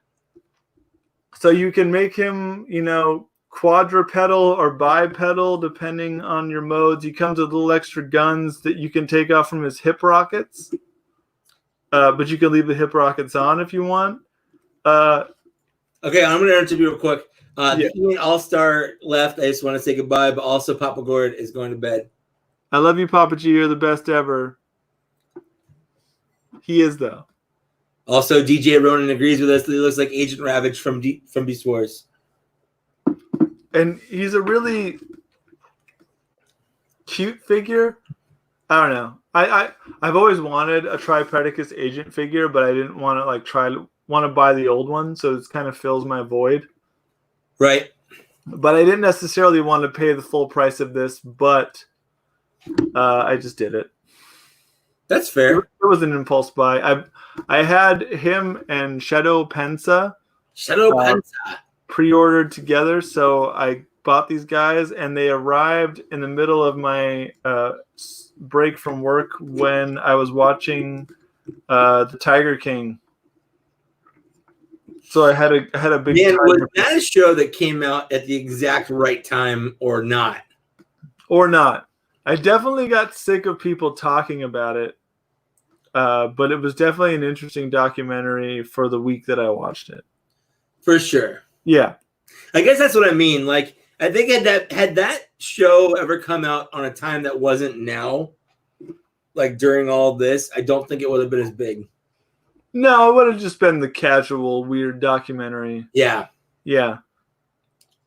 So you can make him, quadrupedal or bipedal, depending on your modes. He comes with little extra guns that you can take off from his hip rockets. But you can leave the hip rockets on if you want. Okay, I'm going to interview real quick. The Ian All-Star left. I just want to say goodbye, but also Papa Gord is going to bed. I love you, Papa G. You're the best ever. He is, though. Also, DJ Ronan agrees with us that he looks like Agent Ravage from Beast Wars. And he's a really cute figure. I don't know. I've always wanted a Tripredacus agent figure, but I didn't want to buy the old one, so it kind of fills my void. Right. But I didn't necessarily want to pay the full price of this, but I just did it. That's fair. It was an impulse buy. I had him and Shadow Pensa. Shadow Pensa. Pre-ordered together, so I bought these guys, and they arrived in the middle of my break from work when I was watching the Tiger King. So I had a big. Man, was that a show that came out at the exact right time or not? Or not? I definitely got sick of people talking about it, but it was definitely an interesting documentary for the week that I watched it. For sure. Yeah. I guess that's what I mean. Like, I think had that show ever come out on a time that wasn't now, like during all this, I don't think it would have been as big. No, it would have just been the casual, weird documentary. Yeah. Yeah.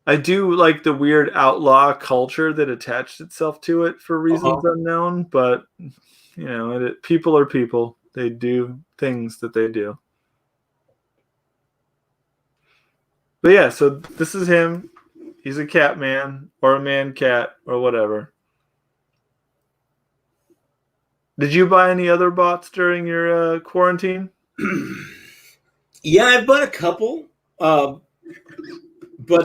I do like the weird outlaw culture that attached itself to it for reasons unknown, but you know, people are people. They do things that they do. But yeah, so this is him. He's a cat man or a man cat or whatever. Did you buy any other bots during your quarantine? Yeah, I bought a couple, but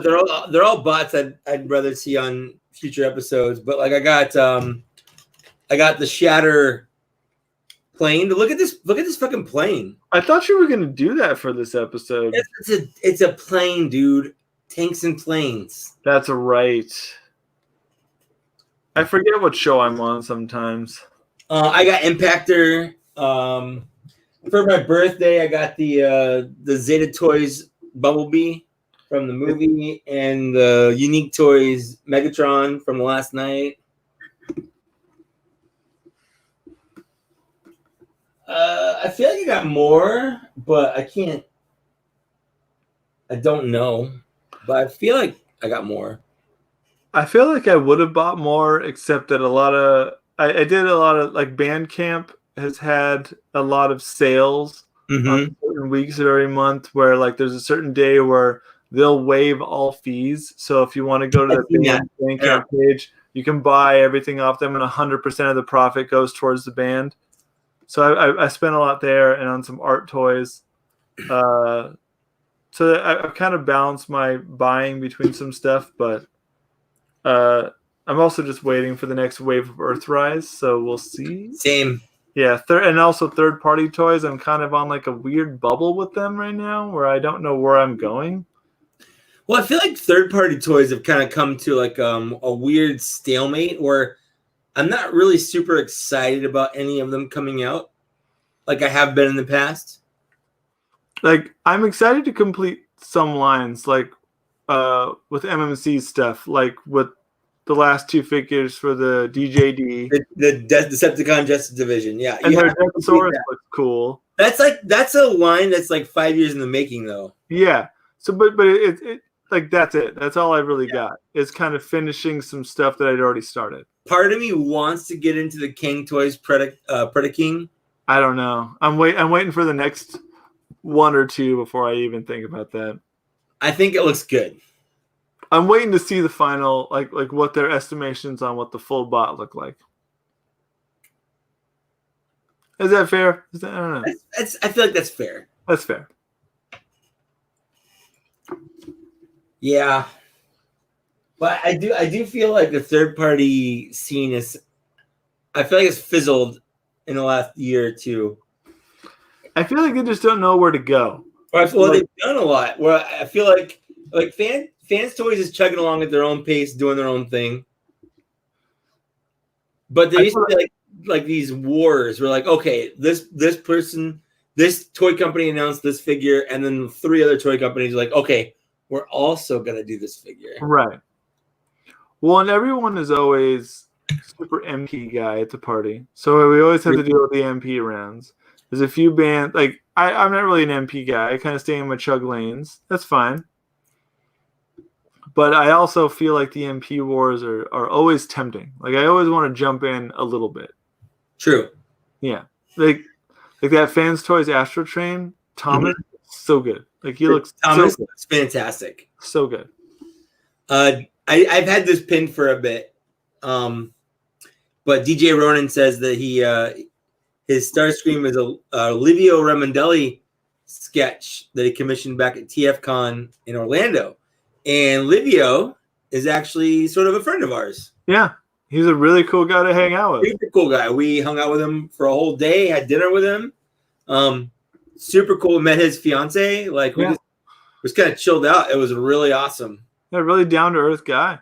they're all bots I'd rather see on future episodes. But like I got the Shatter plane. Look at this fucking plane. I thought you were gonna do that for this episode. It's a plane, dude. Tanks and planes. That's right. I forget what show I'm on sometimes. I got Impactor. For my birthday, I got the Zeta Toys Bumblebee from the movie and the Unique Toys Megatron from the last night. I feel like I got more, but I don't know. But I feel like I got more. I feel like I would have bought more, except that I did a lot of like Bandcamp has had a lot of sales on certain weeks of every month where like there's a certain day where they'll waive all fees. So if you want to go to the Bandcamp page, you can buy everything off them and 100% of the profit goes towards the band. So I spent a lot there and on some art toys. So I've kind of balanced my buying between some stuff, but I'm also just waiting for the next wave of Earthrise, so we'll see. Same. Yeah, and also third-party toys. I'm kind of on like a weird bubble with them right now where I don't know where I'm going. Well, I feel like third-party toys have kind of come to like a weird stalemate where I'm not really super excited about any of them coming out like I have been in the past. Like, I'm excited to complete some lines, like with MMC stuff, like with the last two figures for the DJD. The Decepticon Justice Division, yeah. And their Deathsaurus looks cool. That's a line that's like 5 years in the making, though. Yeah. So, but it like that's it. That's all I really got. It's kind of finishing some stuff that I'd already started. Part of me wants to get into the King Toys Predaking. I don't know. I'm waiting for the next one or two before I even think about that. I think it looks good. I'm waiting to see the final, like what their estimations on what the full bot look like. Is that fair? I don't know. I feel like that's fair. That's fair. Yeah, but I do feel like the third party scene I feel like it's fizzled in the last year or two. I feel like they just don't know where to go. Well, they've done a lot. Well, I feel like Fans Toys is chugging along at their own pace, doing their own thing. But there used to be like these wars where like, okay, this toy company announced this figure, and then 3 other toy companies are like, okay, we're also gonna do this figure. Right. Well, and everyone is always super MP guy at the party. So we always have to deal with the MP rounds. There's a few bands like I'm not really an MP guy. I kind of stay in my chug lanes. That's fine. But I also feel like the MP wars are always tempting. Like I always want to jump in a little bit. True. Yeah. Like that Fans Toys Astro Train, Thomas, so good. Like he looks Thomas so good. Looks fantastic. So good. I've had this pinned for a bit. But DJ Ronan says that his Starscream is a Livio Ramondelli sketch that he commissioned back at TFCon in Orlando. And Livio is actually sort of a friend of ours. Yeah, he's a really cool guy to hang out with. Super cool guy. We hung out with him for a whole day, had dinner with him. Super cool. Met his fiance. Like we just kind of chilled out. It was really awesome. Yeah, really down to earth guy.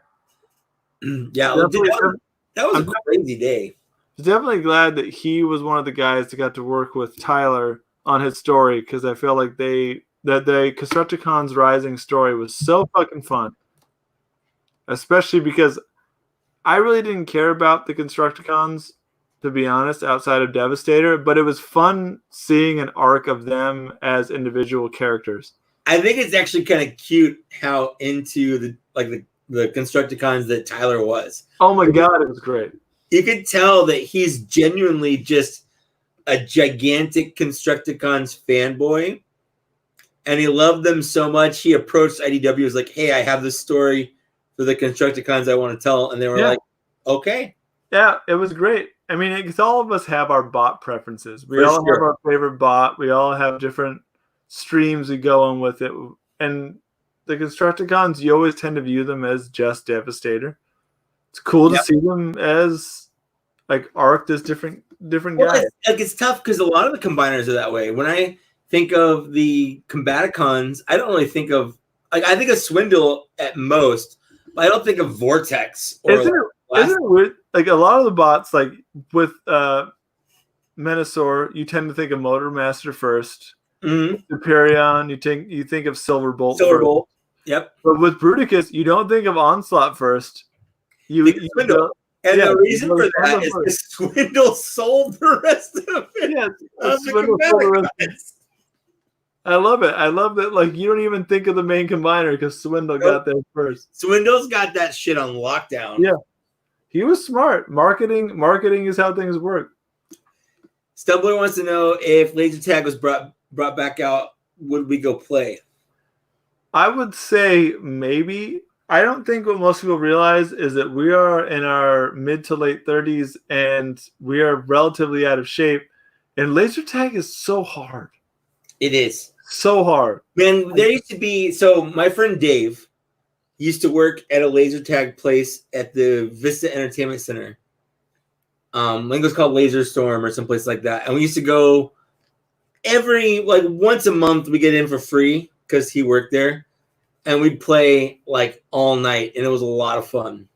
Yeah, that was a crazy day. Definitely glad that he was one of the guys that got to work with Tyler on his story, because I feel like the Constructicons Rising story was so fucking fun. Especially because I really didn't care about the Constructicons, to be honest, outside of Devastator, but it was fun seeing an arc of them as individual characters. I think it's actually kind of cute how into the Constructicons that Tyler was. Oh my god, it was great. You could tell that he's genuinely just a gigantic Constructicons fanboy, and he loved them so much. He approached IDW, was like, "Hey, I have this story for the Constructicons I want to tell," and they were like, "Okay." Yeah, it was great. I mean, it's all of us have our bot preferences. We all have our favorite bot. We all have different streams we go on with it, and the Constructicons, you always tend to view them as just Devastator. It's cool to see them as like arced as different guys. It's tough because a lot of the combiners are that way. When I think of the Combaticons, I don't really think of I think of Swindle at most, but I don't think of Vortex. Or isn't it weird? Like a lot of the bots, like with Menasor, you tend to think of Motormaster first. Mm-hmm. Superion, you think of Silverbolt. Silverbolt. Yep. But with Bruticus, you don't think of Onslaught first. You Swindle. And the reason for that is the Swindle sold the rest of it. Yeah, I love it. I love that. Like, you don't even think of the main combiner because Swindle got there first. Swindle's got that shit on lockdown. Yeah, he was smart. Marketing is how things work. Stumbler wants to know if Laser Tag was brought back out, would we go play? I would say maybe. I don't think what most people realize is that we are in our mid to late 30s and we are relatively out of shape. And laser tag is so hard. It is. So hard. Man, there used to be... So my friend Dave used to work at a laser tag place at the Vista Entertainment Center. I think it was called Laser Storm or someplace like that. And we used to go once a month we get in for free because he worked there. And we'd play like all night, and it was a lot of fun.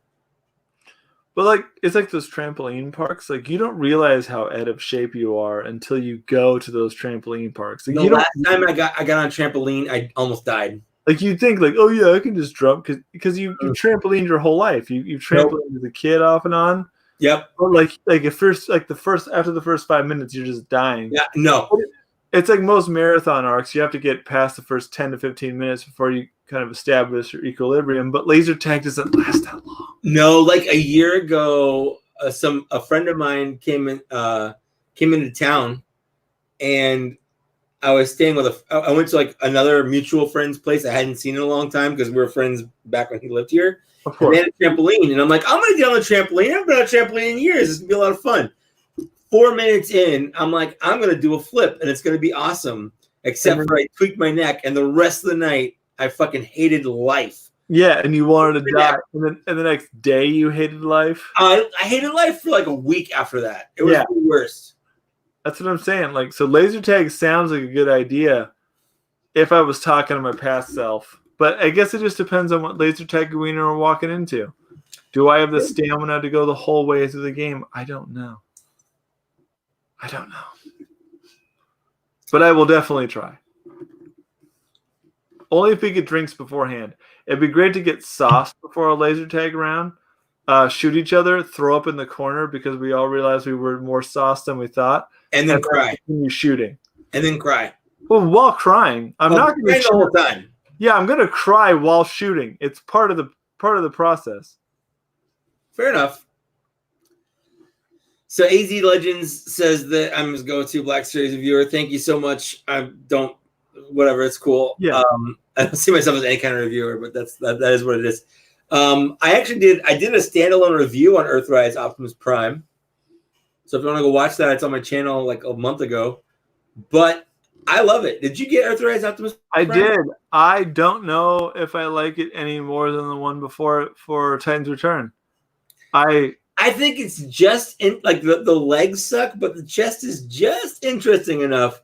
But like, it's like those trampoline parks. Like, you don't realize how out of shape you are until you go to those trampoline parks. Like, the last time I got on a trampoline, I almost died. Like, you think like, oh yeah, I can just jump because you trampolined your whole life. You trampolined as a kid off and on. Yep. Or after the first 5 minutes, you're just dying. Yeah. No. It's like most marathon arcs. You have to get past the first 10 to 15 minutes before you kind of establish your equilibrium. But laser tag doesn't last that long. No, like a year ago, a friend of mine came into town, and I was staying with I went to like another mutual friend's place I hadn't seen in a long time because we were friends back when he lived here. Of course. And they had a trampoline, and I'm like, I'm gonna get on the trampoline. I haven't been on a trampoline in years. It's gonna be a lot of fun. 4 minutes in, I'm like, I'm going to do a flip, and it's going to be awesome, except for I tweaked my neck, and the rest of the night, I fucking hated life. Yeah, and you wanted to die. And the next day, you hated life? I hated life for like a week after that. It was the worst. That's what I'm saying. Like, so laser tag sounds like a good idea if I was talking to my past self. But I guess it just depends on what laser tag arena we're walking into. Do I have the stamina to go the whole way through the game? I don't know. But I will definitely try. Only if we get drinks beforehand. It'd be great to get sauce before a laser tag round. Shoot each other, throw up in the corner because we all realized we were more sauce than we thought. And then cry. Continue shooting. And then cry. Well, while crying. I'm not going to the whole time. Yeah, I'm going to cry while shooting. It's part of the process. Fair enough. So AZ Legends says that I'm his go-to Black Series reviewer. Thank you so much. Whatever, it's cool. Yeah. I don't see myself as any kind of reviewer, but that is what it is. I did a standalone review on Earthrise Optimus Prime. So if you want to go watch that, it's on my channel like a month ago. But I love it. Did you get Earthrise Optimus I Prime? did. I don't know if I like it any more than the one before it for Titan's Return. I think it's just like the legs suck, but the chest is just interesting enough.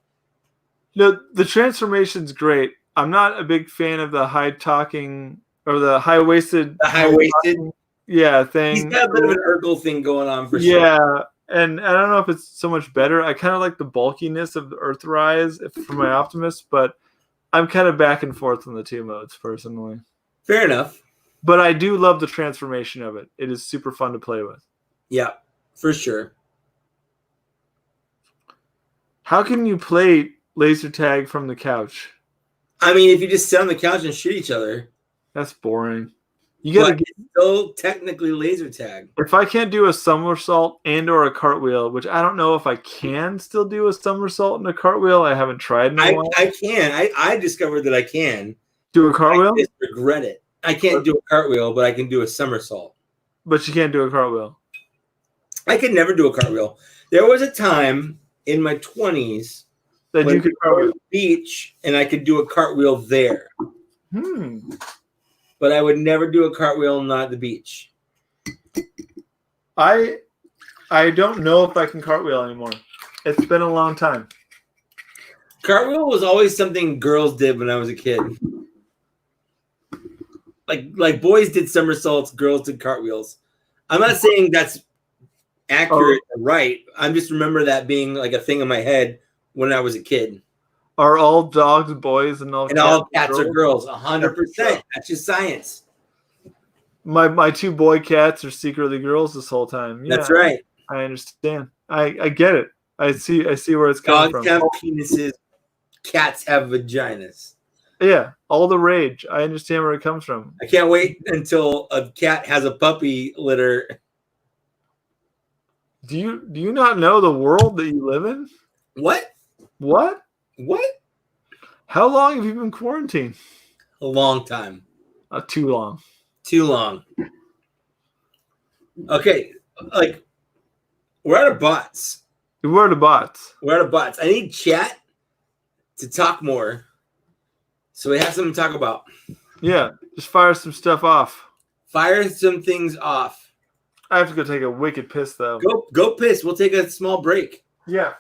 No, the transformation's great. I'm not a big fan of the high talking or the high waisted. The high waisted, yeah, thing. He's got a bit of an Urkel thing going on for sure. Yeah, and I don't know if it's so much better. I kind of like the bulkiness of the Earthrise for my Optimus, but I'm kind of back and forth on the two modes personally. Fair enough. But I do love the transformation of it. It is super fun to play with. Yeah, for sure. How can you play laser tag from the couch? I mean, if you just sit on the couch and shoot each other, that's boring. You gotta get still technically laser tag. If I can't do a somersault and or a cartwheel, which I don't know if I can still do a somersault and a cartwheel. I haven't tried in a while. I can. I discovered that I can do a cartwheel. I just regret it. I can't do a cartwheel, but I can do a somersault. But you can't do a cartwheel. I could never do a cartwheel. There was a time in my 20s that you could cartwheel to the beach, and I could do a cartwheel there. But I would never do a cartwheel not at the beach. I don't know if I can cartwheel anymore. It's been a long time. Cartwheel was always something girls did when I was a kid. Like boys did somersaults, girls did cartwheels. I'm not saying that's accurate or right. I just remember that being like a thing in my head when I was a kid. Are all dogs boys and all cats are girls? 100%. That's just science. My two boy cats are secretly girls this whole time. Yeah, that's right. I understand. I get it. I see where it's coming from. Dogs have penises. Cats have vaginas. Yeah, all the rage. I understand where it comes from. I can't wait until a cat has a puppy litter. Do you not know the world that you live in? What? What? What? How long have you been quarantined? A long time. Too long. Too long. Okay, like we're out of bots. We're out of bots. We're out of bots. I need chat to talk more, so we have something to talk about. Yeah, just fire some stuff off. Fire some things off. I have to go take a wicked piss though. Go piss. We'll take a small break. Yeah.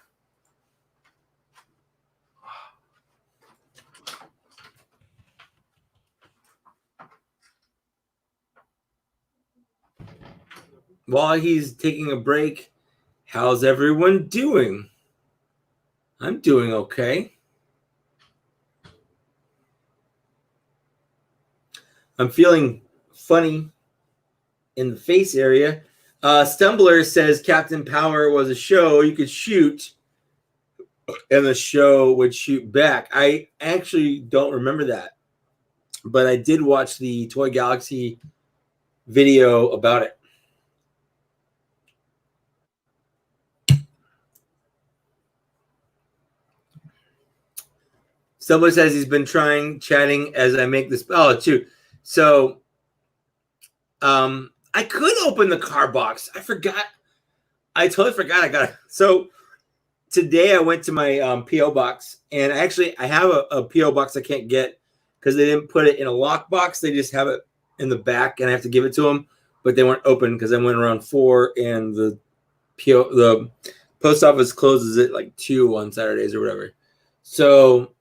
While he's taking a break, how's everyone doing? I'm doing okay. I'm feeling funny in the face area. Stumbler says Captain Power was a show you could shoot and the show would shoot back. I actually don't remember that, but I did watch the Toy Galaxy video about it. Stumbler says he's been chatting as I make this. Oh, too. So, I could open the car box. I forgot. I totally forgot. I got it. So today I went to my PO box, and I have a PO box I can't get because they didn't put it in a lock box. They just have it in the back, and I have to give it to them. But they weren't open because I went around 4, and the post office closes at like 2 on Saturdays or whatever. So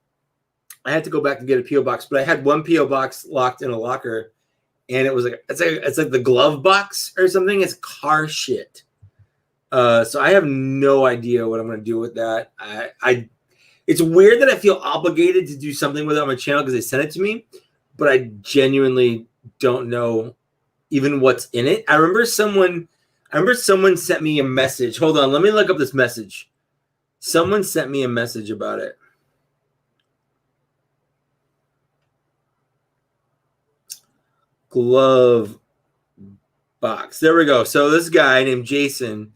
I had to go back and get a PO box, but I had one PO box locked in a locker, and it was like it's like the glove box or something. It's car shit. So I have no idea what I'm going to do with that. It's weird that I feel obligated to do something with it on my channel because they sent it to me, but I genuinely don't know even what's in it. I remember someone sent me a message. Hold on, let me look up this message. Someone sent me a message about it. Glove box. There we go. So this guy named Jason.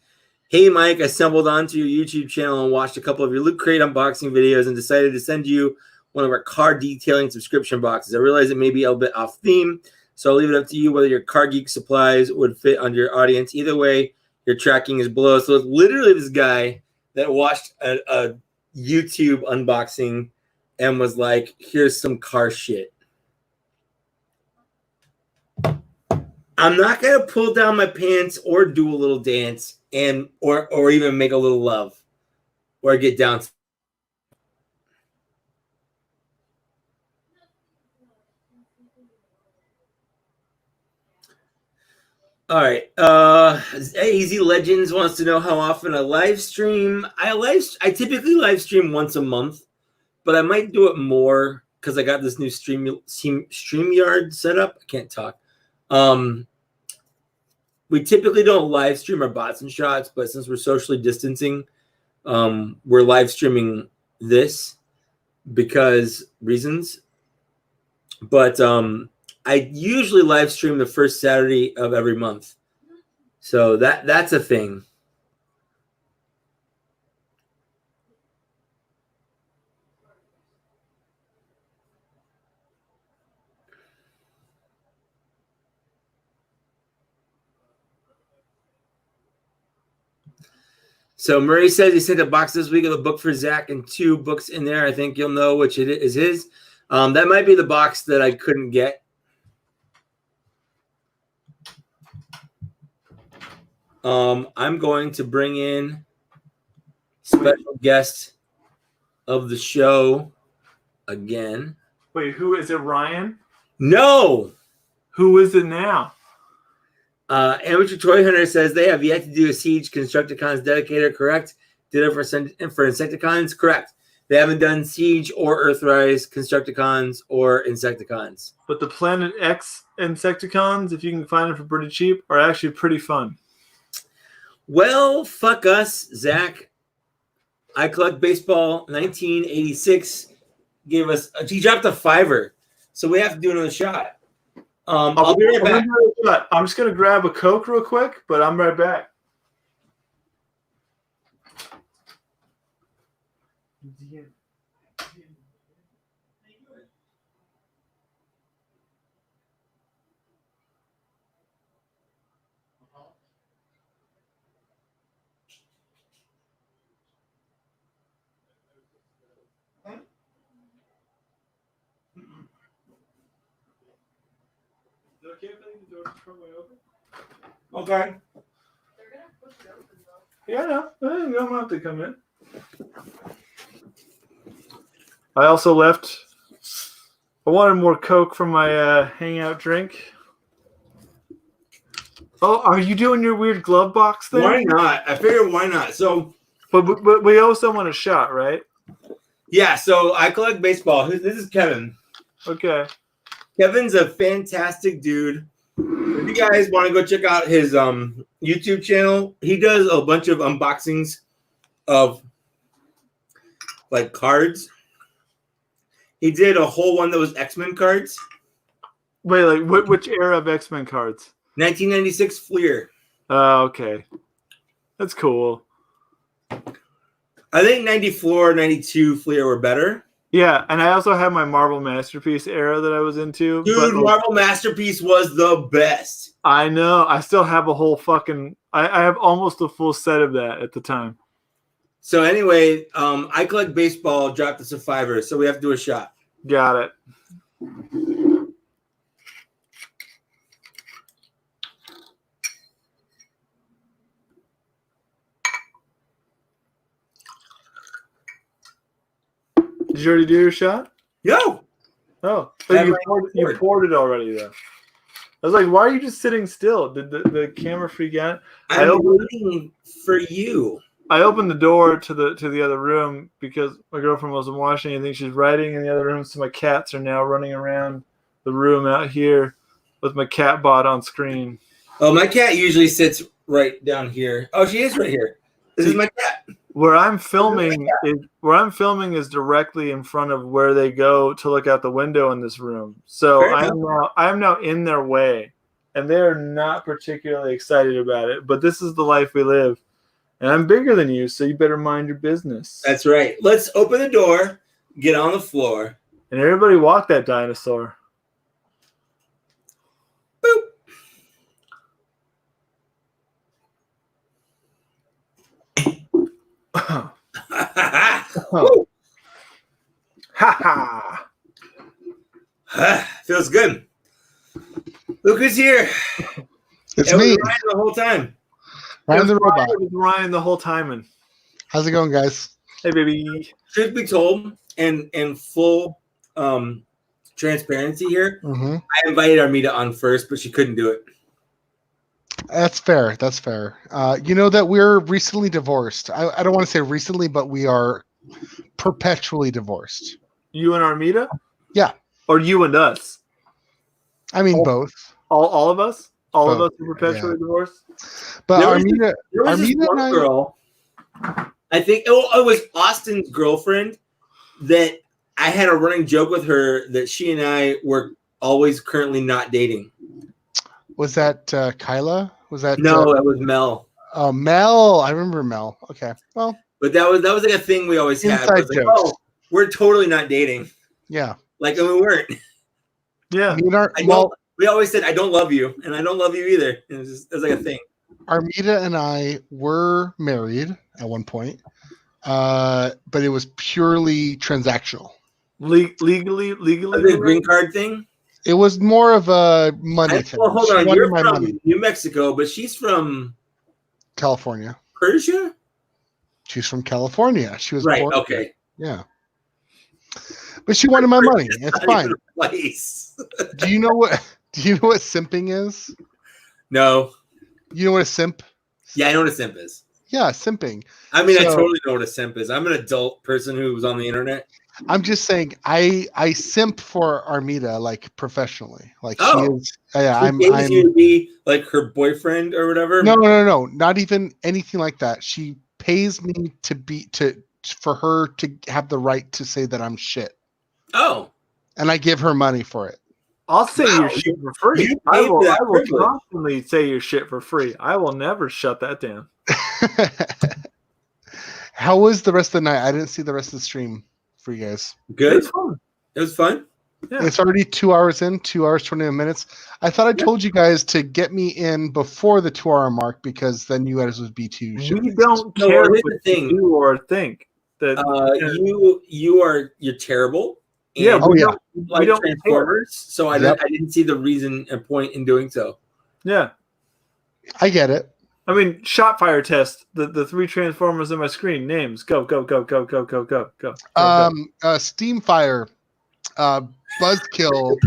Hey, Mike, I stumbled onto your YouTube channel and watched a couple of your Loot Crate unboxing videos and decided to send you one of our car detailing subscription boxes. I realize it may be a little bit off theme, so I'll leave it up to you whether your Car Geek supplies would fit under your audience. Either way, your tracking is below. So it's literally this guy that watched a YouTube unboxing and was like, here's some car shit. I'm not gonna pull down my pants or do a little dance and or even make a little love or get down. All right. Easy Legends wants to know how often I live stream. I typically live stream once a month, but I might do it more because I got this new StreamYard setup. I can't talk. We typically don't live stream our bots and shots, but since we're socially distancing, we're live streaming this because reasons. But I usually live stream the first Saturday of every month. So that's a thing. So Murray says he sent a box this week of a book for Zach and 2 books in there. I think you'll know which it is his. That might be the box that I couldn't get. I'm going to bring in special guest of the show again. Wait, who is it? Ryan? No. Who is it now? Amateur Toy Hunter says they have yet to do a Siege Constructicons dedicator, correct? Did it for Insecticons, correct. They haven't done Siege or Earthrise Constructicons or Insecticons. But the Planet X Insecticons, if you can find them for pretty cheap, are actually pretty fun. Well, fuck us, Zach. I Collect Baseball 1986 gave us, he dropped a $5, so we have to do another shot. I'll be right back. I'm just going to grab a Coke real quick, but I'm right back. Okay. Yeah, no, you don't have to come in. I also left. I wanted more Coke for my hangout drink. Oh, are you doing your weird glove box thing? Why not? I figured why not. So, but we also want a shot, right? yeah. So I Collect Baseball. This is Kevin. Okay. Kevin's a fantastic dude. If you guys want to go check out his YouTube channel, he does a bunch of unboxings of like cards. He did a whole one that was X-Men cards. Wait, like which era of X-Men cards? 1996 Fleer. Oh, okay. That's cool. I think 94, 92 Fleer were better. Yeah, and I also have my Marvel Masterpiece era that I was into. Dude, Marvel Masterpiece was the best. I know. I still have a whole fucking... I have almost a full set of that at the time. So anyway, I Collect Baseball dropped us a $5, so we have to do a shot. Got it. Did you already do your shot? No. Oh, you poured it already, though. I was like, why are you just sitting still? Did the camera freak out? I'm waiting for you. I opened the door to the other room because my girlfriend wasn't washing anything. She's writing in the other room, so my cats are now running around the room out here with my cat bot on screen. Oh, my cat usually sits right down here. Oh, she is right here. This is my cat. Where I'm filming is directly in front of where they go to look out the window in this room. So I'm now in their way, and they're not particularly excited about it. But this is the life we live, and I'm bigger than you, so you better mind your business. That's right. Let's open the door, get on the floor, and everybody walk that dinosaur. Boop. Woo! Ha ha. Feels good. Look who's here. It's It was me, Ryan the whole time. Ryan the robot. It was Ryan the whole time. And How's it going, guys? hey, baby. Truth be told, and full transparency here, Mm-hmm. I invited Armida on first, but she couldn't do it. That's fair. That's fair. You know that we're recently divorced. I don't want to say recently, but we are perpetually divorced. You and Armida? Yeah. Or you and us? I mean, Oh. both. All of us? All of Both, us are perpetually divorced? But There was Armida, There was this Armida one and I, girl, I think it was Austin's girlfriend, that I had a running joke with her that she and I were always currently not dating. was that Kyla? Was that No, that was Mel. Mel? I remember Mel. Okay. Well, But that was like a thing we always had. Inside It was like, jokes. oh, we're totally not dating. yeah. Like, and we weren't. Yeah. Me and We always said, I don't love you, and I don't love you either. And it was like a thing. Armida and I were married at one point, but it was purely transactional. Legally? The green card thing? It was more of a money thing. Well, hold She on. wanted You're my from money. New Mexico, but she's from California. Persia? She's from California. She was Right, born. okay. Yeah. But she wanted my money. It's Not fine. even a place. Do you know what simping is? No. You know what a simp? Yeah, I know what a simp is. Yeah, simping. I mean, I So- totally know what a simp is. I'm an adult person who was on the internet. I'm just saying I simp for Armida like professionally. Like Oh. she is yeah, She I'm pays you to be like her boyfriend or whatever. no, not even anything like that. She pays me for her to have the right to say that I'm shit. Oh. And I give her money for it. I'll say Wow, your shit for free. you I paid for will that privilege. constantly say your shit for free. I will never shut that down. How was the rest of the night? I didn't see the rest of the stream for you guys. Good. It's fun. It was fun. Yeah. It's already 2 hours in, 2 hours, 29 minutes. I thought I told you guys to get me in before the 2 hour mark because then you guys would be too shit. We don't No, care here's what the thing. you do or think. That You're terrible. yeah, and Oh, we yeah. don't, like we don't care. Transformers, so I Yep. didn't see the reason and point in doing so. Yeah. I get it. I mean, shot fire test. The three Transformers on my screen. Names. Go. Steamfire, Buzzkill,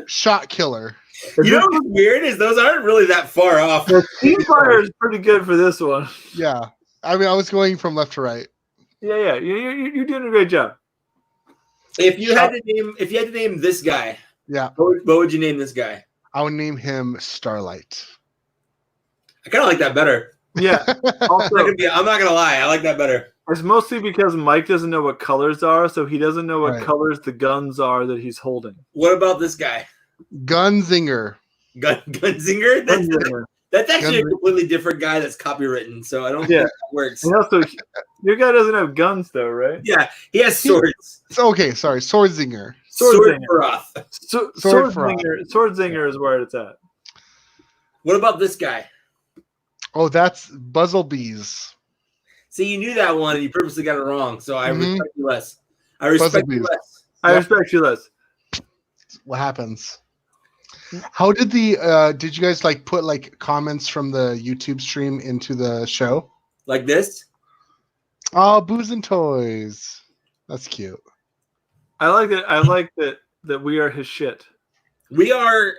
Shot Killer. You know what's weird is those aren't really that far off. The Steam Fire is pretty good for this one. Yeah. I mean, I was going from left to right. Yeah. You're doing a great job. If you had to name this guy, Yeah. what would you name this guy? I would name him Starlight. I kind of like that better. Yeah. Also, I'm not gonna lie, I like that better. it's mostly because Mike doesn't know what colors are, so he doesn't know what Right. colors the guns are that he's holding. What about this guy, Gunzinger. Gunzinger? That's actually a Gunzinger. completely different guy that's copywritten, so I don't Yeah. think that works. And also, your guy doesn't have guns, though, right? Yeah, he has swords. Okay, sorry. Swordzinger. Sword Froth. Swordzinger is where it's at. What about this guy? Oh, that's Buzzlebees. See, you knew that one and you purposely got it wrong, so I Mhm. respect you less. I respect you Buzzlebees. less. I Yep. respect you less. What happens? How did did you guys like put like comments from the YouTube stream into the show? Like this? Oh, booze and toys. That's cute. I like that. I like that we are his shit. We are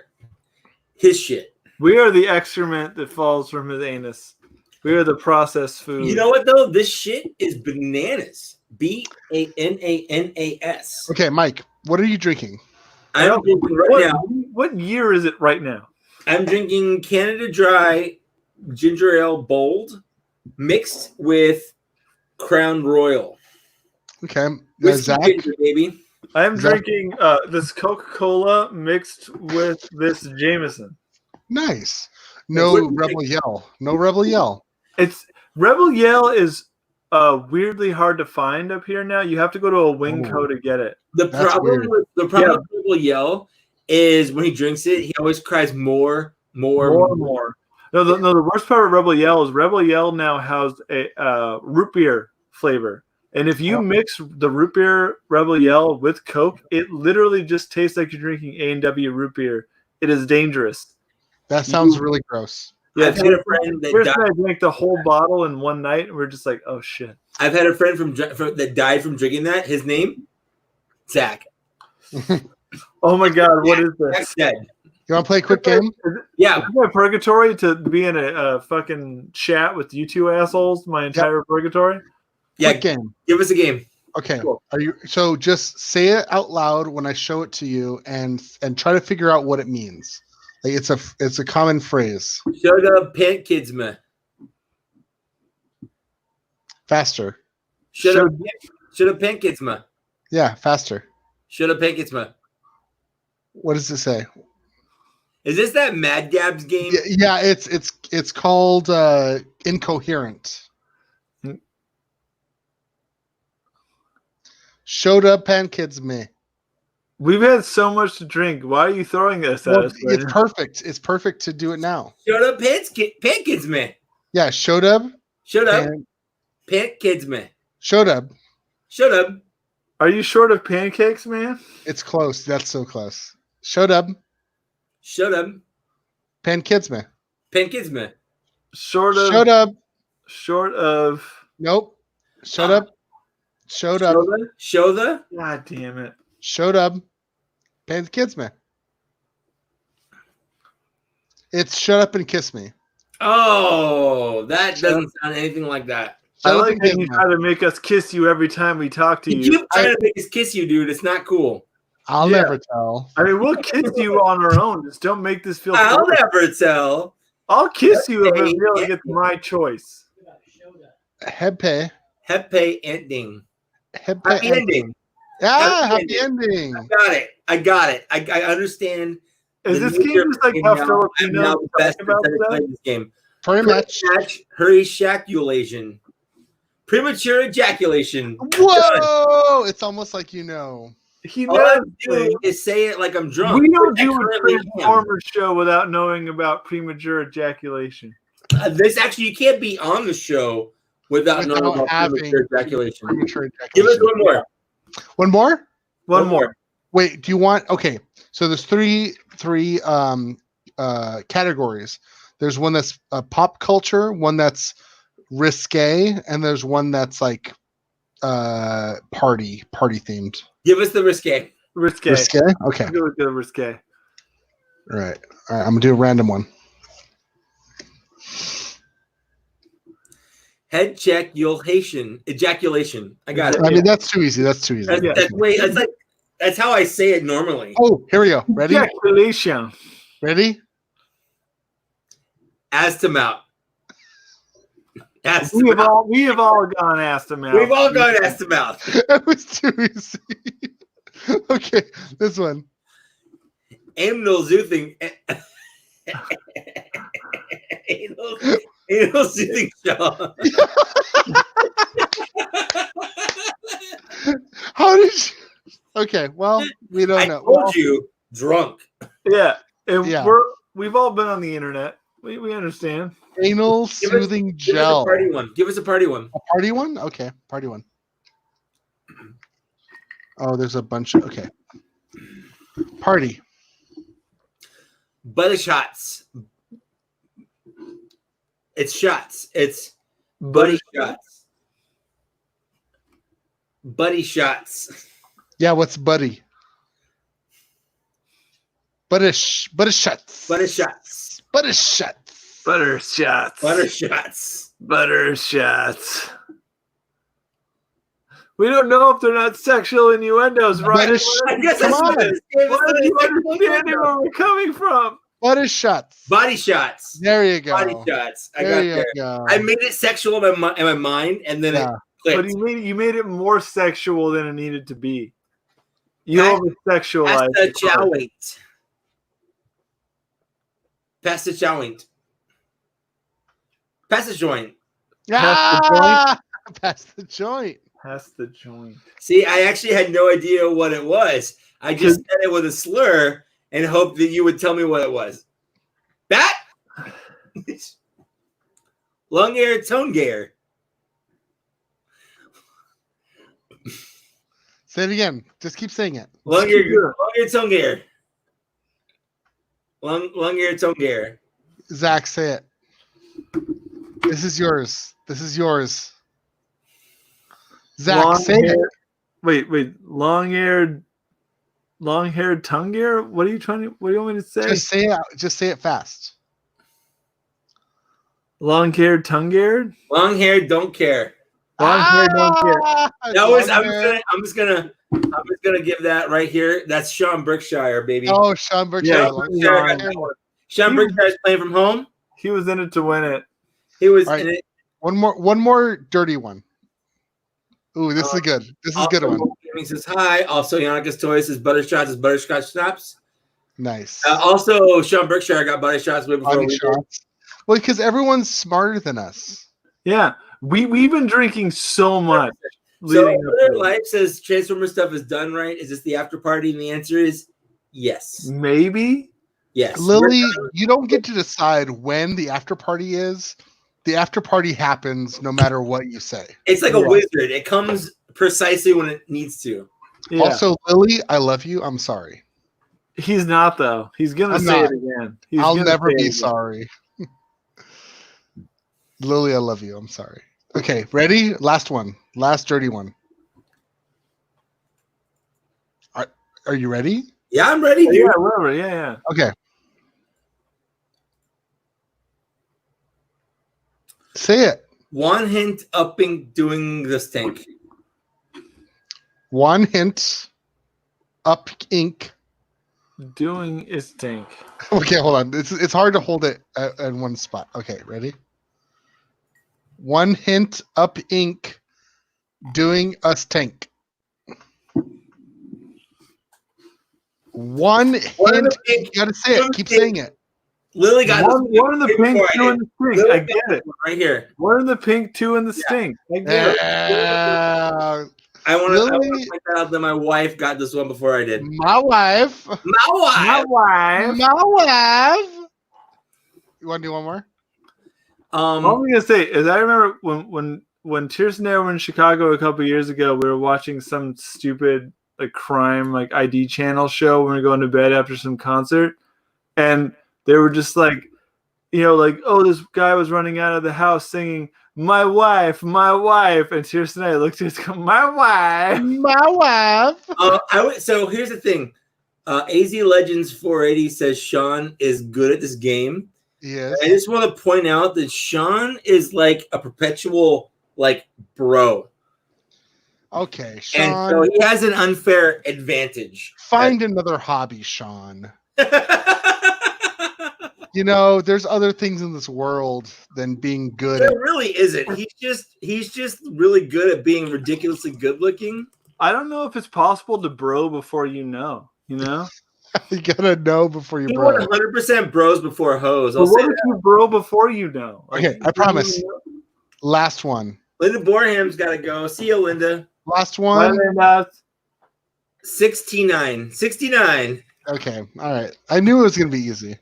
his shit. We are the excrement that falls from his anus. We are the processed food. You know what though? This shit is bananas. BANANAS. Okay, Mike, what are you drinking? I'm drinking right now. What year is it right now? I'm drinking Canada Dry Ginger Ale Bold mixed with Crown Royal. Okay, Whiskey Zach. ginger, baby. I'm Zach- drinking this Coca-Cola mixed with this Jameson. Nice. No What do you Rebel Yell. No Rebel Yell. It's Rebel Yell is weirdly hard to find up here now. You have to go to a Wingco to get it. The That's problem weird. with Rebel Yell is when he drinks it, he always cries more. More. No, the worst part of Rebel Yell is Rebel Yell now has a root beer flavor. And if you mix the root beer Rebel Yell with Coke, it literally just tastes like you're drinking A&W root beer. It is dangerous. That sounds really gross. Yeah, I've had a friend that Chris died. and I drank the whole bottle in one night, and we're just like, oh, shit. I've had a friend that died from drinking that. His name? Zach. Oh, my God. What is this? Zach's dead. You want to play a quick game? Yeah. Is it purgatory to be in a fucking chat with you two assholes? My entire purgatory? Yeah. Quick game. Give us a game. Okay. Cool. Are you so just say it out loud when I show it to you and try to figure out what it means. Like it's a common phrase. Shut up, pant kids, man. Faster. Shut up, pant kids, man. Yeah, faster. Shut up, pant kids, man. What does it say? Is this that Mad Gabs game? Yeah, it's called incoherent. Showed up and kids me. We've had so much to drink. Why are you throwing this at us? It's perfect. It's perfect to do it now. Shut up, pant kids, man. Yeah, showed up. Shut up, pant kids, man. Showed up. Shut up. Are you short of pancakes, man? It's close. That's so close. Showed up. Shut up, Pan kids me. pant kids, man. Short of. Short of. Nope. Shut up. Showed up. Show the. God damn it. Showed up. Pan kids me. It's shut up and kiss me. Oh, that doesn't sound anything like that. I Shut up like and that kiss you me. try to make us kiss you every time we talk to You you. keep trying to make us kiss you, dude. It's not cool. I'll Yeah. never tell. I mean, we'll kiss you on our own. Just don't make this feel. I'll forced. never tell. I'll kiss you if Hey, it really gets my choice. Hepe. Hepe ending. Hepe Happy ending. Ah, Happy happy ending. I got it. I understand. Is the this game nature just like of how the game now. I'm now Filipinos the talk best about person to stuff? play this game. Pretty much. Hurry shaculation. Premature ejaculation. Done. Whoa! It's almost like you know. He All I knows do things. is say it like I'm drunk. We don't I do a currently am. Transformers show without knowing about premature ejaculation. This actually, you can't be on the show without knowing about having premature ejaculation. premature Give us ejaculation. one more. One more? One more. Wait, do you want okay. So there's three categories. There's one that's pop culture, one that's risque, and there's one that's like party themed. Give us the risque. Risque. Risque? Okay. Go with the risque. All right. I'm gonna do a random one. Head check, ejaculation. I got it. I mean that's too easy. That's That's how I say it normally. Oh, here we go. Ready? Ejaculation. Ready? Ass to mouth. Ass to We have mouth. all gone ass to mouth. We've all gone ass to mouth. That was too easy. Okay, this one. Anal soothing. Anal soothing show. How did you? Okay, well, we don't I know. told Well, you, drunk. Yeah. And Yeah. we've all been on the internet. We understand. anal Give us- soothing Give us gel. a party one. Give us a party one. A party one? Okay, party one. Oh, there's a bunch of okay. Party. Butter shots. It's shots. It's buddy shots. Buddy shots. Yeah, what's buddy? Butter shots. Butter shots. Butter shots. Butter shots. Butter shots. Butter shots. We don't know if they're not sexual innuendos, right? Butter sh- I guess Come that's what on. it is. Yeah, What that's do you what it is. understand where we're coming from? Butter shots. Body shots. There you go. Body shots. I There got you there. go. I made it sexual in my mind, and then Yeah. it clicked. But you made it more sexual than it needed to be. You over sexualized Pass the joint. Pass the joint. Pass the joint. Ah! Pass the joint. Pass the joint. See, I actually had no idea what it was. I just said it with a slur and hoped that you would tell me what it was. Bat? Long hair, tone gayer. Say it again. Just keep saying it. Long hair, tone gayer. Long hair, tone gayer. Zach, say it. This is yours. This is yours. Zach, say it. Wait. Long-haired tongue gear? What do you want me to say? Just say it. Just say it fast. Long-haired tongue gear? Long hair, don't care. Long-haired don't care. That was. I'm just gonna give that right here. That's Sean Berkshire, baby. Oh, Sean Berkshire. Sean Berkshire is playing from home. He was in it to win it. He was Right. in it. One more dirty one. Ooh, this is good. This is a good one. Gaming says hi. Also, Yannicka's Toys says butterscotch is butterscotch snaps. Nice. Also, Sean Berkshire got butterscotch way before Body we did. shots. Well, because everyone's smarter than us. Yeah. We've been drinking so much. So, leading up to it. Life says Transformer stuff is done right. Is this the after party? And the answer is yes. Maybe. Yes. Lily, you don't get to decide when the after party is. The after party happens no matter what you say. It's like a wizard. It comes precisely when it needs to. Yeah. Also, Lily, I love you. I'm sorry. He's not though. He's gonna I'm say not. it again. I'll never be sorry. Lily, I love you. I'm sorry. Okay, ready? Last one. Last dirty one. Are you ready? Yeah, I'm ready, dude. Yeah, whatever. Yeah. Okay. Say it. One hint upping doing the stink. One hint. Up ink. Doing is stink. Okay, hold on. It's hard to hold it in one spot. Okay, ready? One hint up ink. Doing a stink. One hint. You gotta say it. Keep saying it. Lily got one in the pink, two in the stink. Lily I get it. right here. One in the pink, two in the stink. I get it. I want Lily- to point that out that my wife got this one before I did. My wife. My wife. My wife. You want to do one more? All I'm gonna say is I remember when Tears and I were in Chicago a couple years ago, we were watching some stupid like crime like ID channel show when we were going to bed after some concert, and they were just like, like, oh, this guy was running out of the house singing my wife, and Tears and I looked at us, my wife. So here's the thing. AZ Legends 480 says Sean is good at this game. Yes. I just want to point out that Sean is like a perpetual like bro. Okay, Sean. And so he has an unfair advantage. Find another hobby, Sean. There's other things in this world than being good There at. really isn't. He's just really good at being ridiculously good looking. I don't know if it's possible to bro before you know. You gotta know before you He bro. 100% bros before hoes. But I'll say what if that. you bro before you know? Okay, I promise. Last one. Linda Borham's got to go. See you, Linda. Last one. 69. Okay, all right. I knew it was gonna be easy.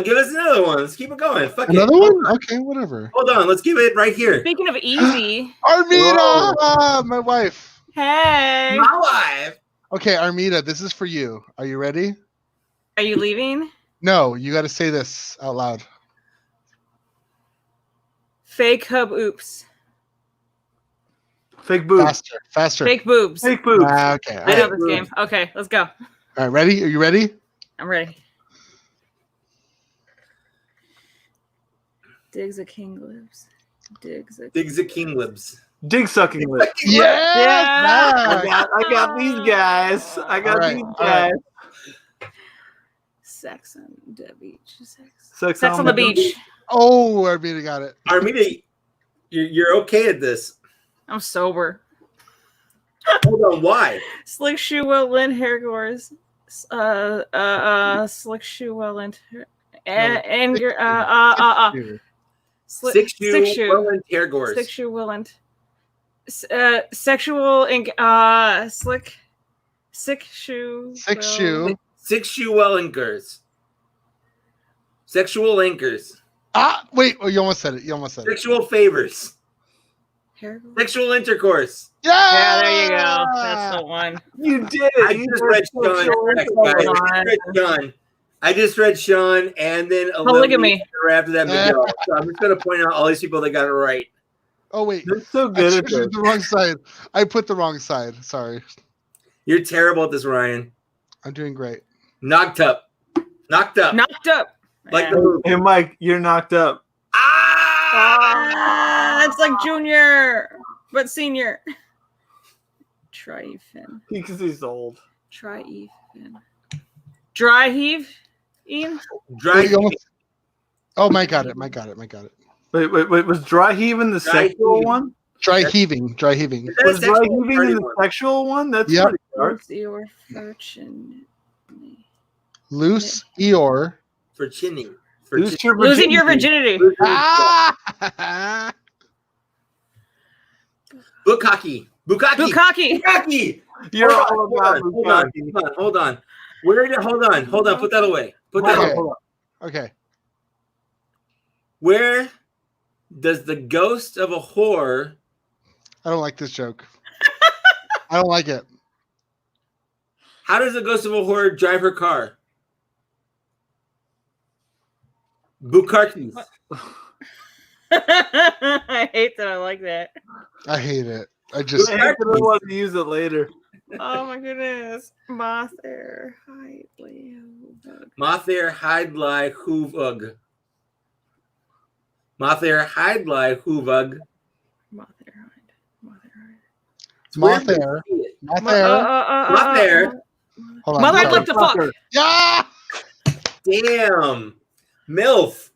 Give us another one. Let's keep it going. Fuck Another it. one? Okay, whatever. Hold on. Let's give it right here. Speaking of easy, Armida, my wife. hey, My wife. Okay, Armida, this is for you. Are you ready? are you leaving? No, you got to say this out loud. Fake hub oops. Fake boobs. Faster. Fake boobs. Fake boobs. Okay. I know this game. Okay, let's go. All right, ready? Are you ready? I'm ready. Digs a king lives. Digs a king lips. Dig sucking lips. Yeah. I got these guys. I got these guys. Sex on the beach. Sex on the beach. Oh, Armida got it. Armida, you're okay at this. I'm sober. Hold on, why? Slick shoe well lint hair gores. Slick shoe well lint anger. Six shoe well hair gores. Slick shoe well lint. Sexual ink. Slick. Sick shoe. Six shoe. 6 shoe well anchors. Sexual anchors. Wait. Oh, you almost said it. You almost said it. Sexual favors. Hair. Sexual intercourse. Yeah, there you go. That's the one. You did. I just read Sean. I just read Sean, and then Polygamy. right after that, Miguel. So I'm just going to point out all these people that got it right. Oh wait, You're so I good at chose this. the wrong side. I put the wrong side. Sorry. You're terrible at this, Ryan. I'm doing great. Knocked up. Knocked up. Like Yeah. the movie. Hey, Mike, you're knocked up. It's like junior, but senior. Try-fin. Because he's old. Try-fin. Dry heave? Ian? Dry. Wait, you almost- Oh, Mike got it. Mike got it. Wait. Was dry heaving the Dry sexual heaving. one? Dry heaving. Dry heaving. Is that Was a dry sexual heaving party in the one? sexual one? That's Yep. pretty dark. Lose your fortune. Loose Eeyore. For chinny. Lose your Losing your virginity. Ah! Bukkake. Bukkake. You're all Hold about on. Hold on. Hold on. Put that away. Okay. Hold on. Okay. Where does the ghost of a whore? I don't like this joke. I don't like it. How does the ghost of a whore drive her car? Bukkake. I hate that I like that. I hate it. I just. I want to use it later. Oh my goodness. Mother. Mother Heidlai Huvug. Mother Heidlai Huvug. Mother. Mother. Hold on. Mother, I'd like to fuck. Yeah. Damn. MILF.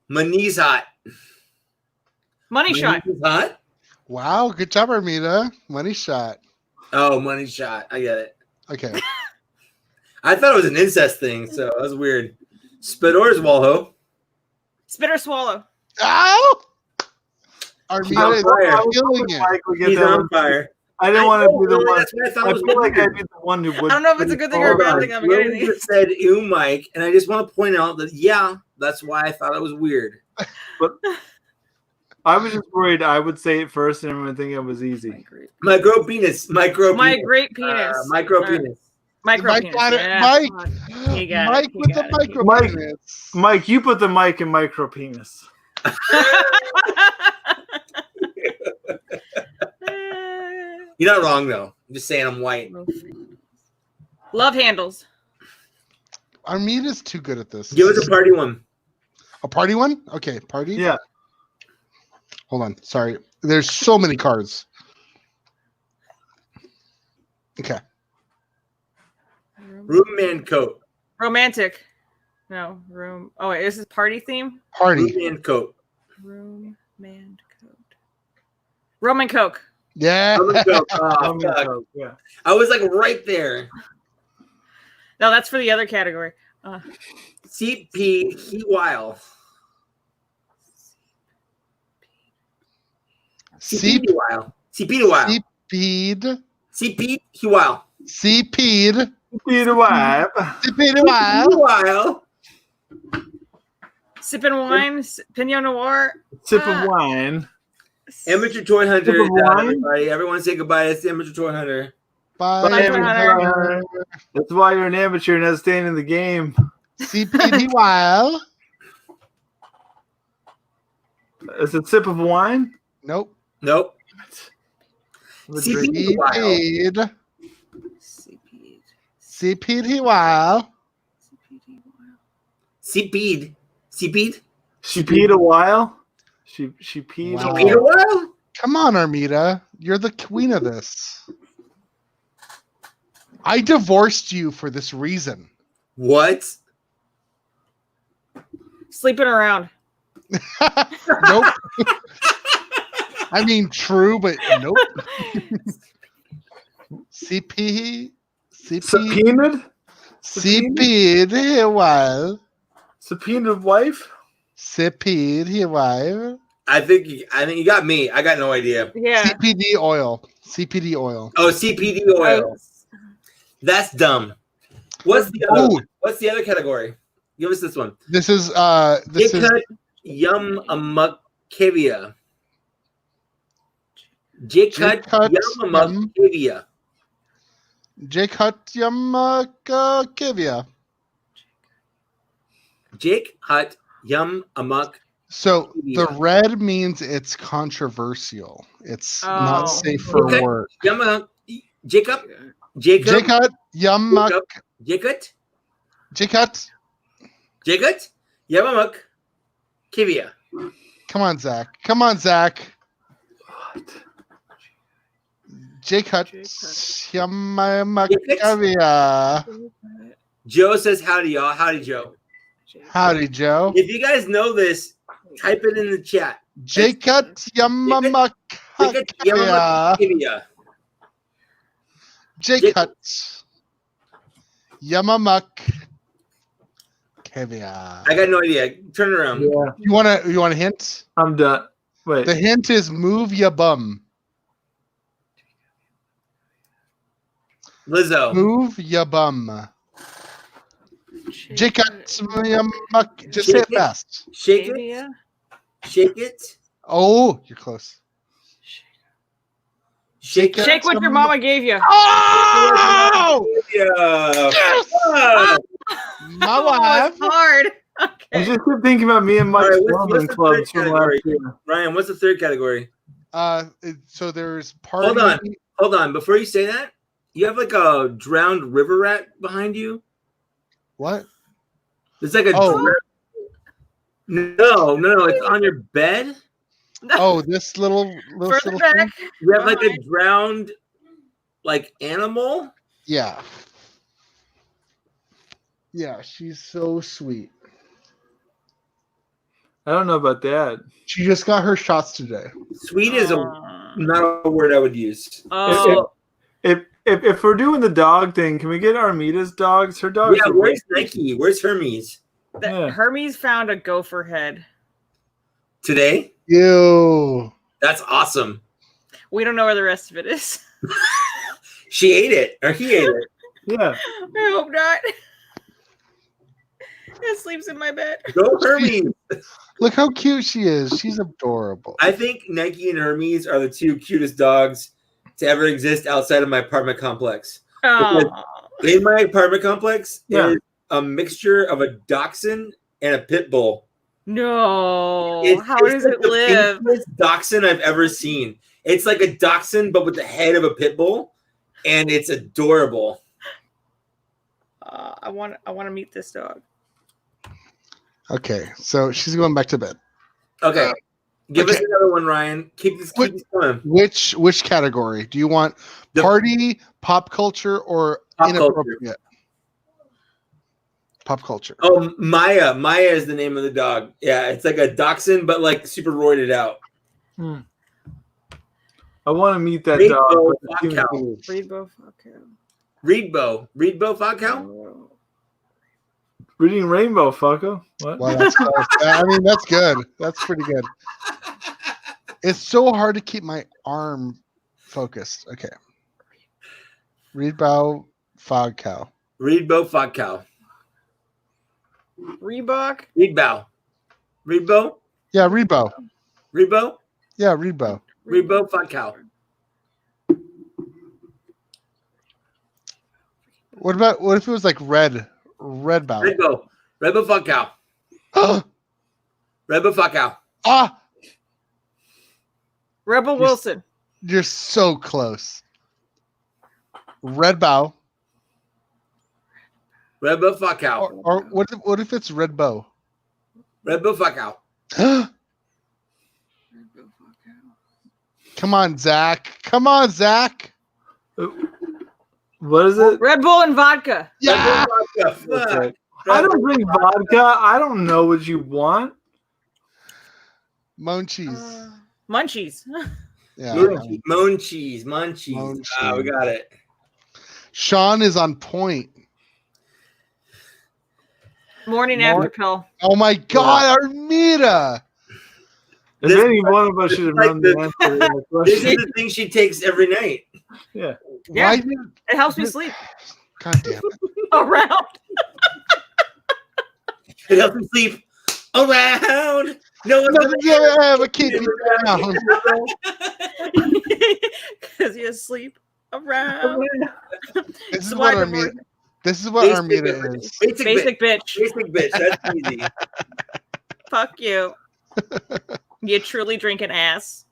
Money's hot. Money shot. Money's hot? Wow. Good job, Armida. Money shot. Oh, money shot. I get it. Okay. I thought it was an incest thing, so that was weird. Spidor's Walho. Spit or swallow. Ow! Armida is fire. killing it. Mike would get He's that on one. fire. I didn't want to be the Really, one. that's what I thought I was feel like weird. I'd be the one who would. I don't know if it's a good thing or a bad thing. I'm Lily getting just said ew, Mike, and I just want to point out that that's why I thought it was weird. But I was just worried I would say it first and everyone would think it was easy. Micro penis. My great penis. Micro penis. Micro Mike penis. got it. Yeah. Mike. He got Mike it. He with the got it. micro Mike. penis. Mike, you put the mic in micro penis. You're not wrong though. I'm just saying I'm white. Love handles. Armida's too good at this. Give us a party one. A party one? Okay, party. Yeah. Hold on. Sorry. There's so many cards. Okay. Room man coat. Romantic. No, room. Oh, wait, this is party theme? Party. Room man coat. Room man coat. Roman Coke. Yeah. Room coat. Oh, fuck. Yeah. I was like right there. No, that's for the other category. CP Hewile. C- Hewile. CP Hewile. Speed. CP Hewile. Speed. Peter Webb. Speed. Wow. Hewile. Sipping wine. Pinot Noir. Sip of wine. Amateur Toy Hunter. Sip of wine? Everybody. Everyone say goodbye. It's the Amateur Toy Hunter. Bye. Bye, Hunter. That's why you're an amateur, not staying in the game. CPD while. Is it sip of wine? Nope. Nope. CPD. CPD. CPD while. CP'd. CP'd. She peed a while. She peed. Wow. A CP'd a while. while? Come on, Armida. You're the queen of this. I divorced you for this reason. What? Sleeping around. Nope. I mean, true, but nope. CP. Subpoenaed. CPD while. Subpoenaed wife. CPD while. I think you got me. I got no idea. Yeah. CPD oil. CPD oil. Oh, CPD oil. That's dumb. What's the other? Ooh. What's the other category? Give us this one. This is Jikut Yum Amuk Kivia. Jikut Jikut Yum Amuk Kivia. Jikut Kivia. Jake Hut Yum Amok. So Kivia. the red means it's controversial. It's not Oh. safe for Jikut work. Yum Jacob. Jacob. Jikut Yamak. Jikut. Jikut. Jikut Yum Amok Kivia. Come on, Zach. Come on, Zach. Jikut Yamak Kivia. Joe says howdy, y'all. Howdy, Joe. Howdy, Joe. If you guys know this, type it in the chat. Jikut Yamak Jikut Yum Amok Kivia. Kivia. Jikut Yamamak Kevia. I got no idea. Turn it around. Yeah, You want a hint? I'm done. Wait. The hint is move ya bum. Lizzo. Move ya bum. Jikut Yamak. Just say Shake it it. fast. Shake it. Kivia? Shake it. Oh, you're close. Shake it. Shake what your mama gave you. Oh! Yeah. Yes! Ah. My Oh, wife. it's hard. I Okay. just kept thinking about me and Mike's All right, what's Woman the clubs third from category? last year. Ryan, what's the third category? So there's party. Hold on. Hold on. Before you say that, you have like a drowned river rat behind you. What? It's like a Oh. no. It's on your bed. Oh, this little Further thing? back. You have like a Behind. drowned like animal. Yeah. Yeah, she's so sweet. I don't know about that. She just got her shots today. Sweet is not a word I would use. Oh, If we're doing the dog thing, can we get Armita's dogs? Her dogs. Yeah, are where's great. Nike? Where's Hermes Yeah. Hermes found a gopher head. today? Ew. That's awesome. We don't know where the rest of it is. She ate it, or he ate it. Yeah. I hope not. It sleeps in my bed. Go Hermes. Look how cute she is. She's adorable. I think Nike and Hermes are the two cutest dogs to ever exist outside of my apartment complex. Oh, In my apartment complex, Yeah. is a mixture of a dachshund and a pit bull. no. How It's does like it the live? pinkiest dachshund I've ever seen. It's like a dachshund, but with the head of a pit bull, and it's adorable. I want to meet this dog. Okay, so she's going back to bed. Okay, give us okay. another one, Ryan. Keep this going. Which category? Do you want The- party, pop culture, or Pop culture. inappropriate? Pop culture. Oh, Maya. Maya is the name of the dog. Yeah, it's like a dachshund, but like super roided out. I want to meet that Rainbow dog. but Black it's Cow. human. Readbo, fuck him. Reedbo Fog Cow? Reading Rainbow, fucker. What? Wow, that's close. I mean, that's good. That's pretty good. It's so hard to keep my arm focused. Okay. Reedbow Fog Cow. Reedbo Fog Cow. Reebok. Reedbow. Reedbo? Yeah, Reedbow. Reedbo? Yeah, Reedbow. Reedbo Fog Cow. What if it was like Redbow? Reedbo. Reedbo Fog Cow. Reedbo Fog Cow. Ah, Rebel Wilson. you're so close. Redbow. Reedbo Fog Cow. Or what if it's Redbow? Reedbo Fog Cow. Come on, Zach. Come on, Zach. What is it? Red Bull and vodka. Yeah. Reedbo Fog Cow. Okay. I don't drink vodka. I don't know what you want. Moan cheese. Munchies. Yeah. Moan cheese. Munchies. Moan We cheese. got it. Sean is on point. Morning after pill. Oh my God, Armida. If This- any one of us should have like known the answer to that This question. is the thing she takes every night. Yeah. Yeah. Why did? It helps me sleep God damn it. around. It helps me sleep around. No one's No, yeah, but keep you down. Because you sleep around. This is So what I Armida. This is what Basic Armida bitch. is. Basic bitch. Basic bitch. That's easy. Fuck you. You truly drink an ass.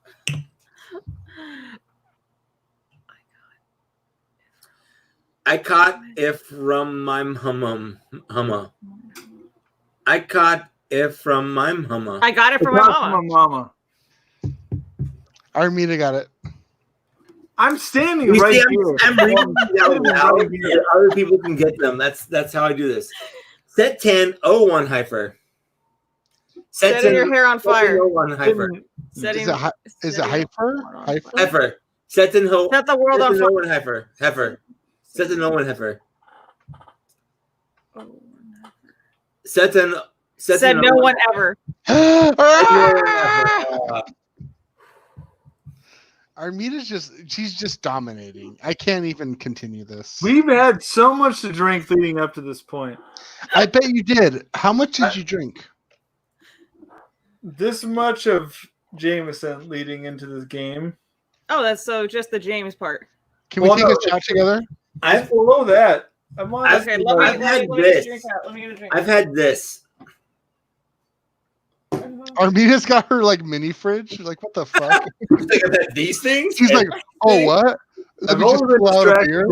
I caught if from my humma. I caught it from my humma. I got it from my mama. mama. Armida got it. I'm standing You right see, here. I'm reading these out loud Right here. so other people can get them. That's how I do this. Set 10, 01 heifer. Setting your hair on fire. 01 heifer. Setting, Is it heifer? Heifer? Heifer. Set the world on fire. 01 heifer. Heifer. Set the 01 heifer. Set no one ever. Armida's she's just dominating. I can't even continue this. We've had so much to drink leading up to this point. I bet you did. How much did you drink? This much of Jameson leading into this game. Oh, that's so just the James part. Can we take a shot together? I'm below that. I'm on. Okay, let me get a drink out. Let me get a drink. I've had this. Armida's got her like mini fridge. Like, what the fuck? Like, I've had these things? She's like, oh, what? Let me just pull out a beer.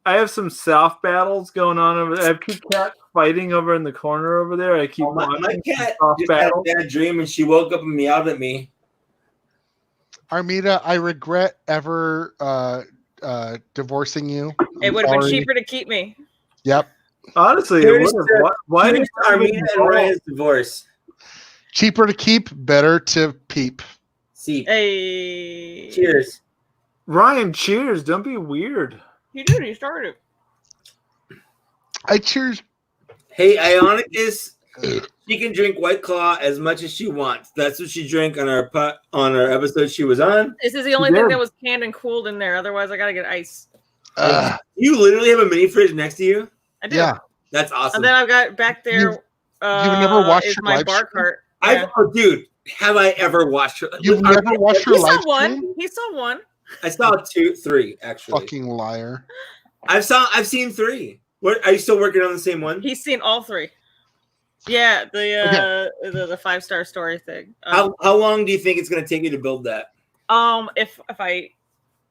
I have some South battles going on over there. I have two cats fighting over in the corner over there. I keep my watching cat South just had a battles. bad dream and she woke up and meowed at me. Armida, I regret ever divorcing you. It would have been cheaper to keep me. Yep. Honestly, Here's why did Armida and Ryan's divorce? Cheaper to keep, better to peep. See. Hey. Cheers. Ryan, cheers. Don't be weird. You did. You started. I cheers. Hey, Ionic she can drink White Claw as much as she wants. That's what she drank on our episode she was on. This is the only thing that was canned and cooled in there. Otherwise, I gotta get ice. You literally have a mini fridge next to you? I do. Yeah. That's awesome. And then I've got back there. You've never watched is your my live bar stream? cart. Dude, have I ever watched her? You've never watched her He live saw one. stream? He saw one. I saw 3 actually. Fucking liar. I've seen 3. What, are you still working on the same one? He's seen all 3. Yeah, the 5-star story thing. How long do you think it's going to take you to build that? If I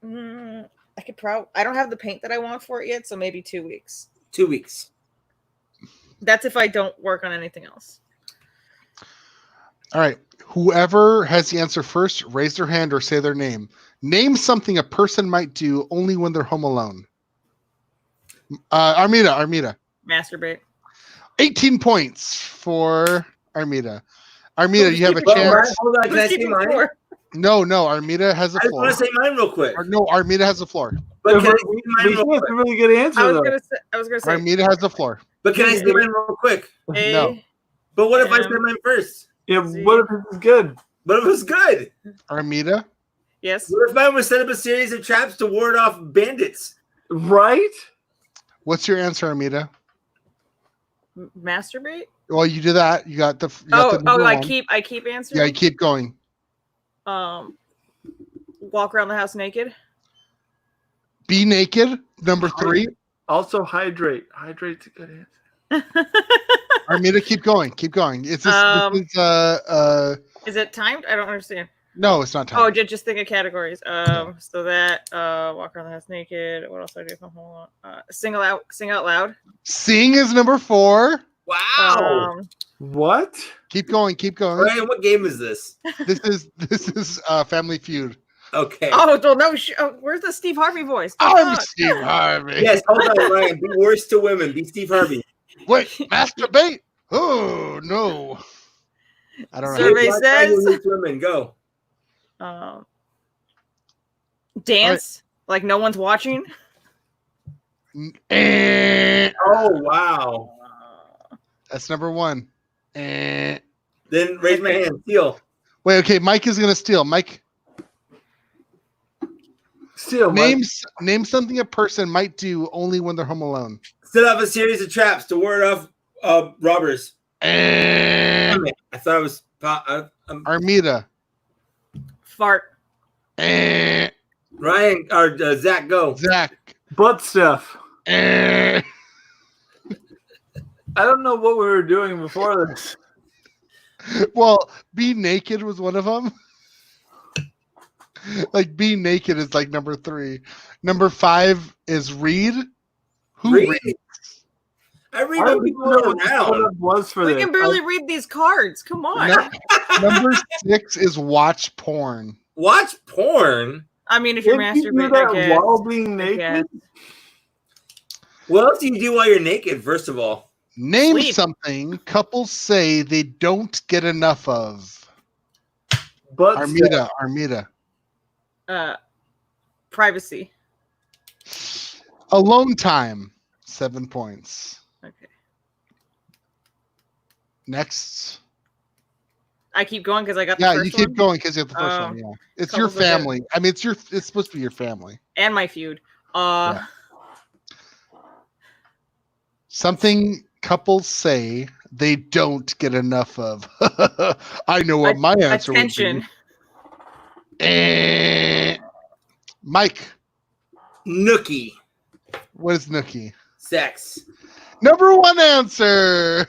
could probably, I don't have the paint that I want for it yet, so maybe 2 weeks. 2 weeks. That's if I don't work on anything else. All right. Whoever has the answer first, raise their hand or say their name. Name something a person might do only when they're home alone. Armida. Masturbate. 18 points for Armida. Armida, you have a chance. Hold on, can I say mine? No, Armida has the I floor. want to say mine real quick. No, Armida has the floor. But can I say We mine real have quick? a really good answer, I though. was gonna say. Armida has the floor. But can I say mine real quick? No. But what if I say mine first? Yeah, what if it's good? What if it's good? Armida? Yes. What if I would set up a series of traps to ward off bandits? Right? What's your answer, Armida? Masturbate. Well, you do that. You got the. I keep answering. Yeah, you keep going. Walk around the house naked. Be naked. Number 3. Also hydrate. Hydrate's a good answer. Armida, keep going. Keep going. It's Is it timed? I don't understand. No, it's not time. Oh, just think of categories. So that walk around the house naked. What else do I do if I'm home alone? Sing out loud. Sing is number 4. Wow. What? Keep going. Keep going. Ryan, what game is this? This is Family Feud. Okay. Oh, well, no. Where's the Steve Harvey voice? I'm Steve Harvey. Yes, hold on, Ryan. Be worse to women. Be Steve Harvey. Wait, masturbate? Oh no. I don't know. Survey says women go. Dance like no one's watching. Oh wow. That's number 1. Then raise my hand. Steal. Wait, okay. Mike is gonna steal. Mike, Still, name something a person might do only when they're home alone. Set up a series of traps to ward off robbers. Damn it. I thought it was Armida. Fart. Eh. Ryan or Zach. Go. Zach. Butt stuff. Eh. I don't know what we were doing before this. Well, be naked was one of them. Like being naked is like number 3. Number 5 is read. Who Read? reads? I read I what don't people know go what the around. setup was for We this. can barely read these cards. Come on. Number 6 is watch porn. Watch porn. I mean, if you're Did you do masturbating, I that guess. while being I naked? guess. What else do you do while you're naked? First of all, Name Sleep. something couples say they don't get enough of. Butt Armida. Armida. Privacy. Alone time. 7 points. Okay. Next. I keep going because I got the Yeah, first you keep one. going because you have the first Oh. one. Yeah, it's your Couples with it. family. I mean, it's supposed to be your family. And my feud. Yeah. Something couples say they don't get enough of. I know what my answer attention. would be. Mike, nookie, what is Nookie? sex. Number 1 answer.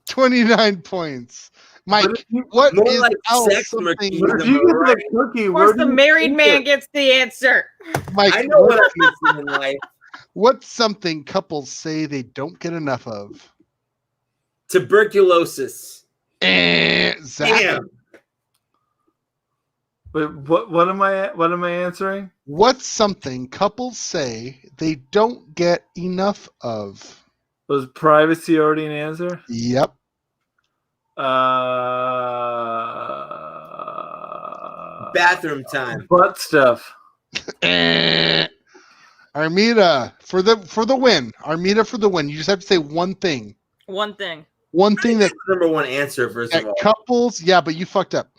29 points. Mike, But if you- what More is like else sex, something? Marquis. But if you get the cookie, Of where course, do the you married keep man it? gets the answer. Mike, I know what I'm missing in life. what's something couples say they don't get enough of? Tuberculosis. Zach, Damn. But what am I answering? what's something couples say they don't get enough of? Was privacy already an answer? Yep. Bathroom time. Butt stuff. Armida for the win. Armida for the win. You just have to say one thing. One thing. One thing that, That's the number 1 answer. First of that all, couples, yeah, but you fucked up.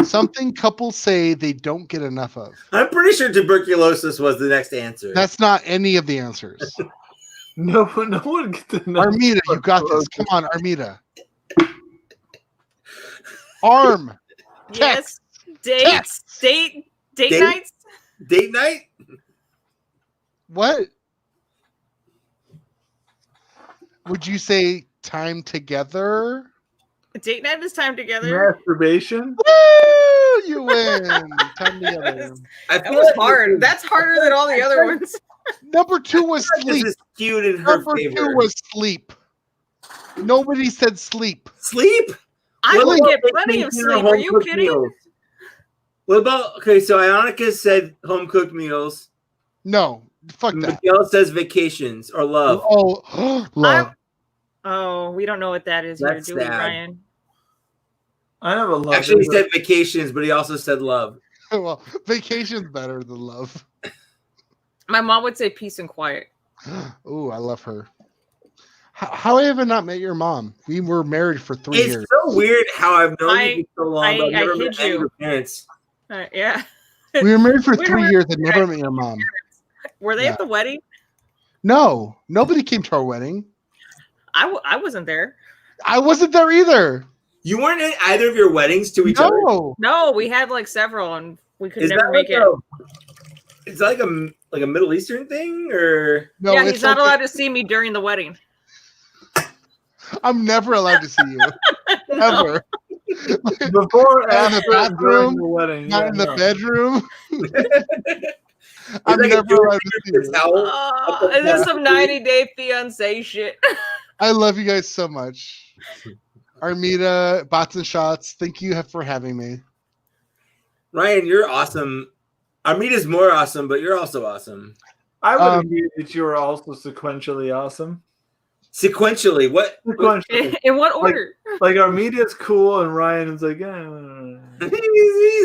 Something couples say they don't get enough of. I'm pretty sure tuberculosis was the next answer. That's not any of the answers. No one gets to know. Armida, you got this. Come on, Armida. Arm. Yes. Dates. Text. Date Date? nights. Date night. What? Would you say time together? Date night is time together. Masturbation. Woo! You win. Time together. I That feel was like hard. That's harder than all the other ones. Number 2 was this sleep. is skewed in her Number favor. 2 was sleep. Nobody said sleep. sleep. I What would about get plenty of vacation or sleep. Are you home-cooked kidding? meals? What about so Ionica said home cooked meals. No. Fuck that. Miguel says vacations or love. Oh, love. Oh, we don't know what that is here, That's do we, sad. Ryan? I never loved Actually, he it. said vacations, but he also said love. Well, vacation's better than love. My mom would say peace and quiet. Ooh, I love her. How have I not met your mom? We were married for 3 It's years. so weird how I've known you for so long, I but I've never hid met any of you. your parents. Yeah. We were married for We 3 were- years and never met your mom. Were they Yeah. at the wedding? No, nobody came to our wedding. I wasn't there. I wasn't there either. You weren't at either of your weddings to each other. No. No, we had like several, and we could Is never that make like it. It's like a Middle Eastern thing, or No, Yeah, it's he's not like- allowed to see me during the wedding. I'm never allowed to see you. Ever. Before, Not in after, the and during bathroom, the wedding. Not Yeah, in the no. bedroom. It's I'm like a never allowed to see you. towel. This is some 90-day fiance shit. I love you guys so much. Armida, Bots and Shots, thank you for having me. Ryan, you're awesome. Armita's more awesome, but you're also awesome. I would Um, agree that you are also sequentially awesome. Sequentially, what? Sequentially. In what order? Like Armedia's cool and Ryan is like, He's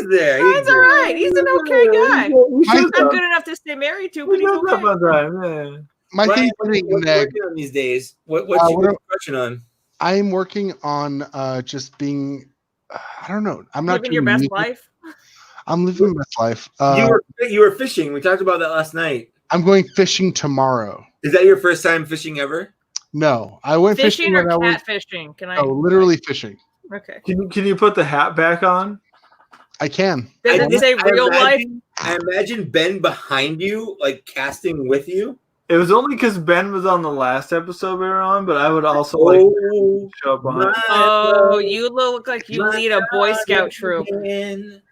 there. Ryan's all right. He's an okay guy. He shows Not up. good enough to stay married to, He but he's shows up okay. on time. Yeah. My Ryan, thing's what getting are you negged. working on these days? What what you am- working on? I am working on just being, I don't know. I'm not Living your doing best music. life. I'm living my best life. You were fishing. We talked about that last night. I'm going fishing tomorrow. Is that your first time fishing ever? No, I went Fishing fishing or when I was catfishing? Can I? literally fishing. Okay. Can you put the hat back on? I can. Does I it just- say I real life? I imagine Ben behind you, like casting with you. It was only because Ben was on the last episode we were on, but I would also Oh, like to show up behind. Oh, you look like you lead a Boy Scout troop. Man.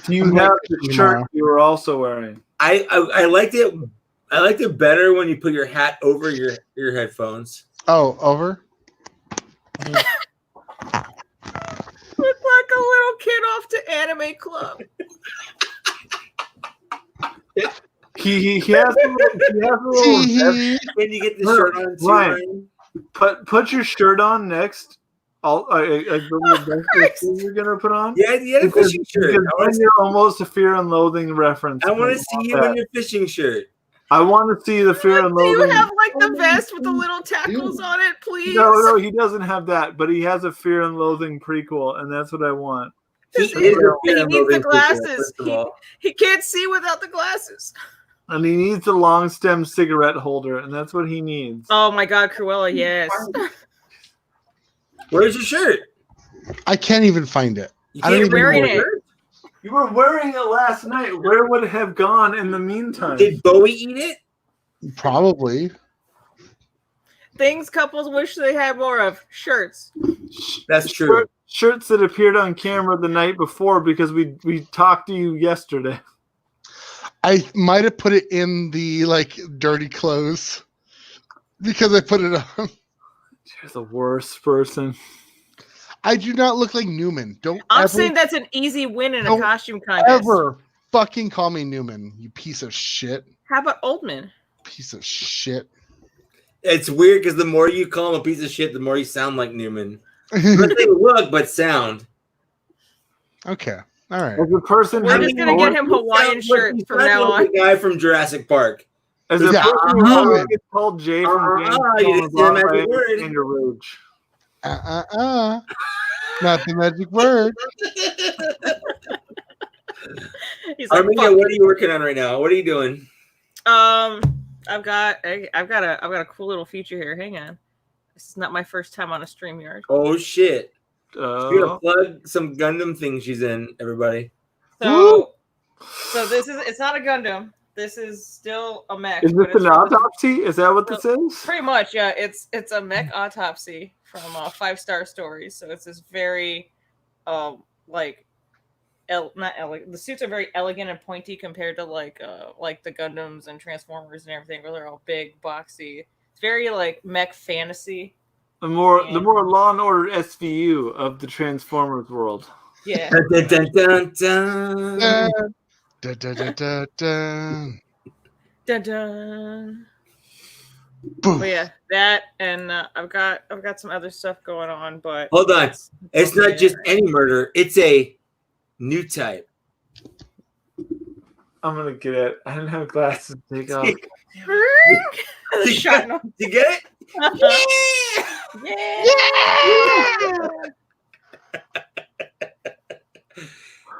Do you I'm have going the fishing shirt tomorrow. you were also wearing? I liked it. I liked it better when you put your hat over your headphones. Oh, over. Look like a little kid off to anime club. He has a little Tee-hee. When you get the No, shirt on, too, Ryan. Ryan. put your shirt on next. You're gonna put on. Yeah, you had a fishing shirt. Because I then you're almost a Fear and Loathing reference. want to see you in your fishing shirt. I want to see the Fear and Do you Loathing. have like the vest with the little tackles on it, please? No, he doesn't have that, but he has a Fear and Loathing prequel, and that's what I want. He He is a needs fan the of Loathing glasses. prequel, first of all. He can't see without the glasses. And he needs a long stem cigarette holder, and that's what he needs. Oh my God, Cruella, yes. Where's your shirt? I can't even find it. You I don't can't even wearing wear it. shirt? You were wearing it last night. Where would it have gone in the meantime? Did Bowie eat it? Probably. Things couples wish they had more of: shirts. That's true. Shirts that appeared on camera the night before because we talked to you yesterday. I might have put it in the like dirty clothes because I put it on. You're the worst person. I do not look like Newman. Don't I'm ever, saying that's an easy win in a Don't costume contest. ever fucking call me Newman, you piece of shit. How about Oldman? Piece of shit. It's weird because the more you call him a piece of shit, the more you sound like Newman. Not they look, but sound. Okay. All right. As a person, We're who- just gonna get him Hawaiian Sounds like- shirts he from sounds now like on. the guy from Jurassic Park. As a Yeah. person who gets called Jay from You James didn't say the magic word. and your rage. Not the magic word. He's like, Arminio, fuck. what are you working on right now? What are you doing? I've got a cool little feature here. Hang on. This is not my first time on a StreamYard. Oh shit! We're gonna Uh, plug some Gundam thing she's in, everybody. So this is, it's not a Gundam. This is still a mech. is but this it's an from the- autopsy? Is that what this is? Pretty much, yeah. It's a mech autopsy from 5-Star Stories. So it's this very, like, not elegant. The suits are very elegant and pointy compared to like the Gundams and Transformers and everything, where they're all big, boxy. It's very like mech fantasy. The more Law and Order SVU of the Transformers world. Yeah. Dun, dun, dun, dun, dun. Da, da, da, da, da. Dun dun. Boom. But yeah, that and I've got some other stuff going on, but Hold on. It's not just any murder. It's a new type. I'm gonna get it. I didn't have glasses to take off. The shot no- You get it? Yeah.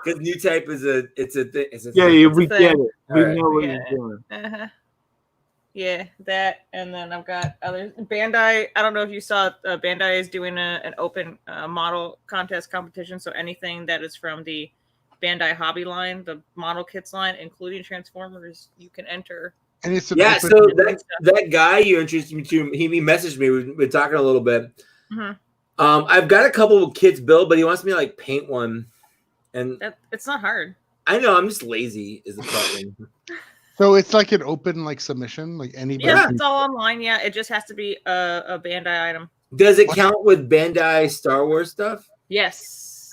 Because new type is a thing. Yeah, we thing. get it. We Alright. know what Yeah. you're doing. Uh-huh. Yeah, that, and then I've got other Bandai. I don't know if you saw, Bandai is doing an open model contest competition. So anything that is from the Bandai hobby line, the model kits line, including Transformers, you can enter. And it's an Yeah, open- so that guy you introduced me to, he messaged me. We've been talking a little bit. Mm-hmm. I've got a couple of kits built, but he wants me to like paint one. And It's not hard. I know I'm just lazy is the problem. so it's like an open like submission, like anybody. Yeah, can- it's all online. Yeah, it just has to be a Bandai item. Does it What? count with Bandai Star Wars stuff? Yes.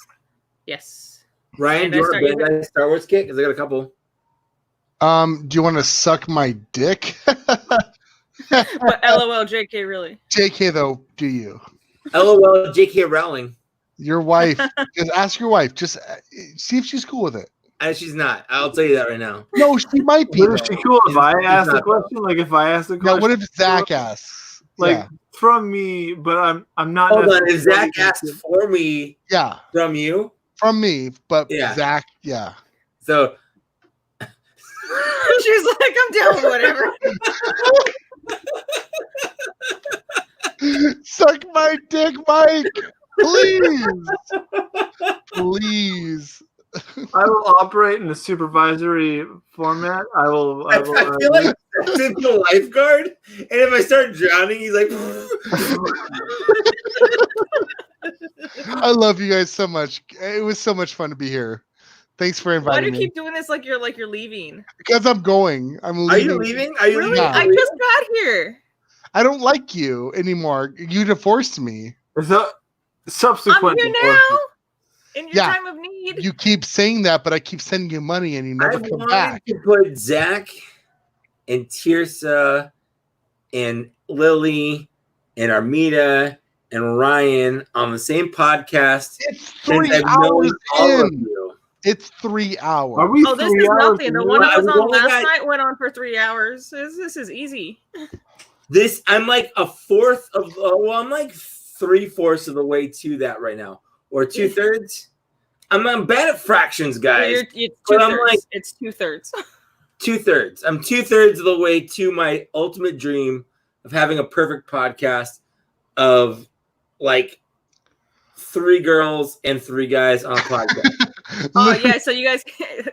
Yes. Ryan, do you want a Bandai Bandai Star Wars kit? Because I got a couple. Do you want to suck my dick? But LOL, JK, really. JK though, do you? LOL, J.K. Rowling. Your wife. Just ask your wife. Just see if she's cool with it. And she's not. I'll tell you that right now. No, she might be. What is she cool if I He's ask the not, though. question? Like if I ask the Now, question, what if Zach asks? like yeah. from me, but I'm not. Hold on. If necessarily Zach asked for me Yeah, from you, from me, but Yeah. Zach, yeah. so She's like, I'm down with whatever. Mike, please, please. I will operate in a supervisory format. I will. I feel like that's in the lifeguard, and if I start drowning, he's like. I love you guys so much. It was so much fun to be here. Thanks for Why do inviting you me. keep doing this like you're leaving? Because I'm going. I'm leaving. Are you leaving? Are you Really? leaving? Yeah. I just got here. I don't like you anymore. You divorced me. The subsequent. I'm here divorce. now. In your Yeah. time of need. You keep saying that, but I keep sending you money and you never I come wanted back. to put Zach and Tirsa and Lily and Armida and Ryan on the same podcast. It's since 3 I've known hours all of in. you. It's 3 hours. Are we? Oh, this 3 is hours nothing. The in? one that was I've on only last got- night went on for 3 hours. This is easy. I'm like a fourth of. I'm like 3/4 of the way to that right now, or 2/3. I'm bad at fractions, guys. It's But 2/3. I'm like- It's 2/3. 2/3. I'm 2/3 of the way to my ultimate dream of having a perfect podcast of like 3 girls and 3 guys on a podcast. Oh yeah, so you guys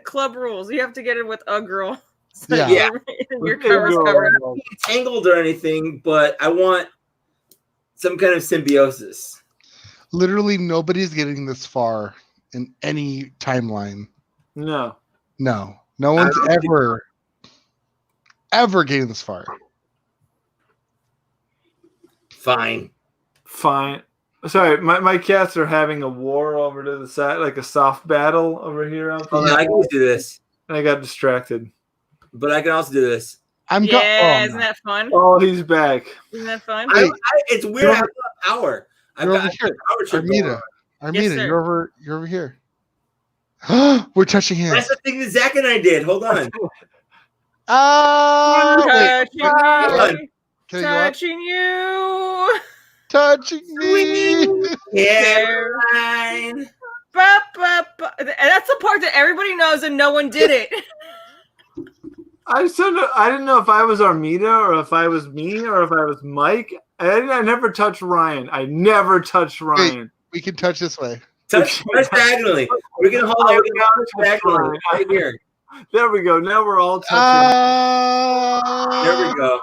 club rules. You have to get in with a girl. So Yeah. your cover's covered. Tangled or anything, but I want some kind of symbiosis. Literally nobody's getting this far in any timeline. No. No one's I don't ever getting this far. Fine. Sorry, my cats are having a war over to the side, like a soft battle over here. Oh, I can do this, And I got distracted. but I can also do this. Yeah, isn't that fun? Oh, he's back. Isn't that fun? It's weird. I have power. I've You're got over here. power trip going Armida, on. Yes, sir. you're over here. We're touching hands. That's the thing that Zach and I did. Hold on. Oh, wait. Touching me, Can I go up? touching you. Touching me. Caroline. Ba, ba, ba. And that's the part that everybody knows and no one did it. I didn't know if I was Armida or if I was me or if I was Mike. I never touched Ryan. I never touched Ryan. We can touch this way. Touch diagonally. We're gonna hold on. We're gonna touch diagonally right here. There we go. Now we're all touching. There we go.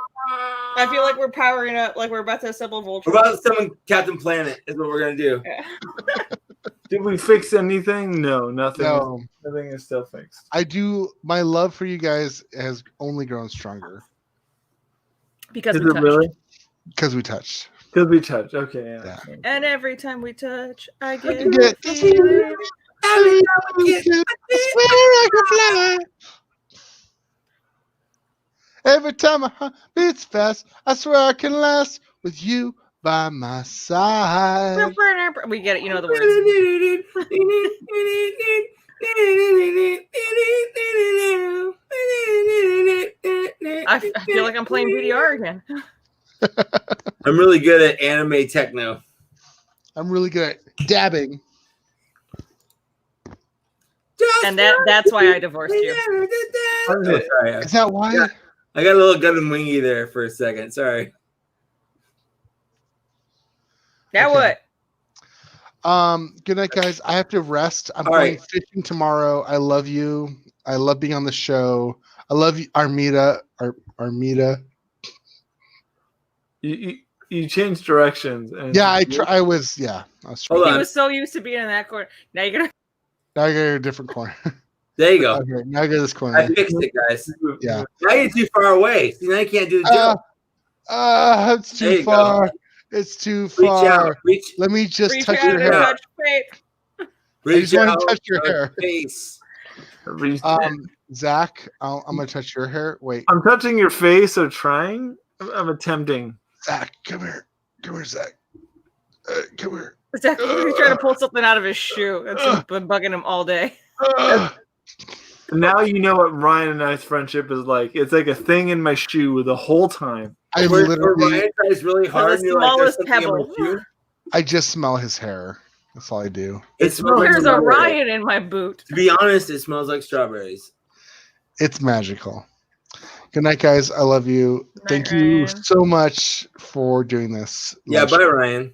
I feel like we're powering up, like we're about to assemble Voltron. We're about to summon Captain Planet. Is what we're gonna do. Yeah. Did we fix anything? No, nothing. No. Nothing is still fixed. I do. My love for you guys has only grown stronger Because Is we it touched. really? because we touched. Because we touched. Okay, yeah. And every time we touch, I get, can get the feeling. I swear I can fly. Every time my heart beats fast, I swear I can last with you by my side. We get it, you know the words. I feel like I'm playing VDR again. I'm really good at anime techno. I'm really good at dabbing. And that's why I divorced you. Oh, sorry. Is that why? Yeah. I got a little gun and wingy there for a second. Sorry. Now Okay. what? Good night, guys. I have to rest. I'm All going right. fishing tomorrow. I love you. I love being on the show. I love you, Armida. Armida. You changed directions. And Yeah, I was trying. Hold He on. was so used to being in that corner. Now you're gonna. Now I go to a different corner. There you go. Okay, now I go to this I corner. fixed it, guys. Yeah. Now you're too far away. See, now you can't do the joke. It's There too you go. far. It's too Reach out. far. Reach Let me just Reach touch out your and hair. touch faith. just wanna out touch your of hair. Face. Zach, I'm gonna touch your hair. Wait, I'm touching your face or trying. I'm attempting. Zach, come here, Zach. Come here. Zach, he's trying to pull something out of his shoe. That's been bugging him all day. Now you know what Ryan and I's friendship is like. It's like a thing in my shoe the whole time. I Where literally, Ryan tries really hard. And you're like, there's smallest something in my pebble. shoe. I just smell his hair. That's all I do. It smells like There's a strawberries. Ryan in my boot. To be honest, it smells like strawberries. It's magical. Good night, guys. I love you. Night, Thank you Ryan. so much for doing this. Yeah, bye, Ryan.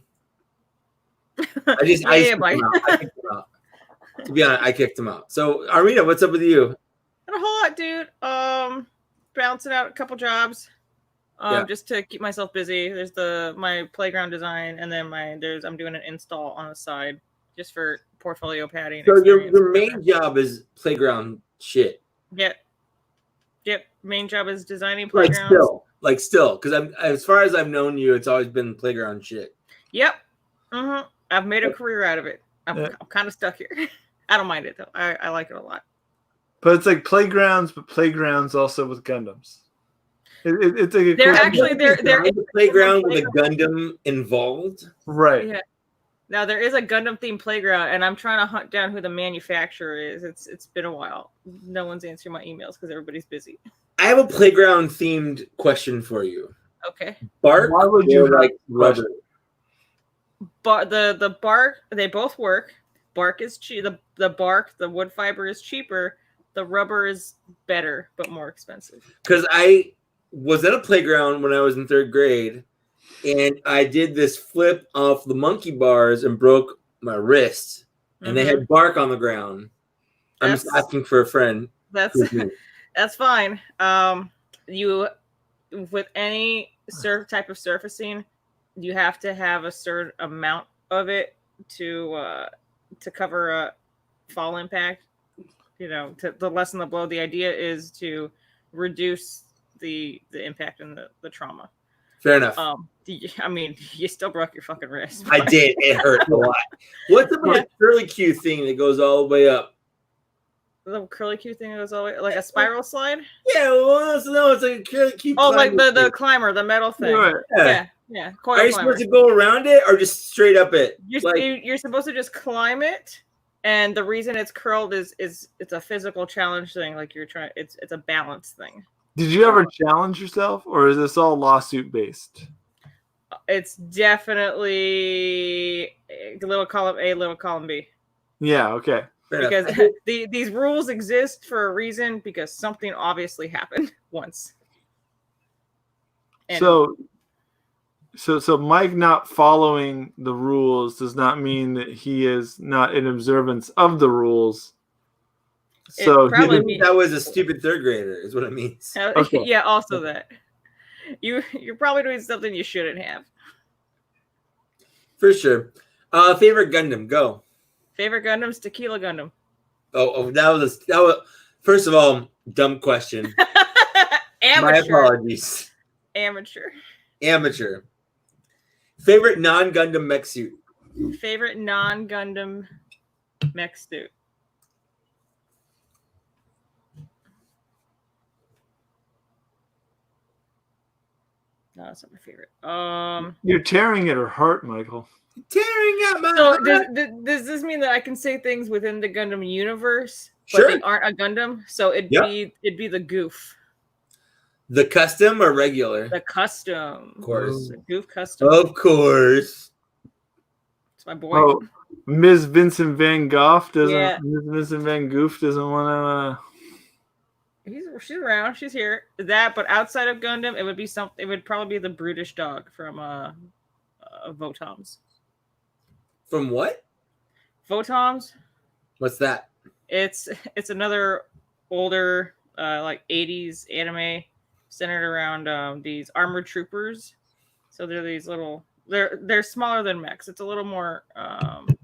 I just Yeah, kicked Mike. him out. I kicked him out. To be honest, I kicked him out. So Armina, what's up with you? Not a whole lot, dude. Bouncing out a couple jobs. Yeah. Just to keep myself busy. There's my playground design, and then I'm doing an install on the side just for portfolio padding. So your experience. main job is playground shit. Yep. Main job is designing Like playgrounds. still, because as far as I've known you, it's always been playground shit. Yep. I've made a career out of it. I'm kind of stuck here. I don't mind it though. I like it a lot. But it's like playgrounds, but playgrounds also with Gundams. It's like They're actually they're the playground with a Gundam involved. right. Yeah. Now there is a Gundam themed playground, and I'm trying to hunt down who the manufacturer is. It's been a while. No one's answering my emails because everybody's busy. I have a playground themed question for you. Okay. Bark Why would you or like rubber? But the bark, they both work. Bark is cheap. The bark, the wood fiber is cheaper. The rubber is better but more expensive. Because I was at a playground when I was in 3rd grade, and I did this flip off the monkey bars and broke my wrist. And they had bark on the ground. I'm just asking for a friend. That's fine. You with any type of surfacing, you have to have a certain amount of it to cover a fall impact. You know, to lessen the blow. The idea is to reduce the impact and the trauma. Fair enough. I mean, you still broke your fucking wrist. I did. It hurt a lot. What's about the curly Q thing that goes all the way up? The curly Q thing goes all the way, like a spiral slide? Yeah, well, no, it's like a curly Q. Oh, like the climber, the metal thing. Right. Yeah. Are you supposed to go around it or just straight up it? You're supposed to just climb it, and the reason it's curled is it's a physical challenge thing. Like you're trying, it's a balance thing. Did you ever challenge yourself, or is this all lawsuit based? It's definitely little column A, little column B. Yeah. Okay. Because these rules exist for a reason, because something obviously happened once. And So Mike not following the rules does not mean that he is not in observance of the rules. So that was a stupid 3rd grader, is what it means. Okay. Yeah, also that. You're probably doing something you shouldn't have. For sure. Favorite Gundam, go. Favorite Gundam's Tequila Gundam. Oh, that was first of all, dumb question. Amateur. My apologies. Amateur. Favorite non-Gundam mech suit. Favorite non-Gundam mech suit. No, that's not my favorite. You're tearing at her heart, Michael. Tearing out my So heart. does this mean that I can say things within the Gundam universe, but Sure. they aren't a Gundam? So it'd be the goof. The custom or regular? The custom. Of course. The goof custom. Of course. It's my boy. Oh, Ms. Vincent Van Gogh doesn't. Yeah. Ms. Vincent Van Goof doesn't want She's around. She's here. That, but outside of Gundam, it would be something. It would probably be the brutish dog from Votoms. From what? Votoms. What's that? It's another older like 80s anime centered around these armored troopers. So they're these little. They're smaller than mechs. It's a little more like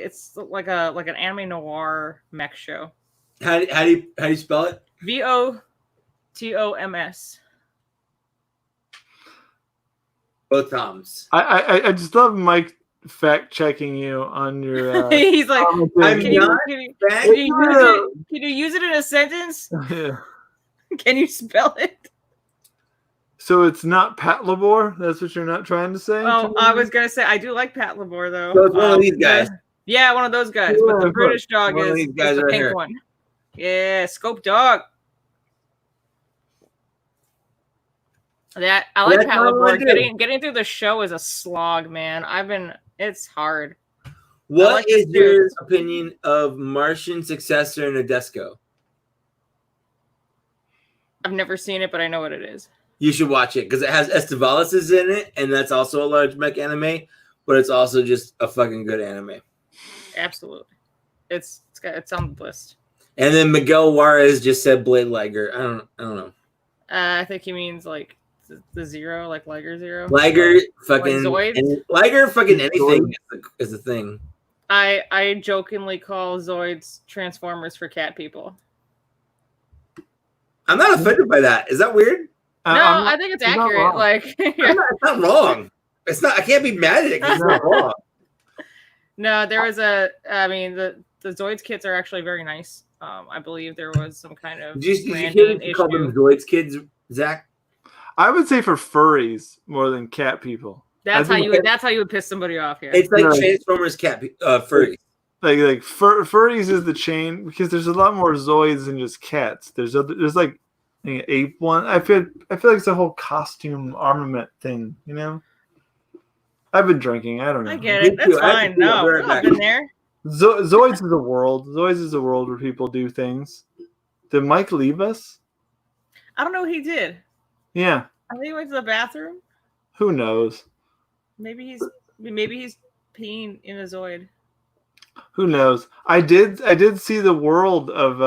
it's like an anime noir mech show. How do you spell it? VOTOMS. Both Toms. I just love Mike fact checking you on your. He's like, I'm can not you bad. use it in a sentence? Yeah. Can you spell it? So it's not Pat Labor? That's what you're not trying to say? Oh, I was gonna say I do like Pat Labor though. So it's one of these guys. Yeah, one of those guys. Yeah, But the of British dog One of is these guys the right pink here. one. Yeah, Scope Dog. That I like That's Pat all I Labor. do. Getting through the show is a slog, man. It's hard. What like is this your dude. opinion of Martian successor Nadesco? I've never seen it, but I know what it is. You should watch it because it has Estevalis in it, and that's also a large mech anime. but it's also just a fucking good anime. Absolutely. It's on the list. And then Miguel Juarez just said Blade Liger. I don't know. I think he means like the zero, like Liger Zero. Liger fucking Zoids? Liger fucking anything is a thing. I jokingly call Zoids Transformers for cat people. I'm not offended by that. Is that weird? No, I think it's accurate. Like, it's not wrong. It's not. I can't be mad at it because it's not wrong. No, there was the Zoids kits are actually very nice. I believe there was some kind of Did you call them Zoids kids, Zach? I would say for furries more than cat people. That's how you would piss somebody off here. It's like Transformers cat furries. Like furries is the chain because there's a lot more Zoids than just cats. There's like ape one. I feel like it's a whole costume armament thing. You know. I've been drinking. I don't know. I get it. That's fine. No, I've been there. Zoids is a world. Zoids is a world where people do things. Did Mike leave us? I don't know what he did. Yeah. I think he went to the bathroom. Who knows? Maybe he's peeing in a Zoid. Who knows? I did see the world of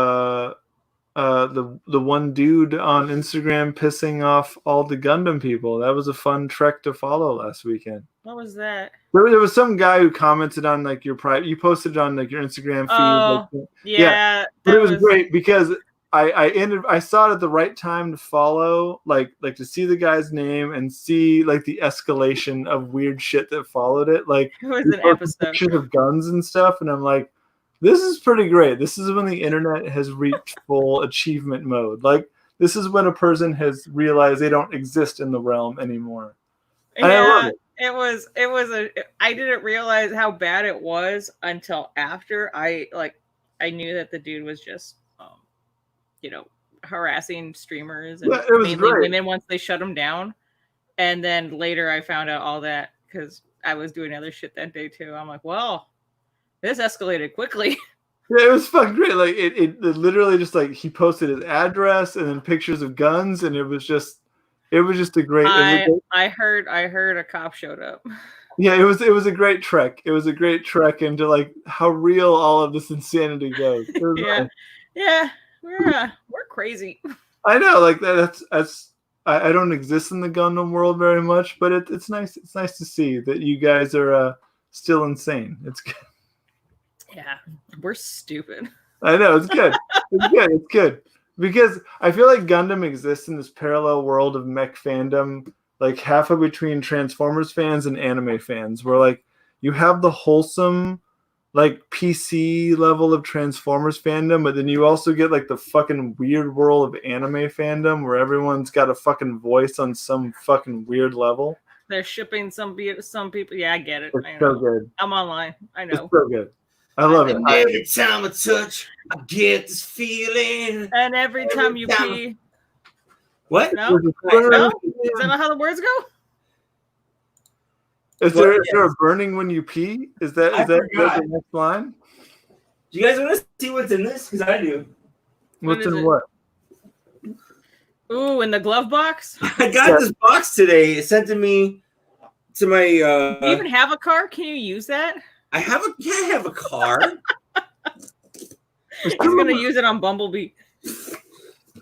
the one dude on Instagram pissing off all the Gundam people. That was a fun trek to follow last weekend. What was that? There was some guy who commented on like your you posted on like your Instagram feed. Oh, like, yeah. But it was great because I saw it at the right time to follow, like to see the guy's name and see like the escalation of weird shit that followed it. Like it was an episode. Pictures of guns and stuff, and I'm like, this is pretty great. This is when the internet has reached full achievement mode. Like this is when a person has realized they don't exist in the realm anymore. And I love it. I didn't realize how bad it was until after I knew that the dude was just harassing streamers and mainly women once they shut him down. And then later I found out all that because I was doing other shit that day too. I'm like, well, this escalated quickly. Yeah, it was fucking great. Like it literally just like he posted his address and then pictures of guns, and it was just a great. I heard a cop showed up. Yeah, it was a great trek. It was a great trek into like how real all of this insanity goes. Yeah, we're crazy. I know, like that's I don't exist in the Gundam world very much, but it's nice. It's nice to see that you guys are still insane. It's good. Yeah, we're stupid. I know, it's good. It's good. Because I feel like Gundam exists in this parallel world of mech fandom, like halfway between Transformers fans and anime fans, where like you have the wholesome, like PC level of Transformers fandom, but then you also get like the fucking weird world of anime fandom where everyone's got a fucking voice on some fucking weird level. They're shipping some people. Yeah, I get it. It's I know. so good. I'm online. I know. It's so good. I love it. Every time I touch, I get this feeling. And every time you pee. What? No? Is that not how the words go? Is there a burning when you pee? Is that the next line? Do you guys want to see what's in this? Because I do. What's in what? Ooh, in the glove box? I got this box today. It sent to me to my. Do you even have a car? Can you use that? I have a car. He's gonna use it on Bumblebee.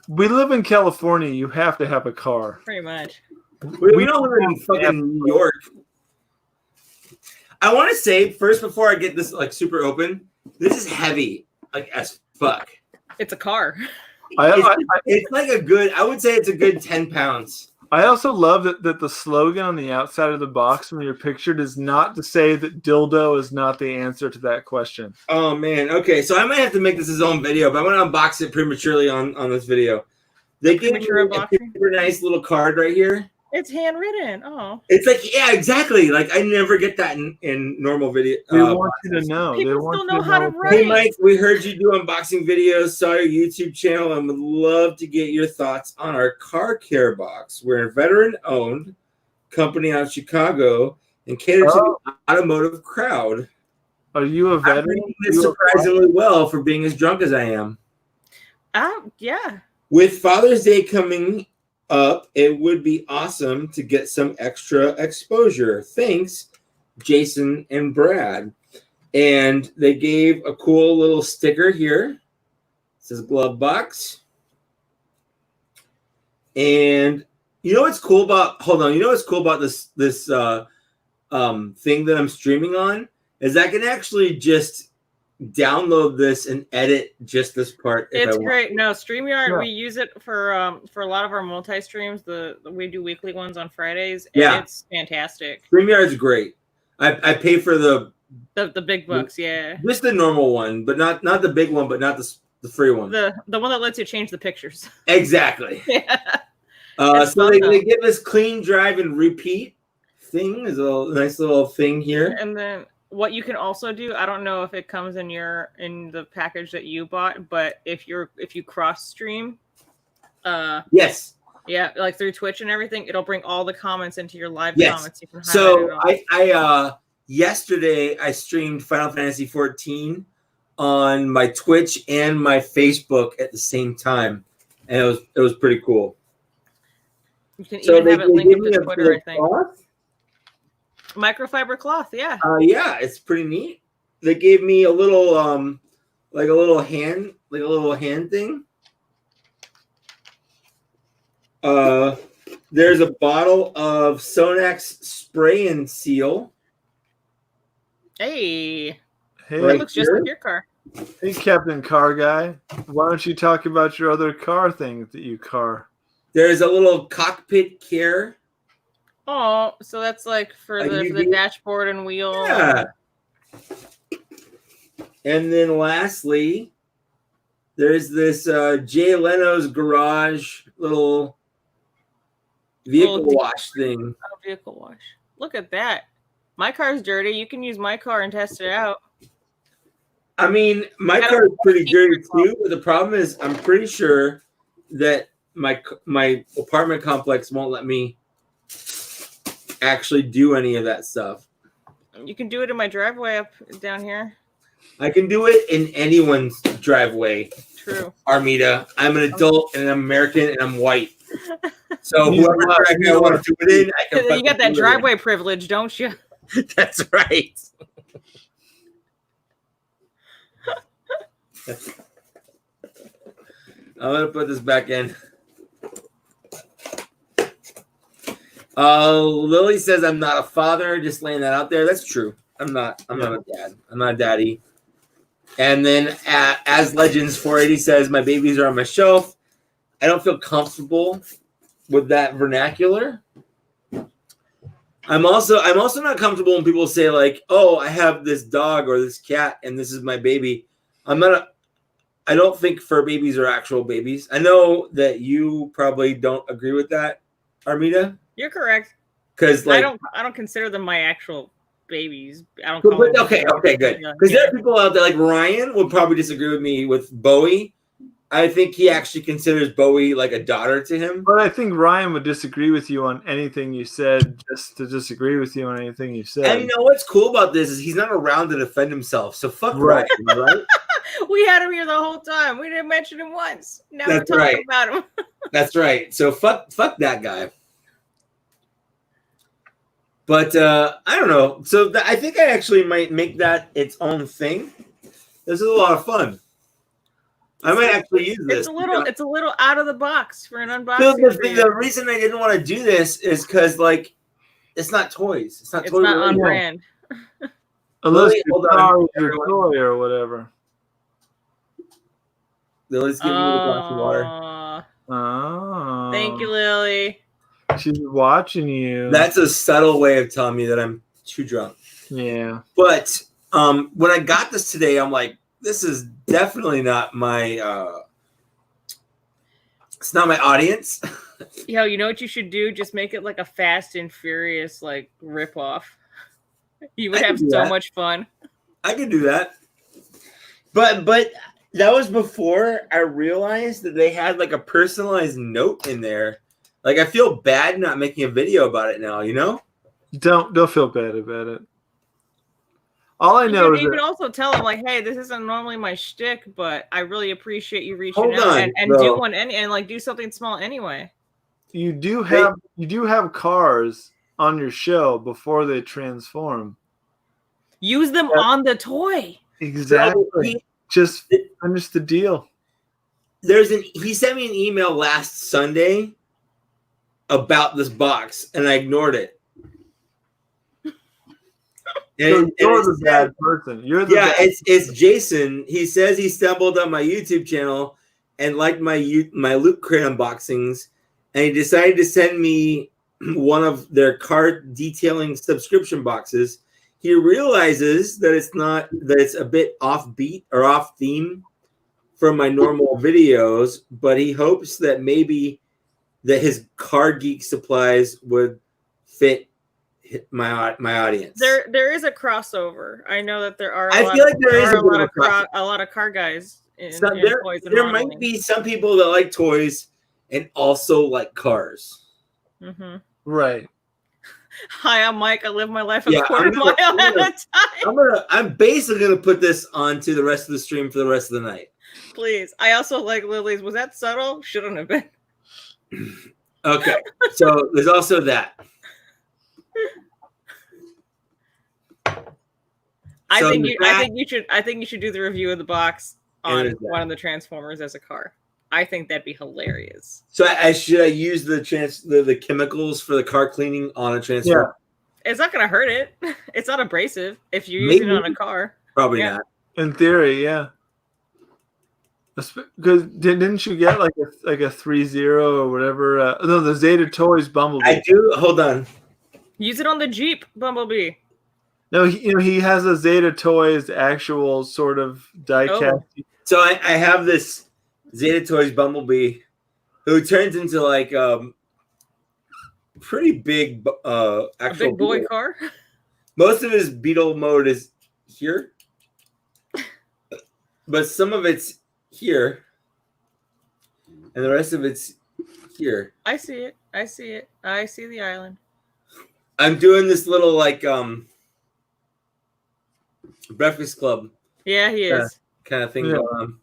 We live in California. You have to have a car. Pretty much. We don't live in fucking New York. I want to say first before I get this like super open, this is heavy, like as fuck. It's a car. It's like a good. I would say it's a good 10 pounds. I also love that the slogan on the outside of the box when you're pictured is not to say that dildo is not the answer to that question. Oh man, okay, so I might have to make this his own video, but I'm gonna unbox it prematurely on this video. They give me a super nice little card right here. It's handwritten. Oh, it's like exactly. Like I never get that in normal video. They want you to know. People still know how to write. Hey Mike, we heard you do unboxing videos, saw your YouTube channel, and would love to get your thoughts on our car care box. We're a veteran-owned company out of Chicago and cater to the automotive crowd. Are you a veteran? I'm doing this surprisingly well for being as drunk as I am. Yeah. With Father's Day coming up, it would be awesome to get some extra exposure. Thanks, Jason and Brad. And they gave a cool little sticker here. It says glove box. And you know what's cool about this thing that I'm streaming on is I can actually just download this and edit just this part. It's great. No, StreamYard, we use it for a lot of our multi-streams. We do weekly ones on Fridays. And it's fantastic. StreamYard's great. I pay for the big bucks, yeah. Just the normal one, but not the big one, but not the free one. The one that lets you change the pictures. Exactly. Yeah. So they give this clean drive and repeat thing. Is a nice little thing here. And then what you can also do, I don't know if it comes in the package that you bought, but if you cross stream, yes. Yeah, like through Twitch and everything, it'll bring all the comments into your live comments. You can so I yesterday I streamed Final Fantasy 14 on my Twitch and my Facebook at the same time, and it was pretty cool. You can even have it linked to Twitter, I think. Cloth? Microfiber cloth, yeah. Yeah, it's pretty neat. They gave me a little like a little hand thing. There's a bottle of Sonax spray and seal. Hey, Hey, that looks just like your car. Hey, Captain Car Guy. Why don't you talk about your other car things that you car? There's a little cockpit care. Oh, so that's like for the dashboard and wheel. Yeah. And then lastly, there's this Jay Leno's garage little vehicle wash thing. Oh, vehicle wash. Look at that. My car's dirty. You can use my car and test it out. I mean, my car is pretty dirty too, but the problem is I'm pretty sure that my apartment complex won't let me actually do any of that stuff. You can do it in my driveway up down here. I can do it in anyone's driveway. True. Armida, I'm an adult and I'm American and I'm white. So whoever driveway I want to do it in, I can. You got that driveway privilege, don't you? That's right. I'm gonna put this back in. Lily says I'm not a father. Just laying that out there. That's true. I'm not a dad. I'm not a daddy. And then as Legends 480 says, my babies are on my shelf. I don't feel comfortable with that vernacular. I'm also not comfortable when people say like, "Oh, I have this dog or this cat and this is my baby." I don't think fur babies are actual babies. I know that you probably don't agree with that, Armida. You're correct. Because like I don't consider them my actual babies. I don't. Okay, good. Because there are people out there like Ryan would probably disagree with me with Bowie. I think he actually considers Bowie like a daughter to him. But I think Ryan would disagree with you on anything you said, just to disagree with you on anything you said. And you know what's cool about this is he's not around to defend himself. So fuck Ryan, right? We had him here the whole time. We didn't mention him once. Now we're talking about him. That's right. So fuck that guy. But I don't know. So I think I actually might make that its own thing. This is a lot of fun. I might actually use this. It's a little out of the box for an unboxing. The reason I didn't want to do this is because like it's not toys. It's not on brand. Unless your toy or whatever. Lily's giving me a glass of water. Oh. Thank you, Lily. She's watching you. That's a subtle way of telling me that I'm too drunk. Yeah. But when I got this today, I'm like, this is definitely not my it's not my audience. Yo, you know what you should do? Just make it like a Fast and Furious like ripoff. You would have so much fun. I could do that. But that was before I realized that they had like a personalized note in there. Like I feel bad not making a video about it now, you know? Don't feel bad about it. All I know is you can also tell them like, hey, this isn't normally my shtick, but I really appreciate you reaching out and do one and like do something small anyway. You do have cars on your show before they transform. Use them on the toy. Exactly. So Just finish the deal. he sent me an email last Sunday about this box, and I ignored it. So you're the bad person. You're the bad it's Jason. He says he stumbled on my YouTube channel and liked my Loot Crate unboxings, and he decided to send me one of their card detailing subscription boxes. He realizes that it's a bit offbeat or off theme from my normal videos, but he hopes that maybe that his Card Geek supplies would fit my audience. There is a crossover. I know that there are. I feel like there is a lot of car guys. There might be some people that like toys and also like cars. Mm-hmm. Right. Hi, I'm Mike. I live my life a quarter mile at a time. I'm basically gonna put this onto the rest of the stream for the rest of the night. Please. I also like Lily's. Was that subtle? Shouldn't have been. Okay, so there's also that. I think you should do the review of the box on one of the Transformers as a car. I think that'd be hilarious. So should I use the chemicals for the car cleaning on a Transformer? Yeah. It's not gonna hurt it. It's not abrasive if you're using it on a car. Probably not. In theory, yeah. Because didn't you get like a 3.0 or whatever? No, the Zeta Toys Bumblebee. I do. Hold on. Use it on the Jeep Bumblebee. No, he has a Zeta Toys actual sort of diecast. So I have this Zeta Toys Bumblebee who turns into like pretty big actual a big boy beetle. Car. Most of his beetle mode is here, but some of it's here, and the rest of it's here. I see it. I see the island. I'm doing this little like Breakfast Club. Yeah, he is. Kind of thing going on.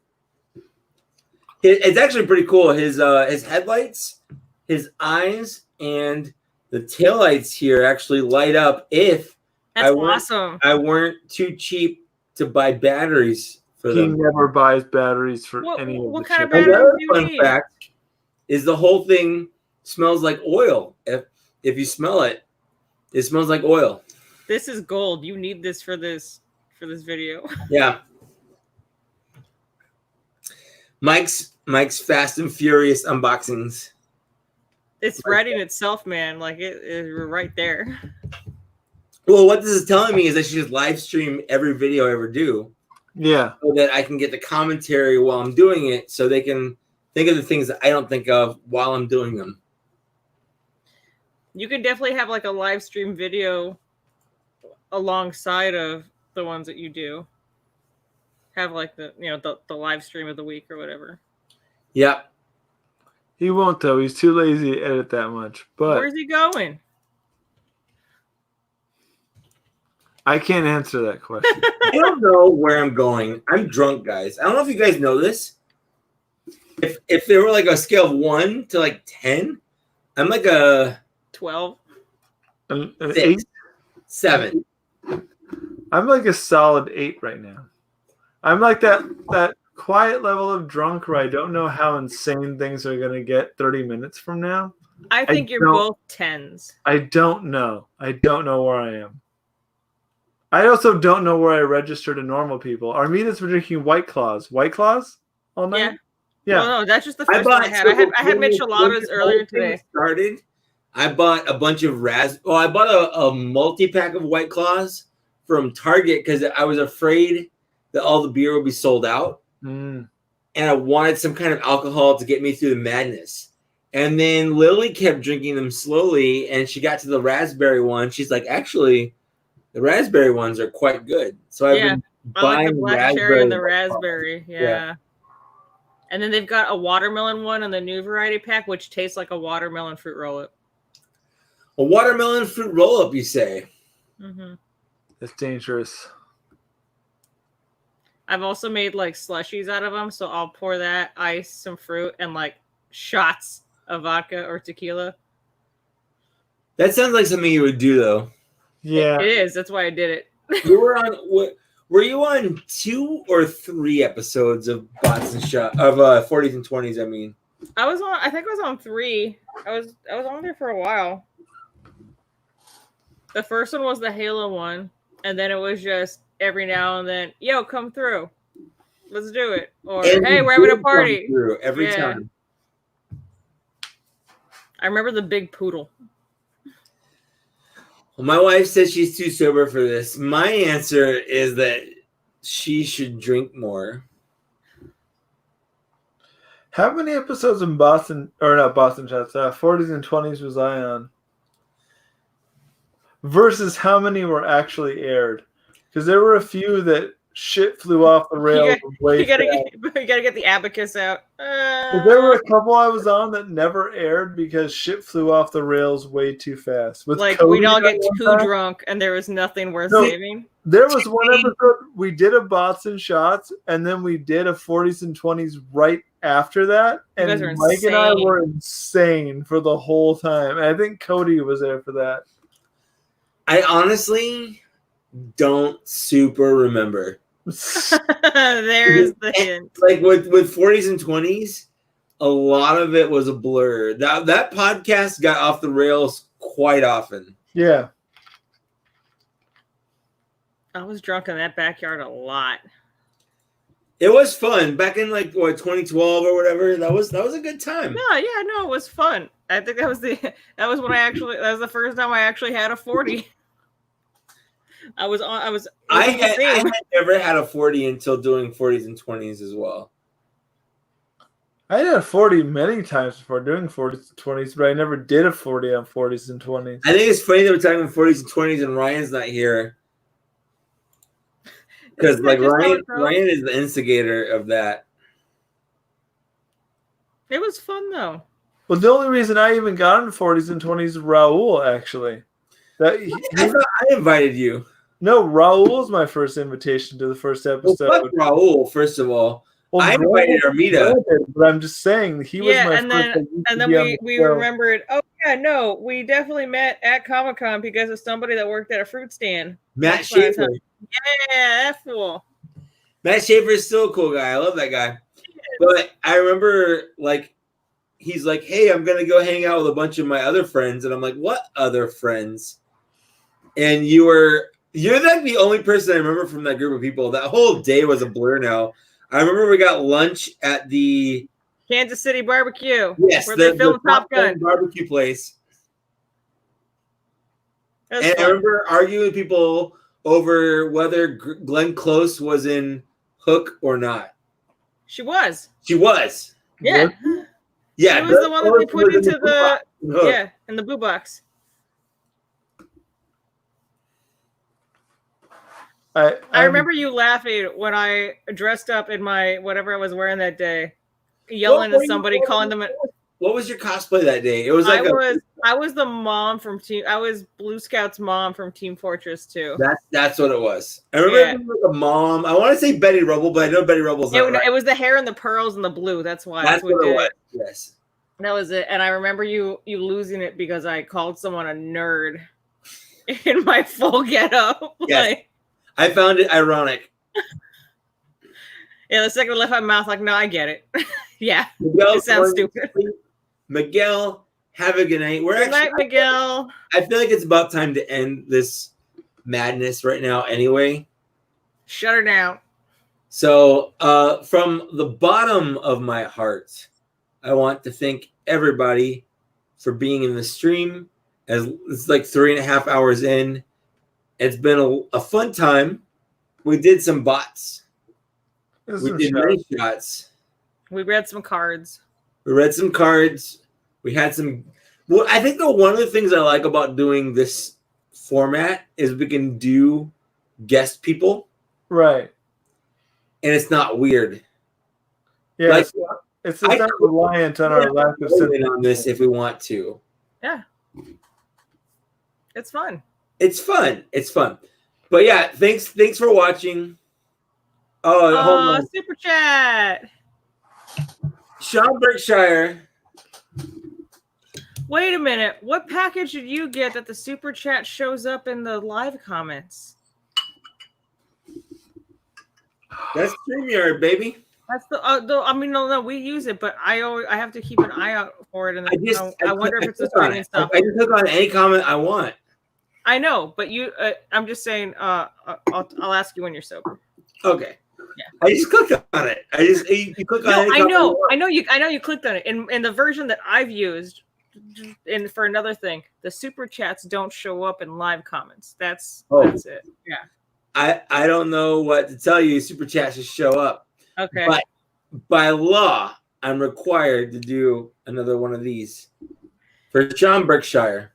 It's actually pretty cool. His headlights, his eyes, and the taillights here actually light up if awesome. I weren't too cheap to buy batteries for them. He never buys batteries for any of the what kind shit. of batteries Another do you fun need? fact is the whole thing smells like oil. If you smell it, it smells like oil. This is gold. You need this for this video. Yeah. Mike's Fast and Furious unboxings. It's writing itself, man. Like we're right there. Well, what this is telling me is I should just live stream every video I ever do. Yeah. So that I can get the commentary while I'm doing it, so they can think of the things that I don't think of while I'm doing them. You could definitely have like a live stream video alongside of the ones that you do. Have like the live stream of the week or whatever. Yep. He won't though. He's too lazy to edit that much. But where's he going? I can't answer that question. I don't know where I'm going. I'm drunk, guys. I don't know if you guys know this. If there were like a scale of 1 to like 10, I'm like a 12. An 6, 8? 7. I'm like a solid 8 right now. I'm like that quiet level of drunk where I don't know how insane things are going to get 30 minutes from now. I think you're both 10s. I don't know. I don't know where I am. I also don't know where I register to normal people. Armita's been drinking White Claws. White Claws all night? Yeah. Well, no, that's just the first one I had. I had micheladas earlier today. I bought a bunch of I bought a multi-pack of White Claws from Target because I was afraid that all the beer would be sold out. Mm. And I wanted some kind of alcohol to get me through the madness. And then Lily kept drinking them slowly, and she got to the raspberry one. She's like, actually, the raspberry ones are quite good. So I've been buying the black cherry and the raspberry. Yeah. And then they've got a watermelon one in the new variety pack, which tastes like a watermelon fruit roll-up. A watermelon fruit roll-up, you say? Mm-hmm. That's dangerous. I've also made like slushies out of them, so I'll pour that, ice, some fruit, and like shots of vodka or tequila. That sounds like something you would do, though. Yeah. It is. That's why I did it. You were on what? Were you on 2 or 3 episodes of Bots and Shot of 40s and 20s? I mean, I was on. I think I was on 3. I was on there for a while. The first one was the Halo one, and then it was just every now and then, yo, come through, let's do it, or and hey, you we're having a did come party. through every Yeah. time. I remember the big poodle. Well, my wife says she's too sober for this. My answer is that she should drink more. How many episodes in Boston, or not Boston Shots, 40s and 20s was I on? Versus how many were actually aired? Because there were a few that shit flew off the rails. You gotta get the abacus out. There were a couple I was on that never aired because shit flew off the rails way too fast. With like Cody we'd all at get one too time, drunk and there was nothing worth No. saving. There was one episode we did a Bots and Shots, and then we did a 40s and 20s right after that. You And guys are Mike and I insane. were insane for the whole time. And I think Cody was there for that. I honestly don't super remember. There's the hint. Like with 40s and 20s, a lot of it was a blur. That podcast got off the rails quite often. Yeah. I was drunk in that backyard a lot. It was fun back in 2012 or whatever. That was a good time. No, it was fun. I think that was the first time I actually had a 40. I had never had a 40 until doing 40s and 20s as well. I had a 40 many times before doing 40s and 20s, but I never did a 40 on 40s and 20s. I think it's funny that we're talking about 40s and 20s and Ryan's not here. Because Ryan is the instigator of that. It was fun though. Well, the only reason I even got into 40s and 20s is Raul, actually. I thought I invited you. No, Raul's my first invitation to the first episode. Well, fuck Raul, first of all. Well, I invited Armida. But I'm just saying, he was my first. And then we remembered, oh yeah, no, we definitely met at Comic-Con because of somebody that worked at a fruit stand. Matt Schaefer. Yeah, that fool. Matt Schaefer is still a cool guy. I love that guy. But I remember, he's like, hey, I'm going to go hang out with a bunch of my other friends. And I'm like, what other friends? And you're like the only person I remember from that group of people. That whole day was a blur now. I remember we got lunch at the Kansas City Barbecue. Yes, where they filmed Top Gun barbecue place. And fun. I remember arguing with people over whether Glenn Close was in Hook or not. She was. She was. Yeah. Yeah. She was the one that we put into in the boo box. I remember you laughing when I dressed up in my whatever I was wearing that day, yelling at somebody, calling them. What was your cosplay that day? It was like I was the mom from I was Blue Scout's mom from Team Fortress 2. That's what it was. I remember being like a mom. I want to say Betty Rubble, but I know Betty Rubble's not right. It was the hair and the pearls and the blue. That's why. That's what it was. Yes. That was it. And I remember you losing it because I called someone a nerd in my full getup. Yes. I found it ironic. Yeah, the second I left my mouth, no, I get it. Yeah, it sounds stupid. Miguel, have a good night. Good night, Miguel. I feel like it's about time to end this madness right now anyway. Shut her down. So, from the bottom of my heart, I want to thank everybody for being in the stream. As it's 3.5 hours in. It's been a fun time. We did some bots. We did many shots. We read some cards. We had some. Well, I think one of the things I like about doing this format is we can do guest people. Right. And it's not weird. Yeah. It's not reliant on our lack of on this if we want to. Yeah. It's fun. It's fun. But yeah, thanks for watching. Oh, hold on. Super chat. Sean Berkshire. Wait a minute. What package did you get that the super chat shows up in the live comments? That's StreamYard, baby. That's I mean, no, we use it, but I have to keep an eye out for it, and I wonder if it's the streaming stuff. I can click on any comment I want. I know, but I'm just saying. I'll ask you when you're sober. Okay. Yeah. I just clicked on it. You click on any comment. I know you clicked on it. In the version that I've used, and for another thing, the super chats don't show up in live comments. That's it. Yeah. I don't know what to tell you. Super chats just show up. Okay. But by law, I'm required to do another one of these for John Berkshire.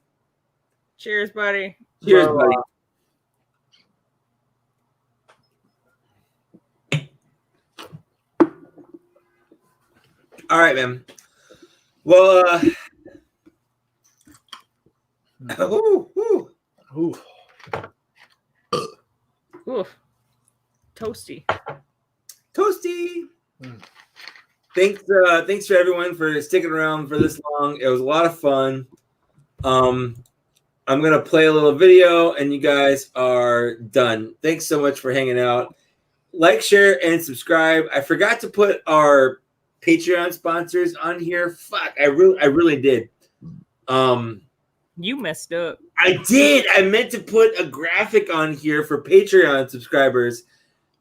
Cheers, buddy. Cheers, buddy. All right, man. Well, Oof. Toasty. Thanks for everyone for sticking around for this long. It was a lot of fun. I'm gonna play a little video, and you guys are done. Thanks so much for hanging out. Like, share, and subscribe. I forgot to put our Patreon sponsors on here. Fuck, I really did. You messed up. I did. I meant to put a graphic on here for Patreon subscribers.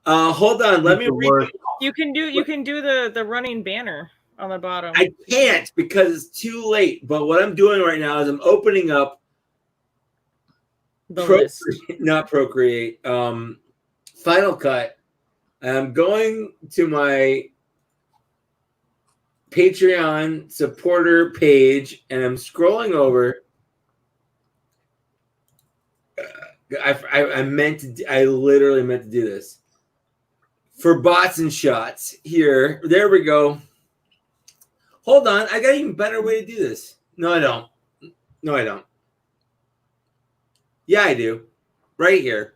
Hold on. Let me read. You can do the running banner on the bottom. I can't because it's too late. But what I'm doing right now is I'm opening up the list. Not Procreate. Final Cut. I'm going to my Patreon supporter page and I'm scrolling over. I literally meant to do this for bots and shots here. There we go. Hold on. I got an even better way to do this. No, I don't. Yeah, I do. Right here.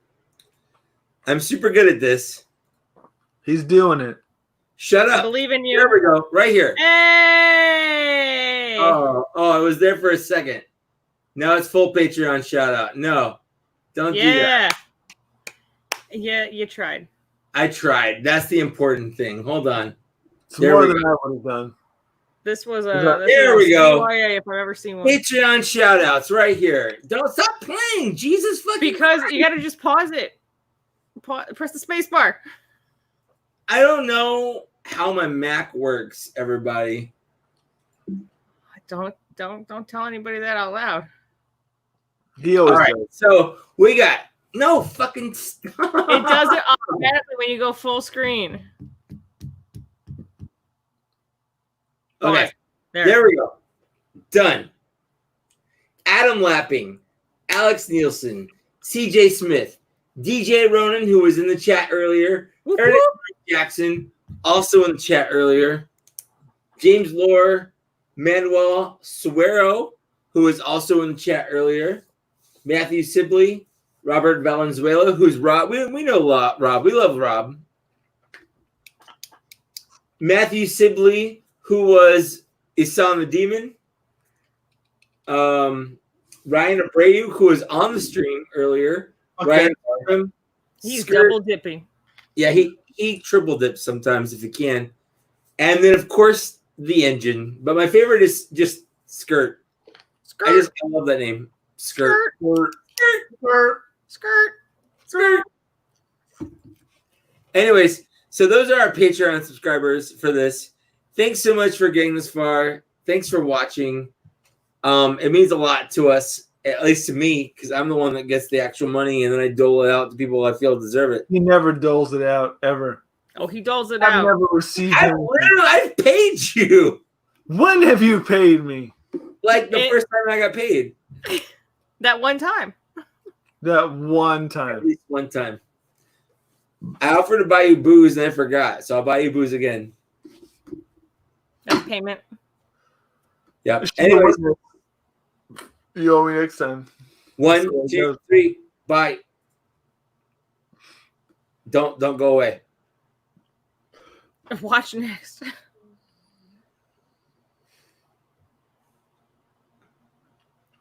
I'm super good at this. He's doing it. Shut up. I believe in you. There we go. Right here. Hey! Oh, I was there for a second. Now it's full Patreon shout out. No. Don't do that. Yeah, you tried. I tried. That's the important thing. Hold on. It's more than I would have done. This was there we go. CYA if I've ever seen one. Patreon shout outs right here. Don't stop playing. Jesus fucking Because Christ. you got to just pause it. Press the space bar. I don't know how my Mac works, everybody. Don't tell anybody that out loud. He always All right, does. so we got no fucking stop. It does it automatically when you go full screen. Okay, Pause. there we go. Done. Adam Lapping, Alex Nielsen, CJ Smith, DJ Ronan, who was in the chat earlier, Whoop, Ernest whoop. Jackson, also in the chat earlier, James Lohr, Manuel Suero, who was also in the chat earlier, Matthew Sibley, Robert Valenzuela, who's Rob. We know Rob. We love Rob. Matthew Sibley, who was Isam the Demon. Ryan Abreu, who was on the stream earlier. Okay. Ryan, He's double dipping. Yeah, he triple dips sometimes if he can. And then, of course, the engine. But my favorite is just Skirt. I love that name. Skirt. Skirt. Anyways, so those are our Patreon subscribers for this. Thanks so much for getting this far. Thanks for watching. It means a lot to us, at least to me, because I'm the one that gets the actual money, and then I dole it out to people I feel deserve it. He never doles it out, ever. Oh, he doles it I've out. never received I've paid you. When have you paid me? Like the first time I got paid. That one time. That one At time. least one time. I offered to buy you booze and I forgot, so I'll buy you booze again. That's payment. Yeah. Anyways, You owe me next time. 1, 2, 3, bye. Don't go away. Watch next.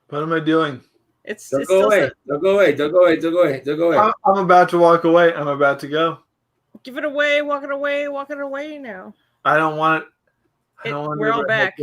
What am I doing? Don't go away. Don't go away. Don't go away. Don't go away. Don't go away. I'm about to walk away. I'm about to go. Give it away, walk it away now. I don't want it. I don't want We're all to back.